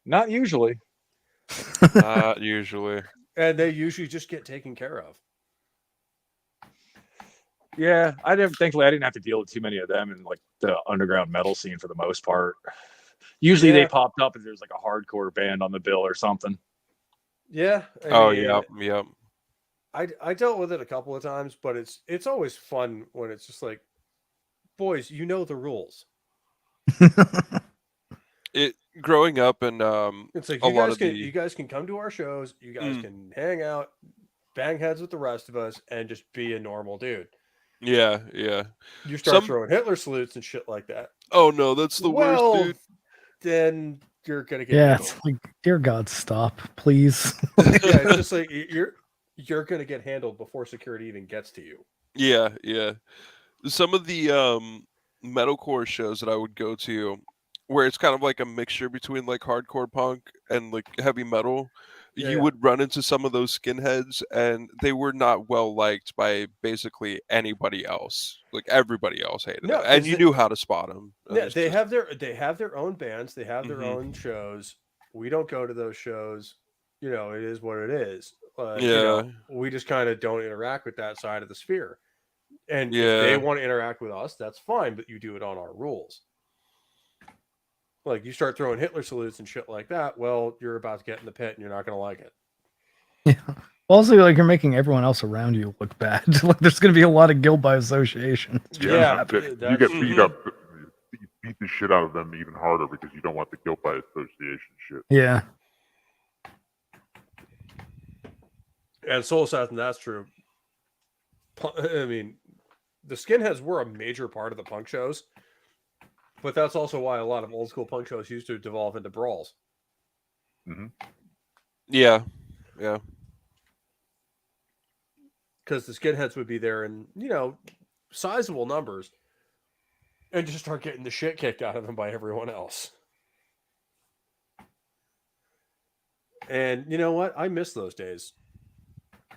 Not usually. not usually. And they usually just get taken care of. Yeah, thankfully I didn't have to deal with too many of them in like the underground metal scene for the most part. Usually Yeah. they popped up if there's like a hardcore band on the bill or something. Yeah. Yeah. I dealt with it a couple of times, but it's always fun when it's just like, boys, you know the rules. It growing up and It's like a lot of you guys can come to our shows, you guys can hang out, bang heads with the rest of us, and just be a normal dude. yeah. You start Some- throwing Hitler salutes and shit like that. Oh no, that's the worst, dude. Then you're gonna get Yeah, handled. it's like, dear God, stop, please. Yeah, it's just like you're gonna get handled before security even gets to you. Yeah. Some of the metalcore shows that I would go to where it's kind of like a mixture between like hardcore punk and like heavy metal, Yeah, you yeah. would run into some of those skinheads and they were not well liked by basically anybody else. Like everybody else hated No, them. And 'cause you they- knew how to spot them. Yeah, they have their own bands, they have their Mhm. own shows. We don't go to those shows. It is what it is. Yeah. We just kind of don't interact with that side of the sphere. And if Yeah. they want to interact with us, that's fine, but you do it on our rules. Like you start throwing Hitler salutes and shit like that, well, you're about to get in the pit and you're not going to like it. Yeah. Also, like you're making everyone else around you look bad. Like there's going to be a lot of guilt by association. Yeah, you that's- get beat up. You beat the shit out of them even harder because you don't want the guilt by association shit. Yeah. And Soul Assassin, that's true. I mean, the skinheads were a major part of the punk shows, but that's also why a lot of old school punk shows used to devolve into brawls. Yeah. because the skinheads would be there in, you know, sizable numbers, and just start getting the shit kicked out of them by everyone else. And you know what? I miss those days.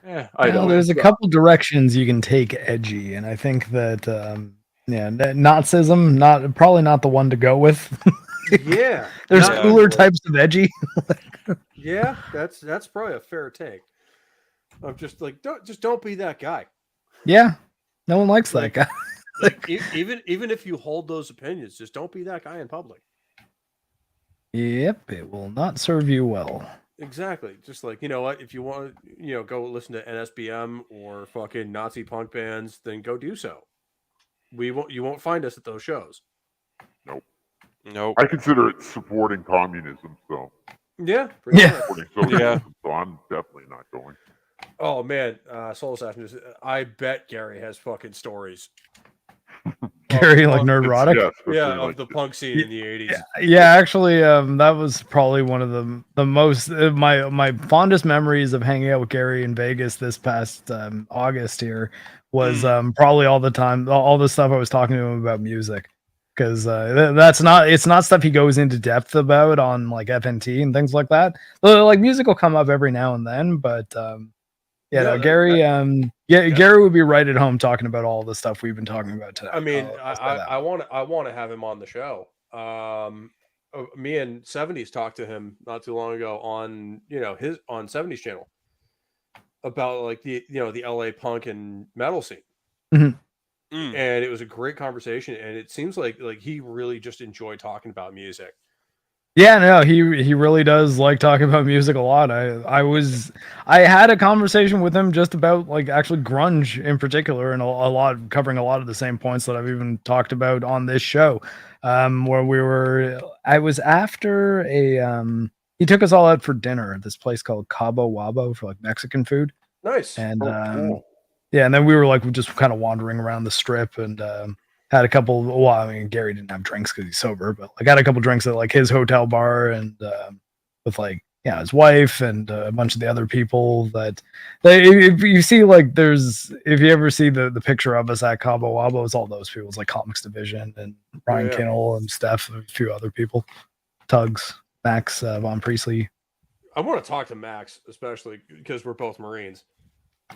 Yeah, I Well, don't. there's a couple directions you can take edgy, and I think that Nazism, probably not the one to go with. Yeah, There's Not cooler anymore. types of edgy. Yeah, that's probably a fair take. I'm just like, don't be that guy. Yeah, no one likes Like- that guy. Like even if you hold those opinions, just don't be that guy in public. Yep, it will not serve you well. Exactly. Just like, you know what, if you want to, you know, go listen to NSBM or fucking Nazi punk bands, then go do so. You won't find us at those shows. Nope. I consider it supporting communism, so Yeah. Pretty Yeah. much. supporting socialism, so I'm definitely not going. Oh man, Soul Assassin I bet Gary has fucking stories. Gary, like punk- neurotic. Yeah, especially Yeah, like of the punk scene in the 80s. Yeah, actually, that was probably one of the most my fondest memories of hanging out with Gary in Vegas this past August here was probably all the stuff I was talking to him about music, because it's not stuff he goes into depth about on like FNT and things like that. Like music will come up every now and then, but yeah, No, no, Gary, Gary would be right at home talking about all the stuff we've been talking about today. I mean, I'll say that. I want to have him on the show. Me and 70s talked to him not too long ago on, you know, his on 70s channel about like the, you know, the LA punk and metal scene. Mm. And it was a great conversation, and it seems like he really just enjoyed talking about music. Yeah, no, he really does like talking about music a lot. I had a conversation with him just about like actually grunge in particular, and a lot covering a lot of the same points that I've even talked about on this show. Where I was after he took us all out for dinner at this place called Cabo Wabo for like Mexican food. Nice. And Cool. yeah, and then we were like just kind of wandering around the strip and had a couple. Well, I mean, Gary didn't have drinks because he's sober, but like had a couple drinks at like his hotel bar and with like his wife and a bunch of the other people that if you see like if you ever see the picture of us at Cabo Wabo, it's all those people. It's like Comics Division and Ryan yeah. Kinnell and Steph and a few other people, Tugs, Max Von Priestley. I want to talk to Max, especially because we're both Marines.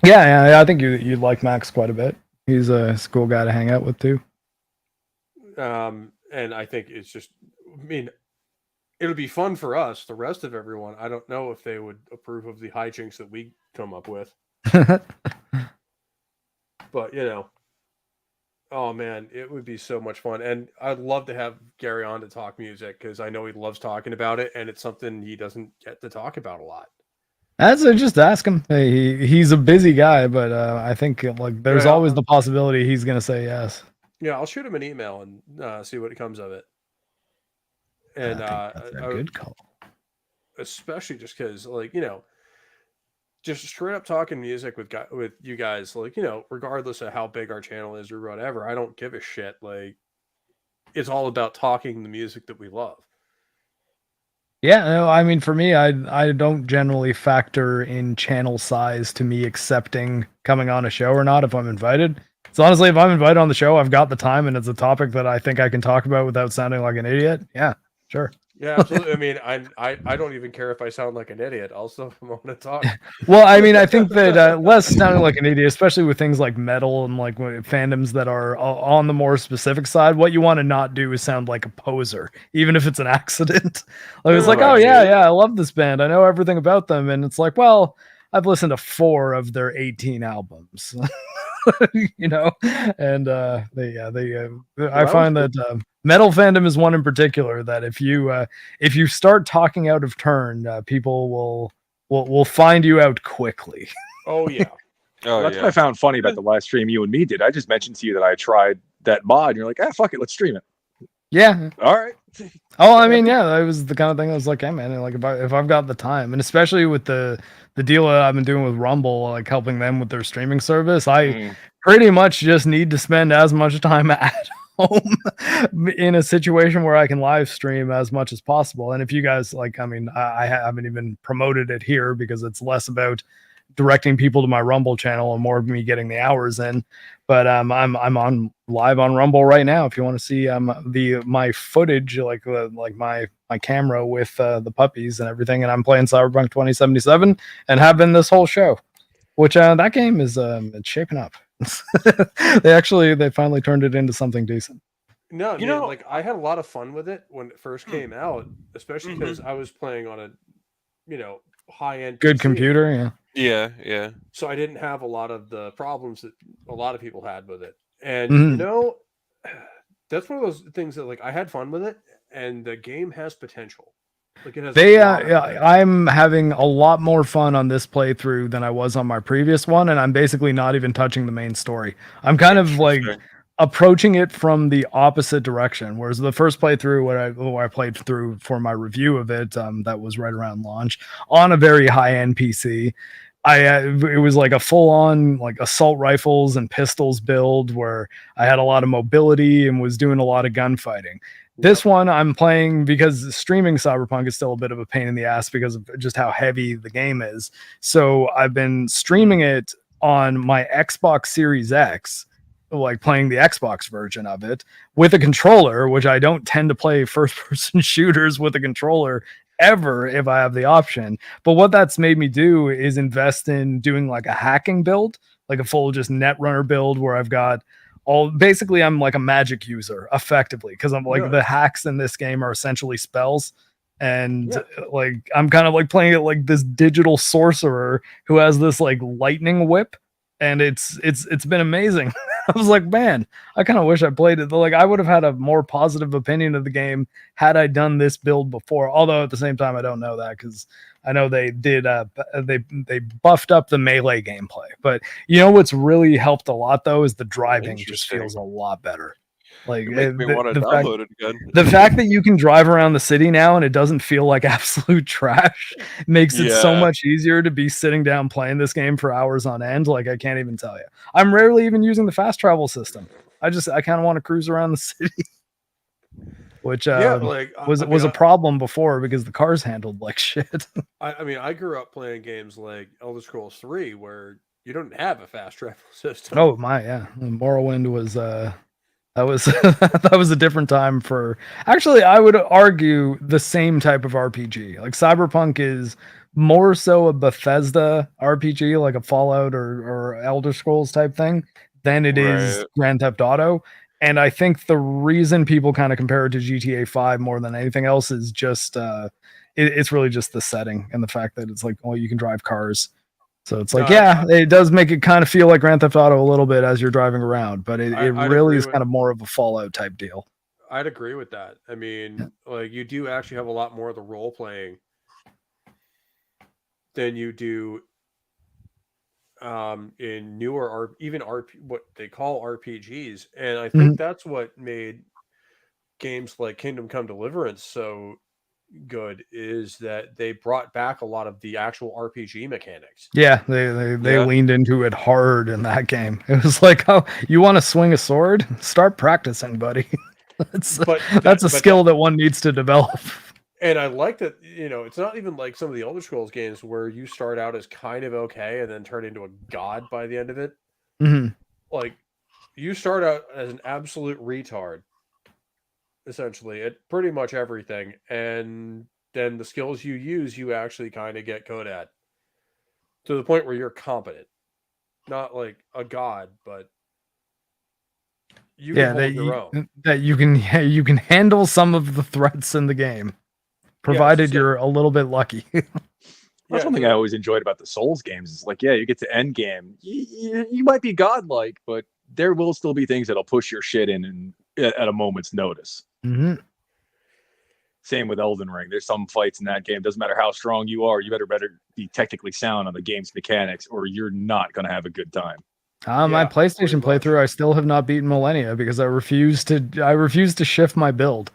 Yeah, I think you'd like Max quite a bit. He's a cool guy to hang out with too. And I think it's just, I mean, it'll be fun for us. The rest of everyone, I don't know if they would approve of the hijinks that we come up with. But, you know, oh man, it would be so much fun. And I'd love to have Gary on to talk music because I know he loves talking about it, and it's something he doesn't get to talk about a lot. Just ask him. Hey, he's a busy guy, but I think like there's Yeah. always the possibility he's gonna say yes. Yeah, I'll shoot him an email and see what comes of it. And I think that's a good call. especially just because, like, you know, just straight up talking music with you guys, like, you know, regardless of how big our channel is or whatever, I don't give a shit. Like, it's all about talking the music that we love. Yeah, no, I mean for me, I don't generally factor in channel size to me accepting coming on a show or not if I'm invited. So honestly, if I'm invited on the show, I've got the time and it's a topic that I think I can talk about without sounding like an idiot. Yeah, sure. Yeah, absolutely. I mean, I don't even care if I sound like an idiot. Also, I'm going to talk. Well, I mean, I think that less sounding like an idiot, especially with things like metal and like fandoms that are on the more specific side, what you want to not do is sound like a poser, even if it's an accident. Like, it's like, Right. oh yeah, I love this band. I know everything about them. And it's like, well, I've listened to 4 of their 18 albums, you know? And I find that metal fandom is one in particular that if you start talking out of turn, people will find you out quickly. Oh yeah. Oh, That's yeah. what I found funny about the last stream you and me did. I just mentioned to you that I tried that mod, and you're like, fuck it, let's stream it. Yeah. All right. Oh, I mean, yeah, that was the kind of thing I was like, hey man, like if I've got the time, and especially with the deal that I've been doing with Rumble, like helping them with their streaming service, I pretty much just need to spend as much time at home in a situation where I can live stream as much as possible. And if you guys like, I mean, I haven't even promoted it here because it's less about directing people to my Rumble channel and more of me getting the hours in. But I'm on live on Rumble right now. If you want to see my footage, like my camera with the puppies and everything, and I'm playing Cyberpunk 2077 and have been this whole show. Which that game is it's shaping up. They finally turned it into something decent. No, You man, know- like I had a lot of fun with it when it first came out, especially because I was playing on a, high end Good computer, yeah. Yeah. so I didn't have a lot of the problems that a lot of people had with it. And Mhm. that's one of those things that like I had fun with it, and the game has potential. Like it has. I'm having a lot more fun on this playthrough than I was on my previous one, and I'm basically not even touching the main story. I'm kind of like approaching it from the opposite direction. Whereas the first playthrough, what I played through for my review of it, that was right around launch on a very high end PC. It was like a full on like assault rifles and pistols build where I had a lot of mobility and was doing a lot of gunfighting. This one I'm playing because streaming Cyberpunk is still a bit of a pain in the ass because of just how heavy the game is. So I've been streaming it on my Xbox Series X, like playing the Xbox version of it with a controller, which I don't tend to play first person shooters with a controller ever if I have the option. But what that's made me do is invest in doing like a hacking build, like a full just Netrunner build where I've got basically I'm like a magic user effectively because I'm like the hacks in this game are essentially spells. And like I'm kind of like playing it like this digital sorcerer who has this like lightning whip, and it's been amazing. I was like, man, I kind of wish I played it. Like I would have had a more positive opinion of the game had I done this build before. Although at the same time, I don't know that because I know they did they buffed up the melee gameplay. But what's really helped a lot though is the driving just feels a lot better. Like you make me want to download it again. The fact that you can drive around the city now and it doesn't feel like absolute trash makes it so much easier to be sitting down playing this game for hours on end. Like I can't even tell you. I'm rarely even using the fast travel system. I kind of want to cruise around the city, which was a problem before because the cars handled like shit. I grew up playing games like Elder Scrolls 3 where you don't have a fast travel system. Oh my, yeah. Morrowind was that was that was a different time for actually I would argue the same type of RPG. Like Cyberpunk is more so a Bethesda RPG, like a Fallout or Elder Scrolls type thing, than it is Grand Theft Auto. And I think the reason people kind of compare it to GTA 5 more than anything else is just it's really just the setting and the fact that it's like, well, you can drive cars. So it's like, it does make it kind of feel like Grand Theft Auto a little bit as you're driving around, but it really is kind of more of a Fallout type deal. I'd agree with that. I mean, like you do actually have a lot more of the role playing than you do in newer or even what they call RPGs, and I think that's what made games like Kingdom Come Deliverance so good is that they brought back a lot of the actual RPG mechanics. Yeah, they leaned into it hard in that game. It was like, oh, you want to swing a sword? Start practicing, buddy. that's a skill that one needs to develop. And I like that, it's not even like some of the Elder Scrolls games where you start out as kind of okay and then turn into a god by the end of it. Like, you start out as an absolute retard, essentially, at pretty much everything. And then the skills you use, you actually kind of get good at. To the point where you're competent. Not like a god, but you can hold your own. That you can handle some of the threats in the game. Provided you're a little bit lucky. That's one thing I always enjoyed about the Souls games. Is like, you get to end game, you might be godlike, but there will still be things that'll push your shit in at a moment's notice. Same with Elden Ring. There's some fights in that game. Doesn't matter how strong you are, you better be technically sound on the game's mechanics, or you're not going to have a good time. My PlayStation playthrough, I still have not beaten Millennia because I refuse to shift my build.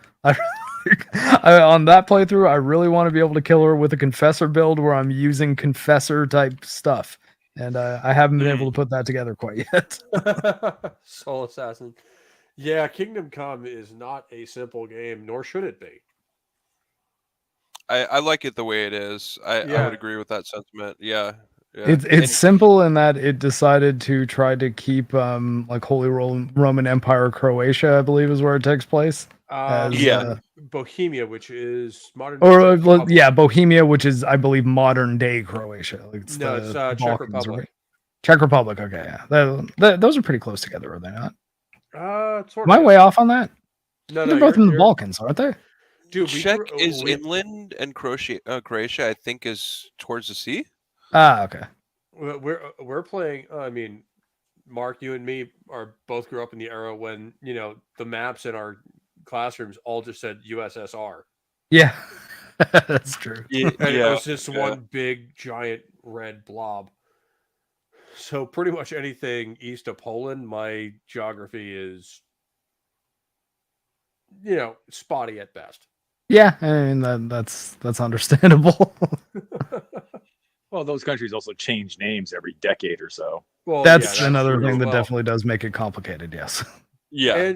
On that playthrough, I really want to be able to kill her with a Confessor build where I'm using Confessor type stuff, and I haven't been able to put that together quite yet. Soul Assassin. Yeah, Kingdom Come is not a simple game, nor should it be. I like it the way it is. I would agree with that sentiment. Yeah. Yeah. It's And- simple in that it decided to try to keep like Holy Roman Empire Croatia, I believe, is where it takes place. As, Yeah. Bohemia, which is modern. Or Czech Republic. yeah, Bohemia, which is I believe modern day Croatia. Like it's No, it's Czech Balkans, Republic. right? Czech Republic. Okay, yeah, those are pretty close together, are they not? Sort Am I of. way off on that? No, They're no, both in the you're- Balkans, aren't they? Dude, Czech is inland, and Croatia, I think, is towards the sea. Ah, okay. We're playing. I mean, Mark, you and me are both grew up in the era when the maps in our classrooms all just said USSR. Yeah, that's true. Yeah, And it was just one big giant red blob. So pretty much anything east of Poland, my geography is, spotty at best. Yeah, I mean that's understandable. Well, those countries also change names every decade or so. Well, That's yeah, another true thing as that well. definitely does make it complicated. Yes, Yeah.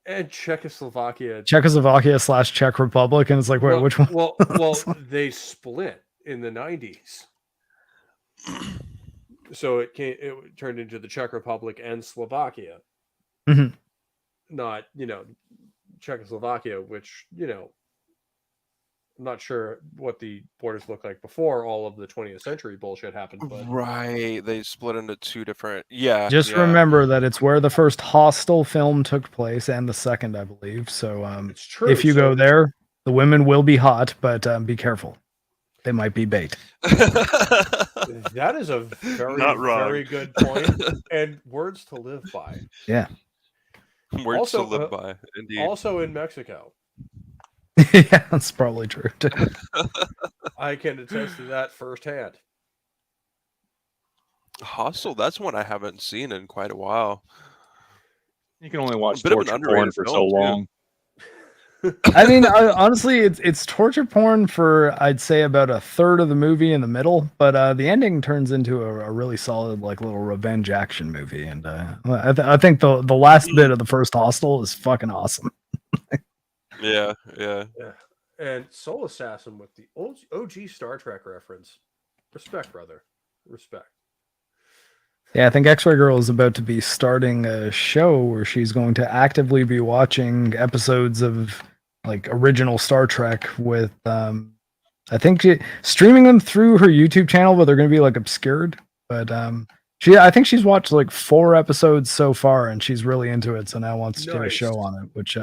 And Czechoslovakia. Czechoslovakia / Czech Republic, and it's like, wait, which one? Well, they split in the 90s. So it turned into the Czech Republic and Slovakia. Mhm. Not, Czechoslovakia, which, I'm not sure what the borders look like before all of the 20th century bullshit happened. But Right. They split into two different. Yeah. Just yeah. remember that it's where the first Hostel film took place, and the second, I believe. So, it's true. if you go there, the women will be hot, but be careful; they might be bait. That is a very, Not wrong. very good point, and words to live by. Yeah. Words Also, to live by. Indeed. Also in Mexico. Yeah, that's probably true too. I can attest to that firsthand. Hostel. That's one I haven't seen in quite a while. You can only watch A bit of an torture porn underrated for film, so too. long. I mean, honestly, it's torture porn for I'd say about a third of the movie in the middle, but the ending turns into a really solid like little revenge action movie, and I think the last bit of the first Hostel is fucking awesome. Yeah. And Soul Assassin with the OG Star Trek reference. Respect, brother. Respect. Yeah, I think X-Ray Girl is about to be starting a show where she's going to actively be watching episodes of like original Star Trek with I think streaming them through her YouTube channel, but they're going to be like obscured. But I think she's watched like 4 episodes so far, and she's really into it. So now wants to do a Nice. show on it, which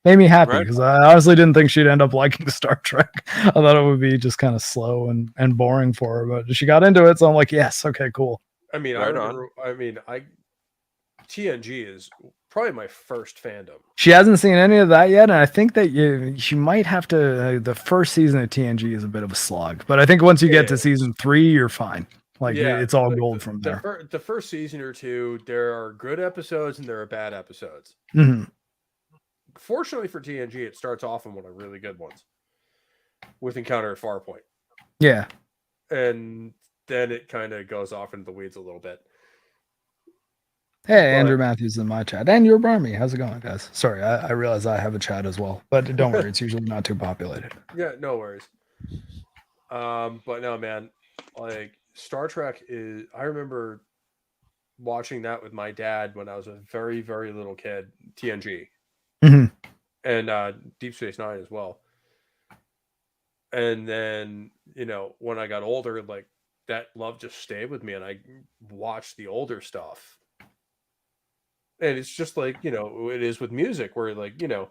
made me happy Right. because I honestly didn't think she'd end up liking Star Trek. I thought it would be just kind of slow and boring for her, but she got into it. So I'm like, yes, okay, cool. I mean, Right TNG is probably my first fandom. She hasn't seen any of that yet, and I think that she might have to. The first season of TNG is a bit of a slog, but I think once you get to Yeah. season 3, you're fine. Like Yeah, it's all like gold from there. The first season or two, there are good episodes and there are bad episodes. Mhm. Fortunately for TNG, it starts off in one of the really good ones with Encounter at Farpoint. Yeah, And then it kind of goes off into the weeds a little bit. hey, Andrew Matthews in my chat, and your Barmy. How's it going, guys? Sorry, I realize I have a chat as well, but don't worry, it's usually not too populated. Yeah, no worries. But no, man, like Star Trek is. I remember watching that with my dad when I was a very, very little kid. TNG Mhm. and Deep Space Nine as well. And then when I got older, like that love just stayed with me, and I watched the older stuff. And it's just like it is with music, where like you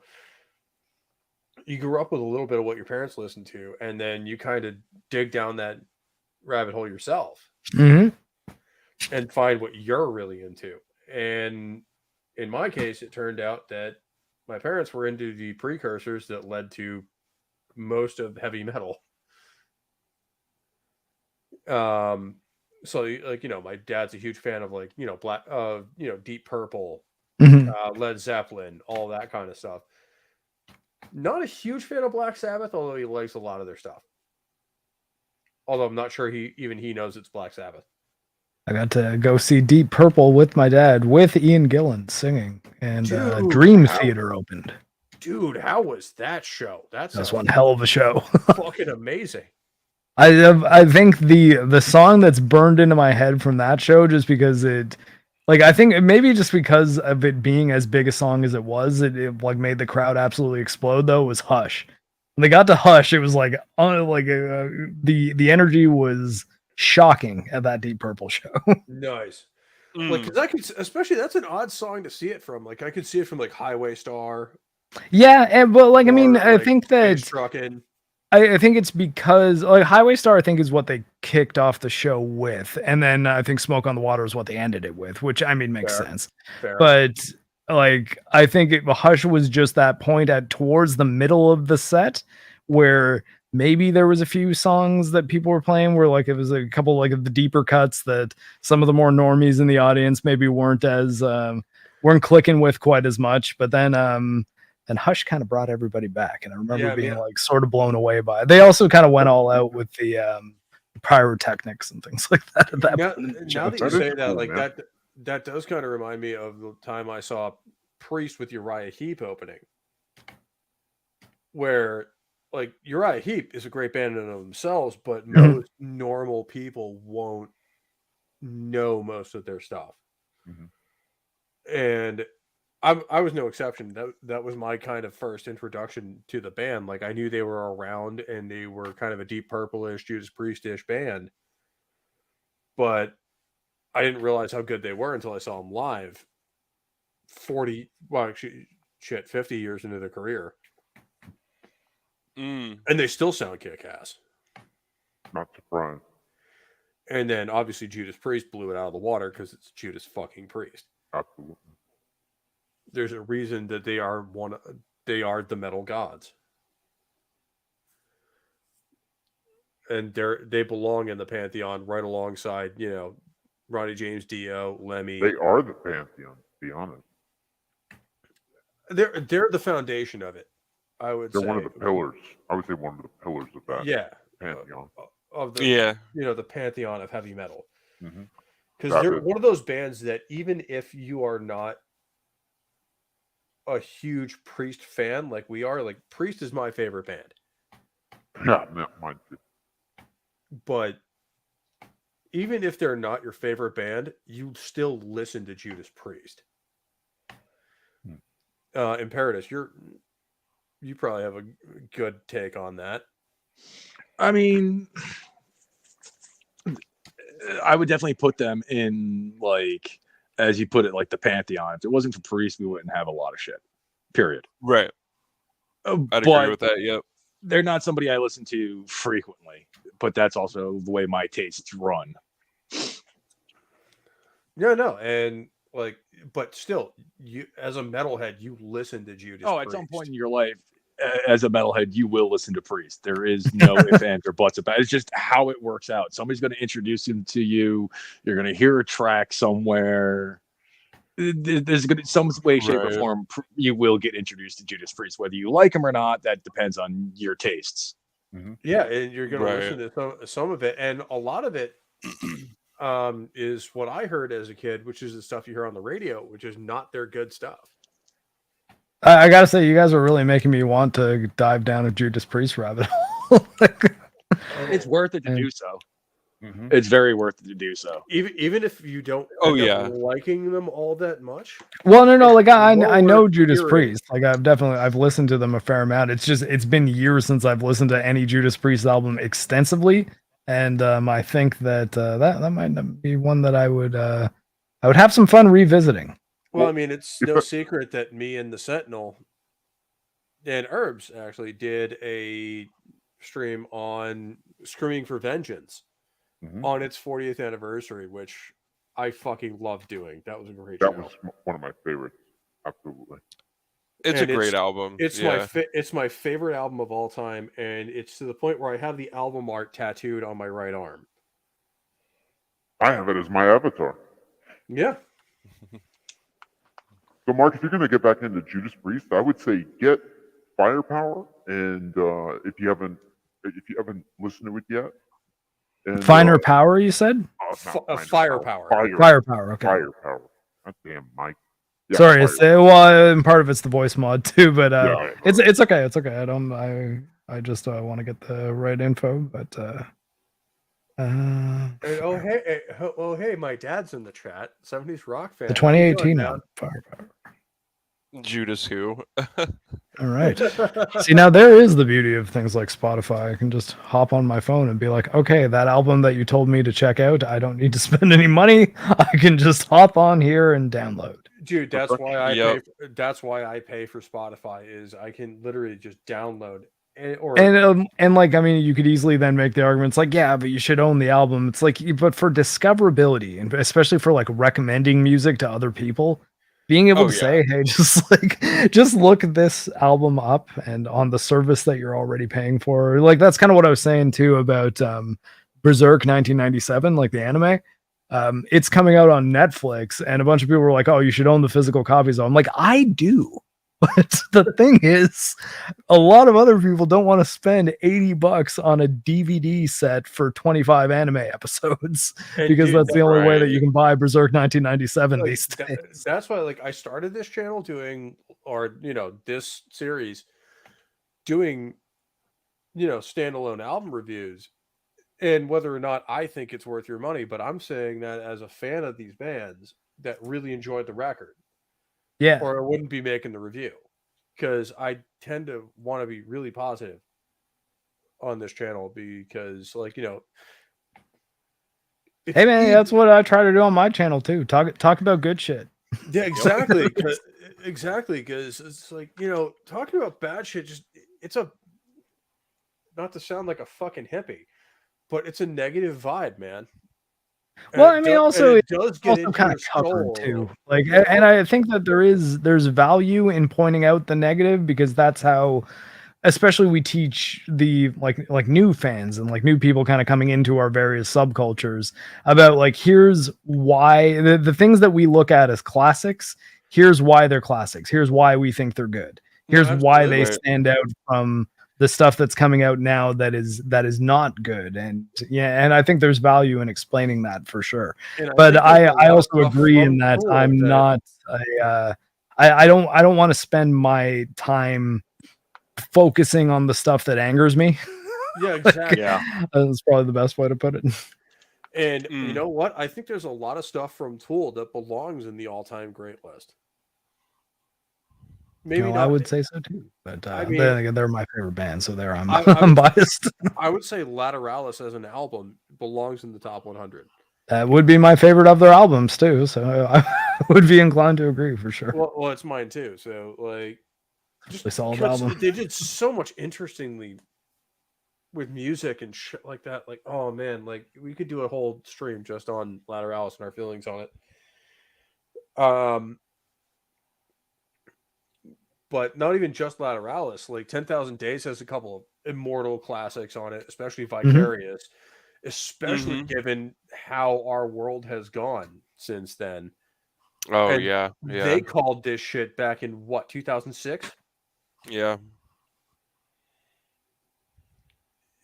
grew up with a little bit of what your parents listened to, and then you kind of dig down that rabbit hole yourself Mhm. and find what you're really into. And in my case, it turned out that my parents were into the precursors that led to most of heavy metal. So like my dad's a huge fan of like Black Deep Purple, Mhm. Led Zeppelin, all that kind of stuff. Not a huge fan of Black Sabbath, although he likes a lot of their stuff. Although I'm not sure he knows it's Black Sabbath. I got to go see Deep Purple with my dad, with Ian Gillan singing, and Dude, Dream wow. Theater opened. Dude, how was that show? That That was sounds one hell of a show. fucking amazing. I think the song that's burned into my head from that show, just because it, like, I think maybe just because of it being as big a song as it was, it like made the crowd absolutely explode. Though was Hush. When they got to Hush, it was like the energy was shocking at that Deep Purple show. Nice. Like, because I could, especially that's an odd song to see it from. Like, I could see it from like Highway Star. Yeah, but like I mean, or, I like, think Face that Truckin'. I think it's because like Highway Star, I think is what they kicked off the show with, and then I think Smoke on the Water is what they ended it with, which I mean makes Fair. sense. Fair. But like I think Hush was just that point at towards the middle of the set where maybe there was a few songs that people were playing where like it was a couple like of the deeper cuts that some of the more normies in the audience maybe weren't as weren't clicking with quite as much. But then and Hush kind of brought everybody back, and I remember being like sort of blown away by it. They also kind of went all out with the pyrotechnics and things like that. At that point. Now that you say that, like that does kind of remind me of the time I saw Priest with Uriah Heep opening, where like Uriah Heep is a great band in and of themselves, but most normal people won't know most of their stuff. And I was no exception. That was my kind of first introduction to the band. Like I knew they were around and they were kind of a Deep Purple-ish, Judas Priest-ish band, but I didn't realize how good they were until I saw them live. 50 years into their career. And they still sound kick-ass. Not surprised. And then obviously Judas Priest blew it out of the water because it's Judas fucking Priest. Absolutely. There's a reason that they are the metal gods. And they belong in the pantheon right alongside, Ronnie James Dio, Lemmy. They are the pantheon, to be honest. They're the foundation of it. I would say they're one of the pillars. I would say one of the pillars of that. Pantheon. Of the the pantheon of heavy metal. Because they're one of those bands that even if you are not a huge Priest fan like we are, like Priest is my favorite band. Yeah, mine too. But even if they're not your favorite band, you still listen to Judas Priest. Imperatus, you probably have a good take on that. I mean, I would definitely put them in, like, as you put it, like the pantheon. If it wasn't for Priest, we wouldn't have a lot of shit. Period. Right. I'd agree with that. Yep. They're not somebody I listen to frequently, but that's also the way my tastes run. No, and like, but still, you as a metalhead, you listen to Judas. Oh, at some point in your life, as a metalhead, you will listen to Priest. There is no ifs, ands, or buts about it. It's just how it works out. Somebody's going to introduce him to you. You're going to hear a track somewhere. There's going to some way, shape, or form. You will get introduced to Judas Priest, whether you like him or not. That depends on your tastes. Yeah, and you're going to listen to some of it, and a lot of it is what I heard as a kid, which is the stuff you hear on the radio, which is not their good stuff. I gotta say, you guys are really making me want to dive down a Judas Priest rabbit hole. It's worth it to do so. It's very worth it to do so. Even if you don't liking them all that much. Well, no, like I know Judas Priest. Like I've listened to them a fair amount. It's just it's been years since I've listened to any Judas Priest album extensively, and I think that that might be one that I would have some fun revisiting. Well, I mean, it's no secret that me and the Sentinel and Herbs actually did a stream on Screaming for Vengeance on its 40th anniversary, which I fucking love doing. That was a great show. That was one of my favorites. Absolutely. It's a great album. It's my favorite album of all time, and it's to the point where I have the album art tattooed on my right arm. I have it as my avatar. Yeah. So, Mark, if you're going to get back into Judas Priest, I would say get Firepower, and if you haven't listened to it yet, and, Finer Power, you said? Firepower. Firepower. Okay. Firepower. God damn, Mike. Yeah, sorry, and part of it's the voice mod too, but it's okay. It's okay. I just want to get the right info, but Hey, my dad's in the chat. 70s rock fan. The How you doing, 2018 man? album. Firepower. Judas Who. All right. See, now there is the beauty of things like Spotify. I can just hop on my phone and be like, okay, that album that you told me to check out, I don't need to spend any money. I can just hop on here and download. Dude, that's why I Yep. pay. That's why I pay for Spotify. Is I can literally just download And like, I mean, you could easily then make the arguments like, yeah, but you should own the album. It's like, but for discoverability and especially for like recommending music to other people, being able Oh, to yeah. say, hey, just look this album up and on the service that you're already paying for. Like, that's kind of what I was saying too about Berserk 1997, like the anime. It's coming out on Netflix, and a bunch of people were like, oh, you should own the physical copies. I'm like, I do. But the thing is, a lot of other people don't want to spend $80 on a DVD set for 25 anime episodes because that's the only way that you can buy Berserk 1997 like, these days. that's why, like, I started this channel doing, or this series doing, standalone album reviews, and whether or not I think it's worth your money. But I'm saying that as a fan of these bands that really enjoyed the record, Yeah. or I wouldn't be making the review, because I tend to want to be really positive on this channel because, like, hey man, that's what I try to do on my channel too. Talk about good shit. Yeah, exactly. Exactly, because it's like, talking about bad shit, it's not to sound like a fucking hippie, but it's a negative vibe, man. Well, I mean, also it does get also into kind your of covered soul. too. Like, and I think that there's value in pointing out the negative because that's how, especially we teach the like new fans and like new people kind of coming into our various subcultures about like, here's why the things that we look at as classics, here's why they're classics, here's why we think they're good, here's why they stand out from the stuff that's coming out now that is not good. And and I think there's value in explaining that for sure. But I also agree in that I'm not I don't want to spend my time focusing on the stuff that angers me. Yeah, exactly. That's probably the best way to put it. And you know what? I think there's a lot of stuff from Tool that belongs in the all-time great list. Maybe not, I would say so too, but I mean, then again, they're my favorite band, so there I'm biased. I would say Lateralis as an album belongs in the top 100. That would be my favorite of their albums too, so I would be inclined to agree for sure. Well, it's mine too. So like, just solid album. They did so much interestingly with music and shit like that. Like, oh man, like we could do a whole stream just on Lateralis and our feelings on it. But not even just Lateralis. Like 10,000 Days has a couple of immortal classics on it, especially Vicarious, especially given how our world has gone since then. Oh, and yeah. They called this shit back in what, 2006? Yeah.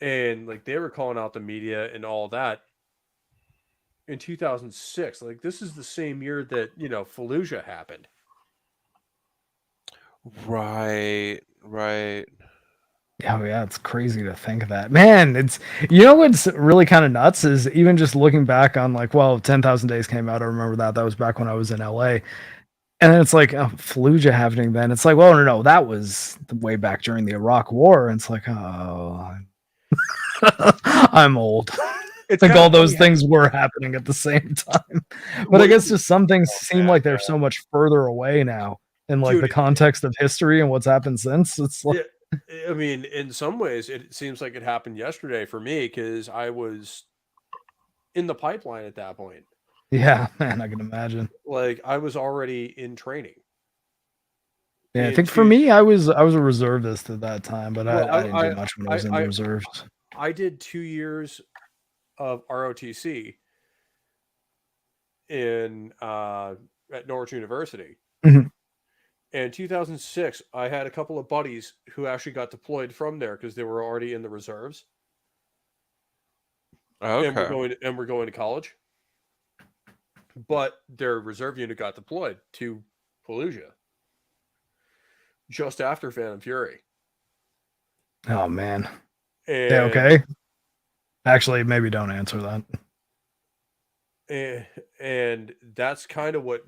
And like they were calling out the media and all that in 2006. Like this is the same year that, Fallujah happened. Right. Oh yeah, it's crazy to think of that. Man, it's what's really kind of nuts is even just looking back on like, well, 10,000 Days came out. I remember that. That was back when I was in LA. And then it's like, oh, Fallujah happening then. It's like, well, no, that was way back during the Iraq War. And it's like, oh, I'm old. I think all those things were happening at the same time. But I guess just some things seem like they're so much further away now in like the context of history and what's happened since. It's like, I mean, in some ways, it seems like it happened yesterday for me because I was in the pipeline at that point. Yeah, man, I can imagine. Like I was already in training. Yeah, I think for me, I was a reservist at that time, but I didn't do much when I was in the reserves. I did 2 years of ROTC at Norwich University. In 2006, I had a couple of buddies who actually got deployed from there because they were already in the reserves. Okay. And we're going to college. But their reserve unit got deployed to Fallujah just after Phantom Fury. Oh man. And yeah, okay. Actually, maybe don't answer that. And that's kind of what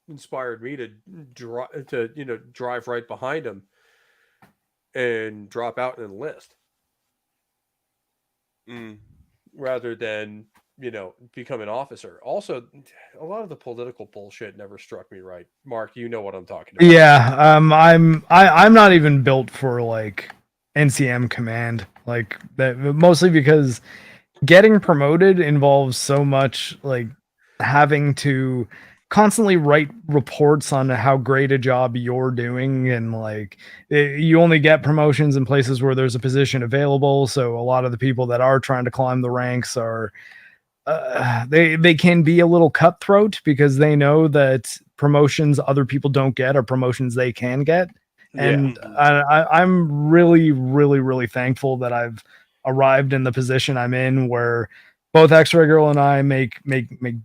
inspired me to drive right behind him and drop out and enlist rather than become an officer. Also, a lot of the political bullshit never struck me right. Mark, you know what I'm talking about. Yeah, I'm not even built for like NCM command, like that, mostly because getting promoted involves so much like having to constantly write reports on how great a job you're doing, and like you only get promotions in places where there's a position available. So a lot of the people that are trying to climb the ranks are they can be a little cutthroat because they know that promotions other people don't get are promotions they can get. And I'm really, really, really thankful that I've arrived in the position I'm in where both X-Ray Girl and I make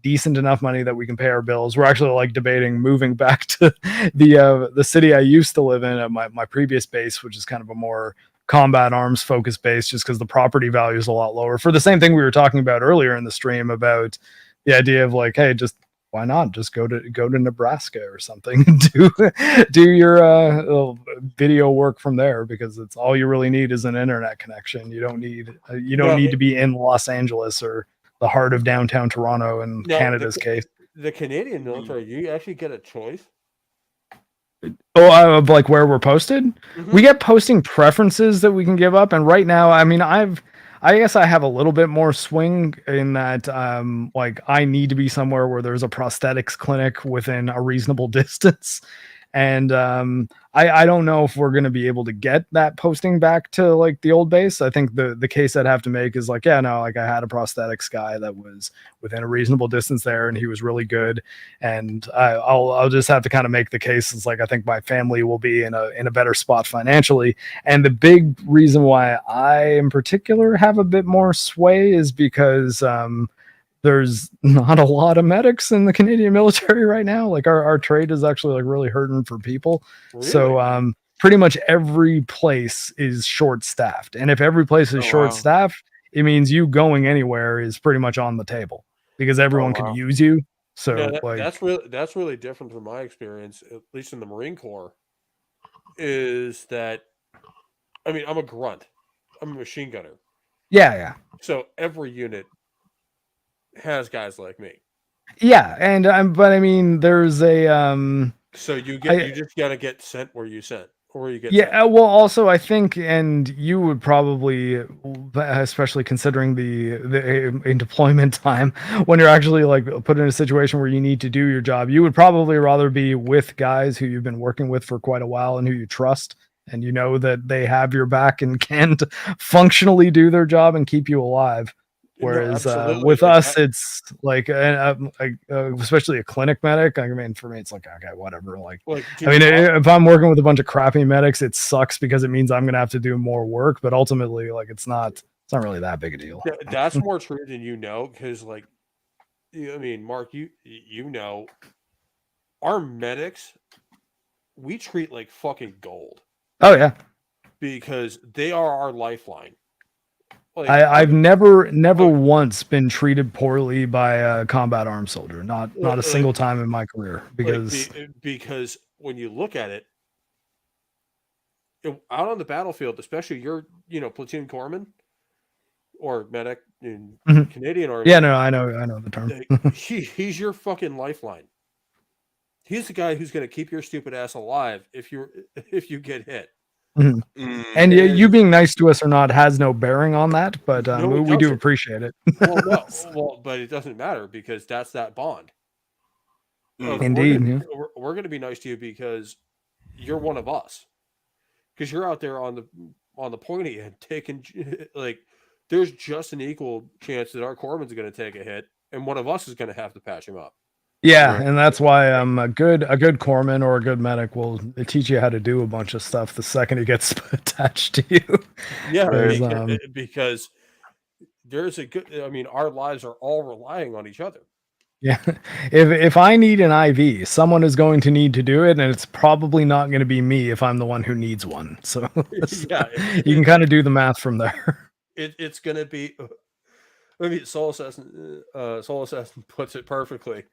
decent enough money that we can pay our bills. We're actually like debating moving back to the city I used to live in at my previous base, which is kind of a more combat arms focused base, just because the property value is a lot lower for the same thing we were talking about earlier in the stream about the idea of like, hey, just why not just go to Nebraska or something and do your video work from there, because it's all you really need is an internet connection. You don't need to be in Los Angeles or the heart of downtown Toronto in Canada's case. The Canadian military, you actually get a choice. Oh, like where we're posted? Mm-hmm. We get posting preferences that we can give up, and right now, I mean, I guess I have a little bit more swing in that, like I need to be somewhere where there's a prosthetics clinic within a reasonable distance, and I don't know if we're going to be able to get that posting back to like the old base. I think the case I'd have to make is like, yeah, no, like I had a prosthetics guy that was within a reasonable distance there, and he was really good, and I'll just have to kind of make the case. It's like I think my family will be in a better spot financially, and the big reason why I in particular have a bit more sway is because there's not a lot of medics in the Canadian military right now. Like our trade is actually like really hurting for people. Really? So pretty much every place is short staffed. And if every place is short staffed, it means you going anywhere is pretty much on the table because everyone could use you. So that's really different from my experience, at least in the Marine Corps, is that, I mean, I'm a grunt. I'm a machine gunner. Yeah. So every unit has guys like me. Yeah, and but I mean, there's a so you just gotta get sent where you sent, or where you get. Yeah, well, also I think, and you would probably, especially considering the in deployment time, when you're actually like put in a situation where you need to do your job, you would probably rather be with guys who you've been working with for quite a while and who you trust, and you know that they have your back and can functionally do their job and keep you alive. Whereas with us, it's like, especially a clinic medic. I mean, for me, it's like, okay, whatever. Like I mean, if I'm working with a bunch of crappy medics, it sucks because it means I'm going to have to do more work. But ultimately, like, it's not really that big a deal. That's more true than you know, because like, I mean, Mark, you know, our medics, we treat like fucking gold. Oh yeah, because they are our lifeline. Like, I've never once been treated poorly by a combat arms soldier. Not a single time in my career. Because when you look at it, out on the battlefield, especially your platoon corpsman or medic in Canadian Army. Yeah, no, I know the term. He's your fucking lifeline. He's the guy who's going to keep your stupid ass alive if you get hit. Mm-hmm. And you being nice to us or not has no bearing on that, but we do appreciate it. Well, but it doesn't matter because that's that bond. Indeed, we're going to be nice to you because you're one of us. Because you're out there on the pointy end taking, like, there's just an equal chance that our corpsman's going to take a hit, and one of us is going to have to patch him up. Yeah, right. And that's why a good corpsman or a good medic will teach you how to do a bunch of stuff the second he gets attached to you. Yeah, because there's a good. I mean, our lives are all relying on each other. Yeah, if I need an IV, someone is going to need to do it, and it's probably not going to be me if I'm the one who needs one. So you can kind of do the math from there. it's gonna be. I mean, Soul Assassin puts it perfectly.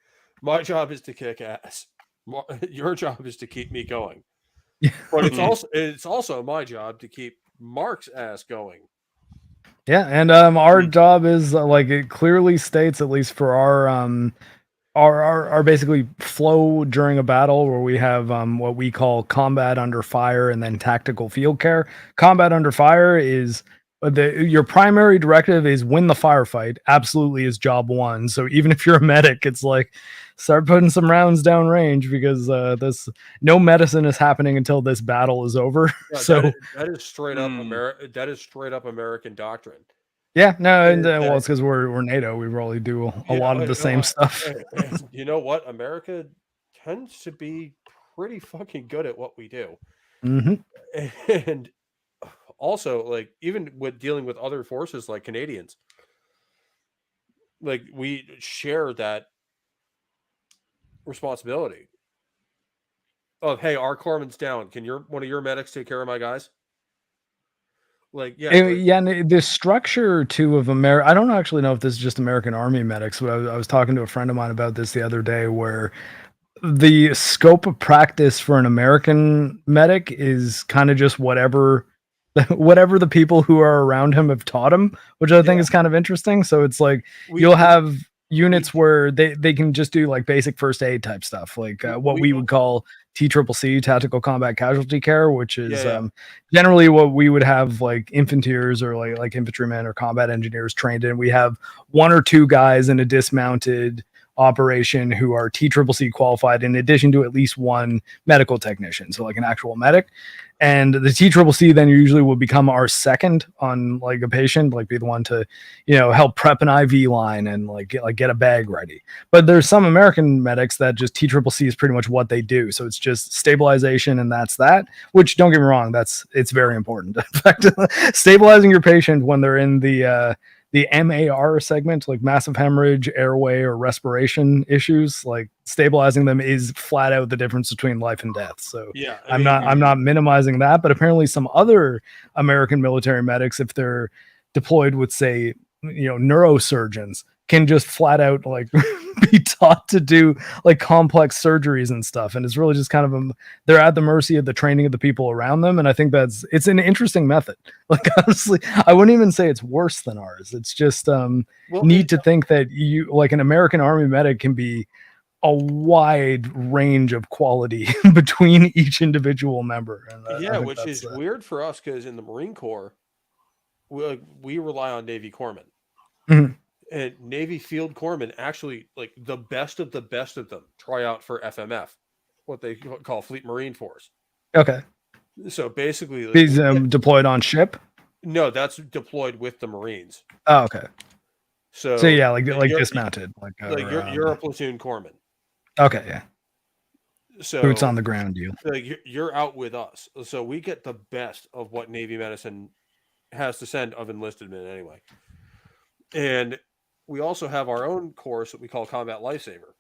My job is to kick ass. Your job is to keep me going. But it's also my job to keep Mark's ass going. Yeah, and our job is like it clearly states, at least for our basically flow during a battle, where we have what we call combat under fire and then tactical field care. Combat under fire is your primary directive is win the firefight. Absolutely is job one. So even if you're a medic, it's like start putting some rounds down range, because this no medicine is happening until this battle is over. Yeah, So that is straight up that is straight up American doctrine. yeah, no, and well, it's because we're NATO. We really do a lot of the same stuff. You know what? America tends to be pretty fucking good at what we do. And also, like, even with dealing with other forces like Canadians, like, we share that responsibility of, hey, our corpsman's down. Can one of your medics take care of my guys? Like, yeah, yeah. And the structure too of America. I don't actually know if this is just American Army medics, but I was talking to a friend of mine about this the other day, where the scope of practice for an American medic is kind of just whatever the people who are around him have taught him, which I think is kind of interesting. So it's like you'll have units where they can just do like basic first aid type stuff, like what we would call TCCC, Tactical Combat Casualty Care, which is generally what we would have like infanteers or like infantrymen or combat engineers trained in. We have one or two guys in a dismounted operation who are TCCC qualified, in addition to at least one medical technician, so like an actual medic. And the TCCC then usually will become our second on like a patient, like be the one to, help prep an IV line and like get a bag ready. But there's some American medics that just TCCC is pretty much what they do. So it's just stabilization, and that's that. Which, don't get me wrong, it's very important. In fact, stabilizing your patient when they're in the MAR segment, like massive hemorrhage, airway, or respiration issues, like stabilizing them is flat out the difference between life and death. So yeah, I'm not minimizing that, but apparently some other American military medics, if they're deployed with, say, neurosurgeons, can just flat out like be taught to do like complex surgeries and stuff. And it's really just kind of they're at the mercy of the training of the people around them. And I think it's an interesting method. Like, honestly, I wouldn't even say it's worse than ours. It's just neat to think that you, like, an American Army medic can be a wide range of quality between each individual member. And which is weird for us, because in the Marine Corps, we rely on Navy corpsmen. Mm-hmm. And Navy field corpsmen, actually, like, the best of them try out for FMF, what they call Fleet Marine Force. Okay. So basically, like, he's deployed on ship? No, that's deployed with the Marines. Oh, okay. So yeah, like dismounted. You're a platoon corpsman. Okay, yeah. So boots on the ground deal. Like, you're out with us. So we get the best of what Navy medicine has to send of enlisted men anyway. And we also have our own course that we call Combat Lifesaver.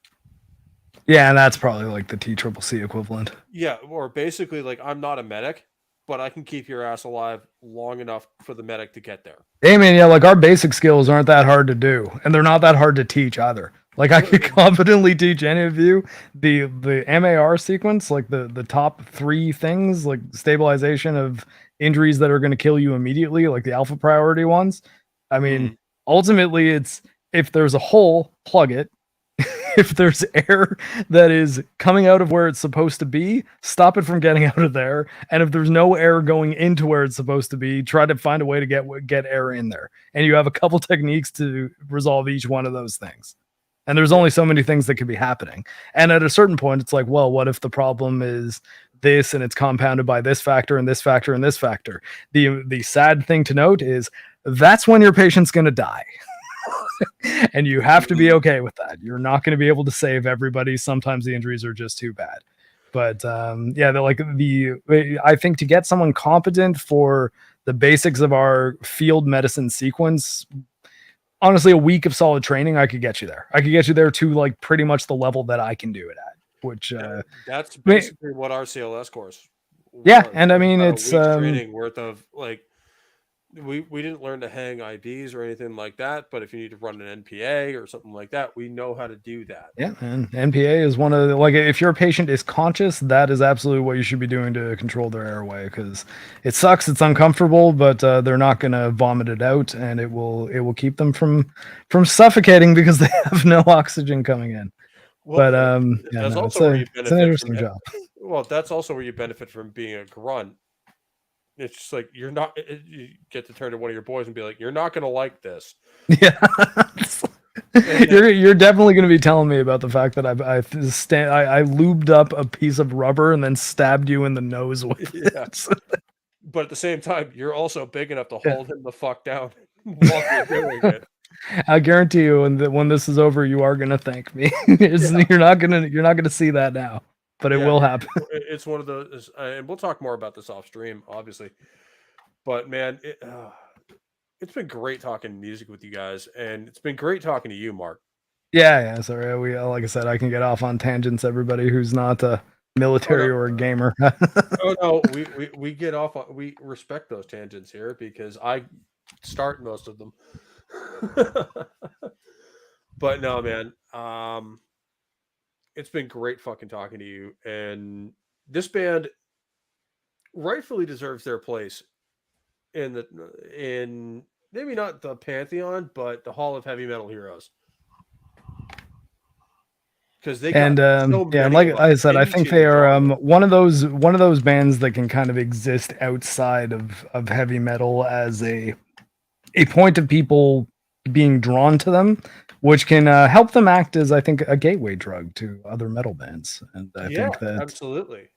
Yeah, and that's probably like the TCCC equivalent. Yeah, or basically, like, I'm not a medic, but I can keep your ass alive long enough for the medic to get there. Hey, man, yeah, like, our basic skills aren't that hard to do, and they're not that hard to teach either. Like, I could confidently teach any of you the MAR sequence, like the top 3 things, like stabilization of injuries that are going to kill you immediately, like the alpha priority ones. I mean, ultimately, it's, if there's a hole, plug it. If there's air that is coming out of where it's supposed to be, stop it from getting out of there. And if there's no air going into where it's supposed to be, try to find a way to get air in there. And you have a couple techniques to resolve each one of those things. And there's only so many things that could be happening. And at a certain point, it's like, well, what if the problem is this and it's compounded by this factor and this factor and this factor? The sad thing to note is that's when your patient's going to die. And you have to be okay with that. You're not going to be able to save everybody. Sometimes the injuries are just too bad. But I think to get someone competent for the basics of our field medicine sequence, honestly, a week of solid training, I could get you there. I could get you there to like pretty much the level that I can do it at. Which that's basically what our CLS course. Yeah, and I mean, it's training worth of, like, we didn't learn to hang IBs or anything like that, but if you need to run an NPA or something like that, we know how to do that. Yeah, and NPA is one of the, like, if your patient is conscious, that is absolutely what you should be doing to control their airway, because it sucks, it's uncomfortable, but they're not going to vomit it out, and it will keep them from suffocating because they have no oxygen coming in. Well, But yeah, that's no, also where you it's an benefit interesting from job. well, that's also where you benefit from being a grunt. It's just like you're not. You get to turn to one of your boys and be like, "You're not going to like this." Yeah. You're definitely going to be telling me about the fact that I lubed up a piece of rubber and then stabbed you in the nose with it. But at the same time, you're also big enough to hold him the fuck down while you're doing it. I guarantee you, when this is over, you are going to thank me. You're not gonna see that now, but it will happen. It's one of those, and we'll talk more about this off stream, obviously. But man, it's been great talking music with you guys, and it's been great talking to you, Mark. Yeah. Sorry, we like I said, I can get off on tangents. Everybody who's not a military or a gamer. Oh no, we get off. We respect those tangents here because I start most of them. But no, man. It's been great fucking talking to you, and this band rightfully deserves their place in maybe not the Pantheon, but the Hall of Heavy Metal Heroes. Because they got and like I said, I think they are one of those bands that can kind of exist outside of heavy metal as a point of people being drawn to them, which can help them act as, I think, a gateway drug to other metal bands. And I think that absolutely.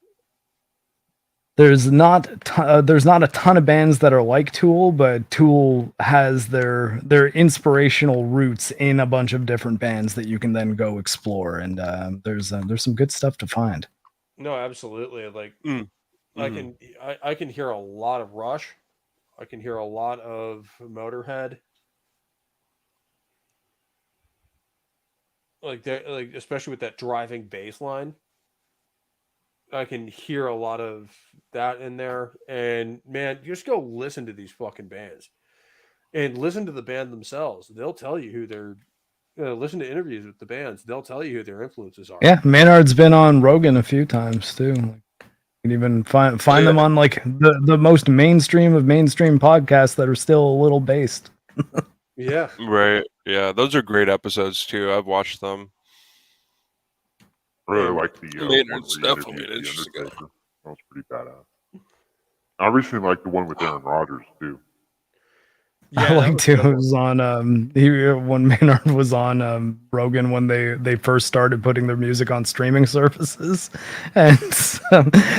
There's not a ton of bands that are like Tool, but Tool has their inspirational roots in a bunch of different bands that you can then go explore, and there's some good stuff to find. No, absolutely. Like I can hear a lot of Rush, I can hear a lot of Motorhead, like especially with that driving bass line. I can hear a lot of that in there. And man, just go listen to these fucking bands and listen to the band themselves. They'll tell you who they're listen to interviews with the bands. They'll tell you who their influences are. Yeah, Maynard's been on Rogan a few times too. You can even find them on like the most mainstream of mainstream podcasts that are still a little based. Yeah. Right. Yeah, those are great episodes too. I've watched them. I really like the Maynard's definitely an interesting guy. That was pretty badass. I recently liked the one with Aaron Rodgers too. Yeah, I like too. It was on when Maynard was on Rogan when they first started putting their music on streaming services, and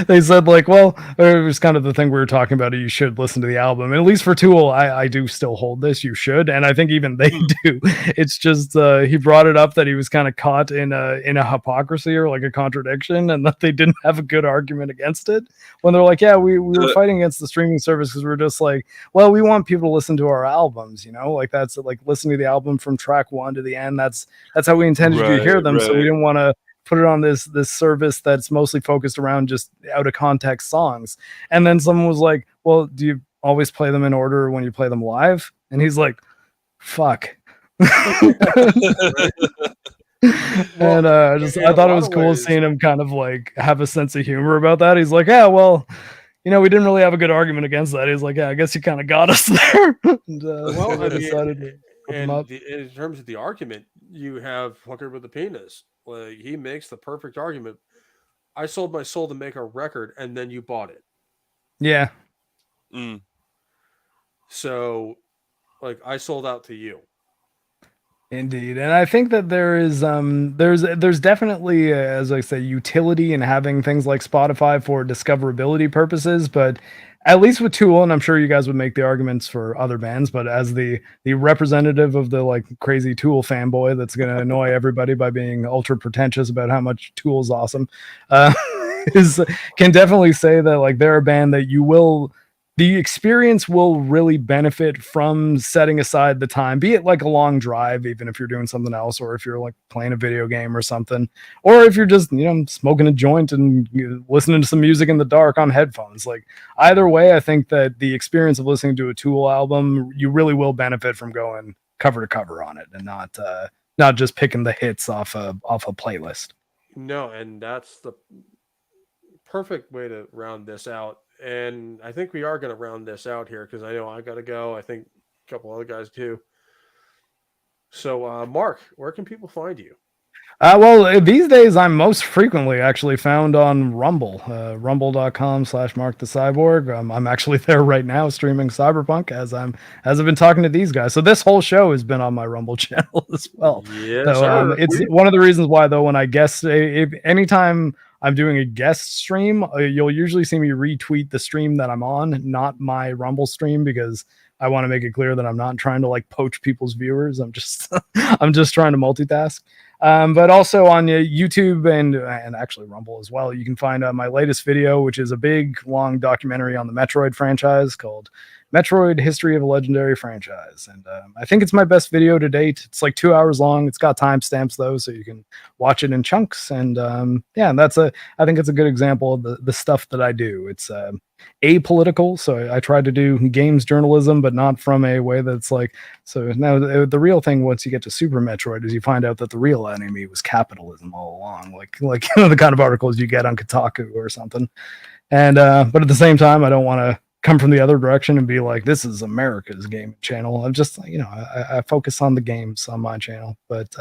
they said like, well, it was kind of the thing we were talking about. You should listen to the album, and at least for Tool, I do still hold this. You should, and I think even they do. It's just he brought it up that he was kind of caught in a hypocrisy or like a contradiction, and that they didn't have a good argument against it. When they're like, yeah, we were fighting against the streaming service because we're just like, well, we want people to listen to our albums, like that's like listening to the album from track 1 to the end. That's how we intended you to hear them. So we didn't want to put it on this service that's mostly focused around just out of context songs. And then someone was like, well, do you always play them in order when you play them live? And he's like, fuck. And I thought it was cool seeing him kind of like have a sense of humor about that. He's like, yeah, well, we didn't really have a good argument against that. He's like, yeah, I guess you kind of got us there. And, well, I mean, in terms of the argument, you have Hooker with the Penis. Like, he makes the perfect argument. I sold my soul to make a record, and then you bought it. Yeah. So, like, I sold out to you. Indeed, and I think that there's definitely, as I say, utility in having things like Spotify for discoverability purposes. But at least with Tool, and I'm sure you guys would make the arguments for other bands, but as the representative of the like crazy Tool fanboy that's going to annoy everybody by being ultra pretentious about how much Tool's awesome, can definitely say that like they're a band that you will the experience will really benefit from setting aside the time, be it like a long drive, even if you're doing something else, or if you're like playing a video game or something, or if you're just, smoking a joint and listening to some music in the dark on headphones. Like either way, I think that the experience of listening to a Tool album, you really will benefit from going cover to cover on it and not just picking the hits off a playlist. No, and that's the perfect way to round this out. And I think we are going to round this out here because I know I got to go. I think a couple other guys too. So, Mark, where can people find you? Well, these days I'm most frequently actually found on Rumble, rumble.com/Mark the Cyborg. I'm actually there right now streaming Cyberpunk as I've been talking to these guys. So this whole show has been on my Rumble channel as well. Yes, so sir. It's one of the reasons why, though, when I guest, if anytime I'm doing a guest stream, you'll usually see me retweet the stream that I'm on, not my Rumble stream, because I want to make it clear that I'm not trying to like poach people's viewers. I'm just I'm just trying to multitask. But also on YouTube and actually Rumble as well, you can find my latest video, which is a big, long documentary on the Metroid franchise called Metroid History of a Legendary Franchise. And I think it's my best video to date. It's like 2 hours long. It's got timestamps, though, so you can watch it in chunks. And yeah, I think it's a good example of the stuff that I do. It's apolitical, so I try to do games journalism, but not from a way that's like, so now the real thing once you get to Super Metroid is you find out that the real enemy was capitalism all along, like the kind of articles you get on Kotaku or something. And but at the same time, I don't want to come from the other direction and be like, this is America's game channel. I'm just, I focus on the games on my channel. But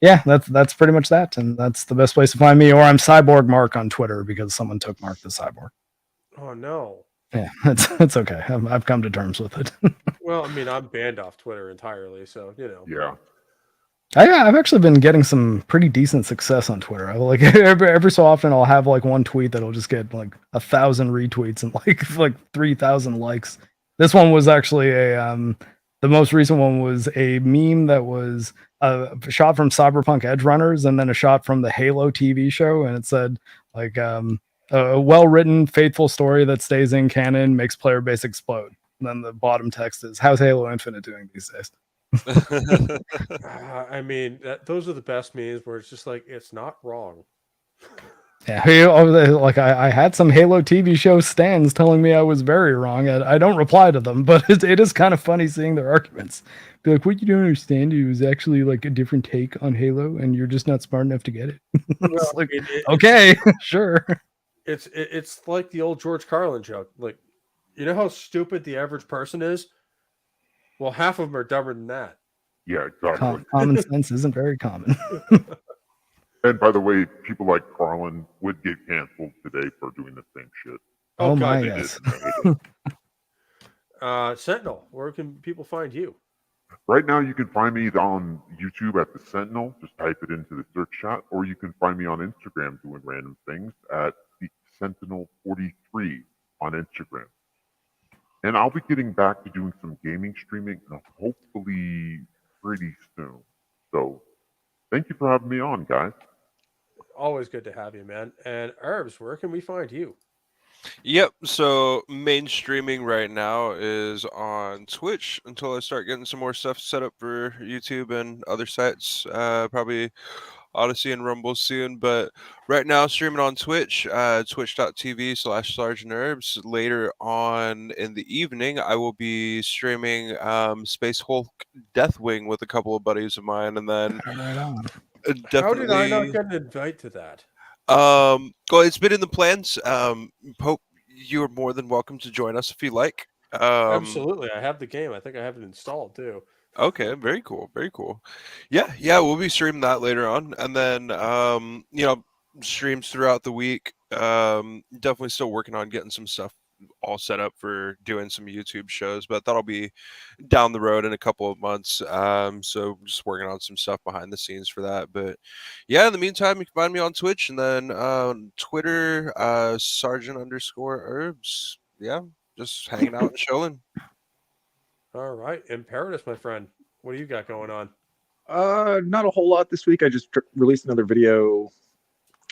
yeah, that's pretty much that, and that's the best place to find me. Or I'm Cyborg Mark on Twitter because someone took Mark the Cyborg. Oh no. Yeah, it's okay. I've come to terms with it. Well, I mean, I'm banned off Twitter entirely, so Yeah. I've actually been getting some pretty decent success on Twitter. Like every so often, I'll have like one tweet that'll just get like 1,000 retweets and like 3,000 likes. This one was actually the most recent one was a meme that was a shot from Cyberpunk Edge Runners and then a shot from the Halo TV show, and it said like a well-written, faithful story that stays in canon makes player base explode. And then the bottom text is, "How's Halo Infinite doing these days?" I mean, those are the best memes where it's just like, it's not wrong. Yeah, like I had some Halo TV show stans telling me I was very wrong. I don't reply to them, but it is kind of funny seeing their arguments. Be like, what you don't understand, it was actually like a different take on Halo, and you're just not smart enough to get it. It's like, okay, sure. It's like the old George Carlin joke. Like, you know how stupid the average person is? Well, half of them are dumber than that. Yeah, exactly. Common sense isn't very common. And by the way, people like Carlin would get canceled today for doing the same shit. Oh God, my yes. Sentinel, where can people find you? Right now, you can find me on YouTube at the Sentinel. Just type it into the search chat, or you can find me on Instagram doing random things at the Sentinel43 on Instagram. And I'll be getting back to doing some gaming streaming, hopefully pretty soon. So, thank you for having me on, guys. Always good to have you, man. And Herbs, where can we find you? Yep. So main streaming right now is on Twitch until I start getting some more stuff set up for YouTube and other sites. Probably Odyssey and Rumble soon, but right now streaming on Twitch, twitch.tv/Sergeant Herbs. Later on in the evening, I will be streaming Space Hulk Deathwing with a couple of buddies of mine, and then Right on. How did I not get an invite to that? Well, it's been in the plans. Pope, you are more than welcome to join us if you like. Absolutely. I have the game. I think I have it installed too. Okay, very cool. Very cool. Yeah, we'll be streaming that later on. And then streams throughout the week. Definitely still working on getting some stuff all set up for doing some YouTube shows, but that'll be down the road in a couple of months. So just working on some stuff behind the scenes for that. But yeah, in the meantime, you can find me on Twitch and then Twitter, Sergeant_Herbs. Yeah, just hanging out and chilling. All right. Imperatus, my friend. What do you got going on? Not a whole lot this week. I just released another video.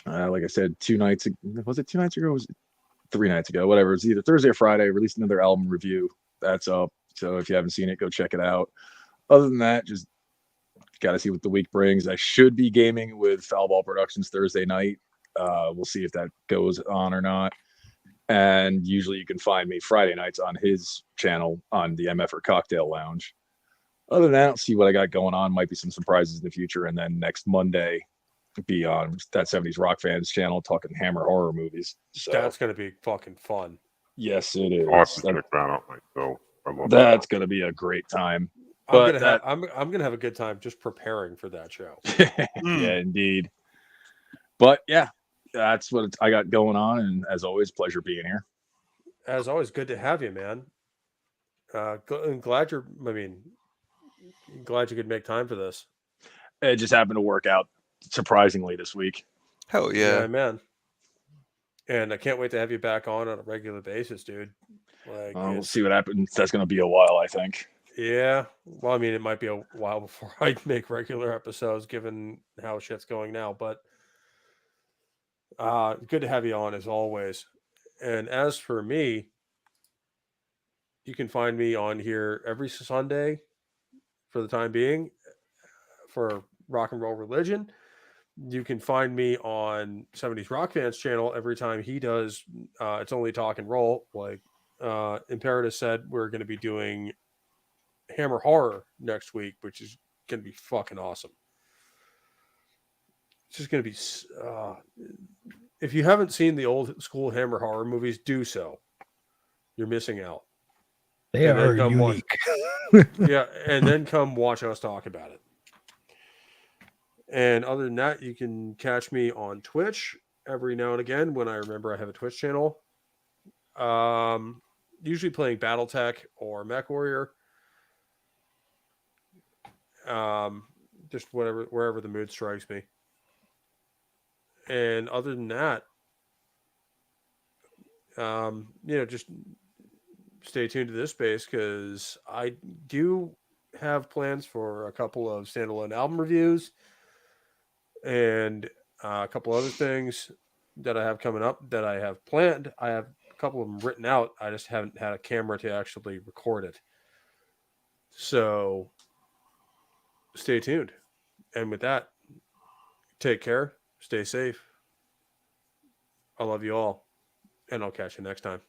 Like I said, 2 nights. Was it 2 nights ago? Was it 3 nights ago, whatever. It was either Thursday or Friday. Released another album review. That's up. So if you haven't seen it, go check it out. Other than that, just got to see what the week brings. I should be gaming with Foul Ball Productions Thursday night. We'll see if that goes on or not. And usually you can find me Friday nights on his channel on the MF or Cocktail Lounge. Other than that, I'll see what I got going on. Might be some surprises in the future. And then next Monday, be on that 70s Rock Fans channel talking Hammer horror movies. So That's gonna be fucking fun. yes, it is. I'll have to check that out myself. I love That's going to be a great time. I'm But gonna have I'm gonna have a good time just preparing for that show. yeah, indeed. But yeah, that's what I got going on. And as always, pleasure being here. As always, good to have you, man. I'm glad you're. I mean, glad you could make time for this. It just happened to work out surprisingly this week. Hell Yeah, yeah. man. And I can't wait to have you back on a regular basis, dude. Like, We'll see what happens. That's going to be a while, I think. yeah. Well, I mean, it might be a while before I make regular episodes, given how shit's going now. But good to have you on as always. And as for me, you can find me on here every Sunday for the time being for Rock and Roll Religion. You can find me on 70s Rock Fans channel every time he does. It's only talk and roll. Like Imperative said, we're going to be doing Hammer Horror next week, which is going to be fucking awesome. It's just going to be. If you haven't seen the old school Hammer Horror movies, do so. You're missing out. They And then are come unique. Yeah, and then come watch us talk about it. And other than that, you can catch me on Twitch every now and again when I remember I have a Twitch channel. Usually playing BattleTech or MechWarrior. Just wherever the mood strikes me. And other than that, just stay tuned to this space because I do have plans for a couple of standalone album reviews and a couple other things that I have coming up that I have planned. I have a couple of them written out. I just haven't had a camera to actually record it. So stay tuned. And with that, take care. Stay safe. I love you all. And I'll catch you next time.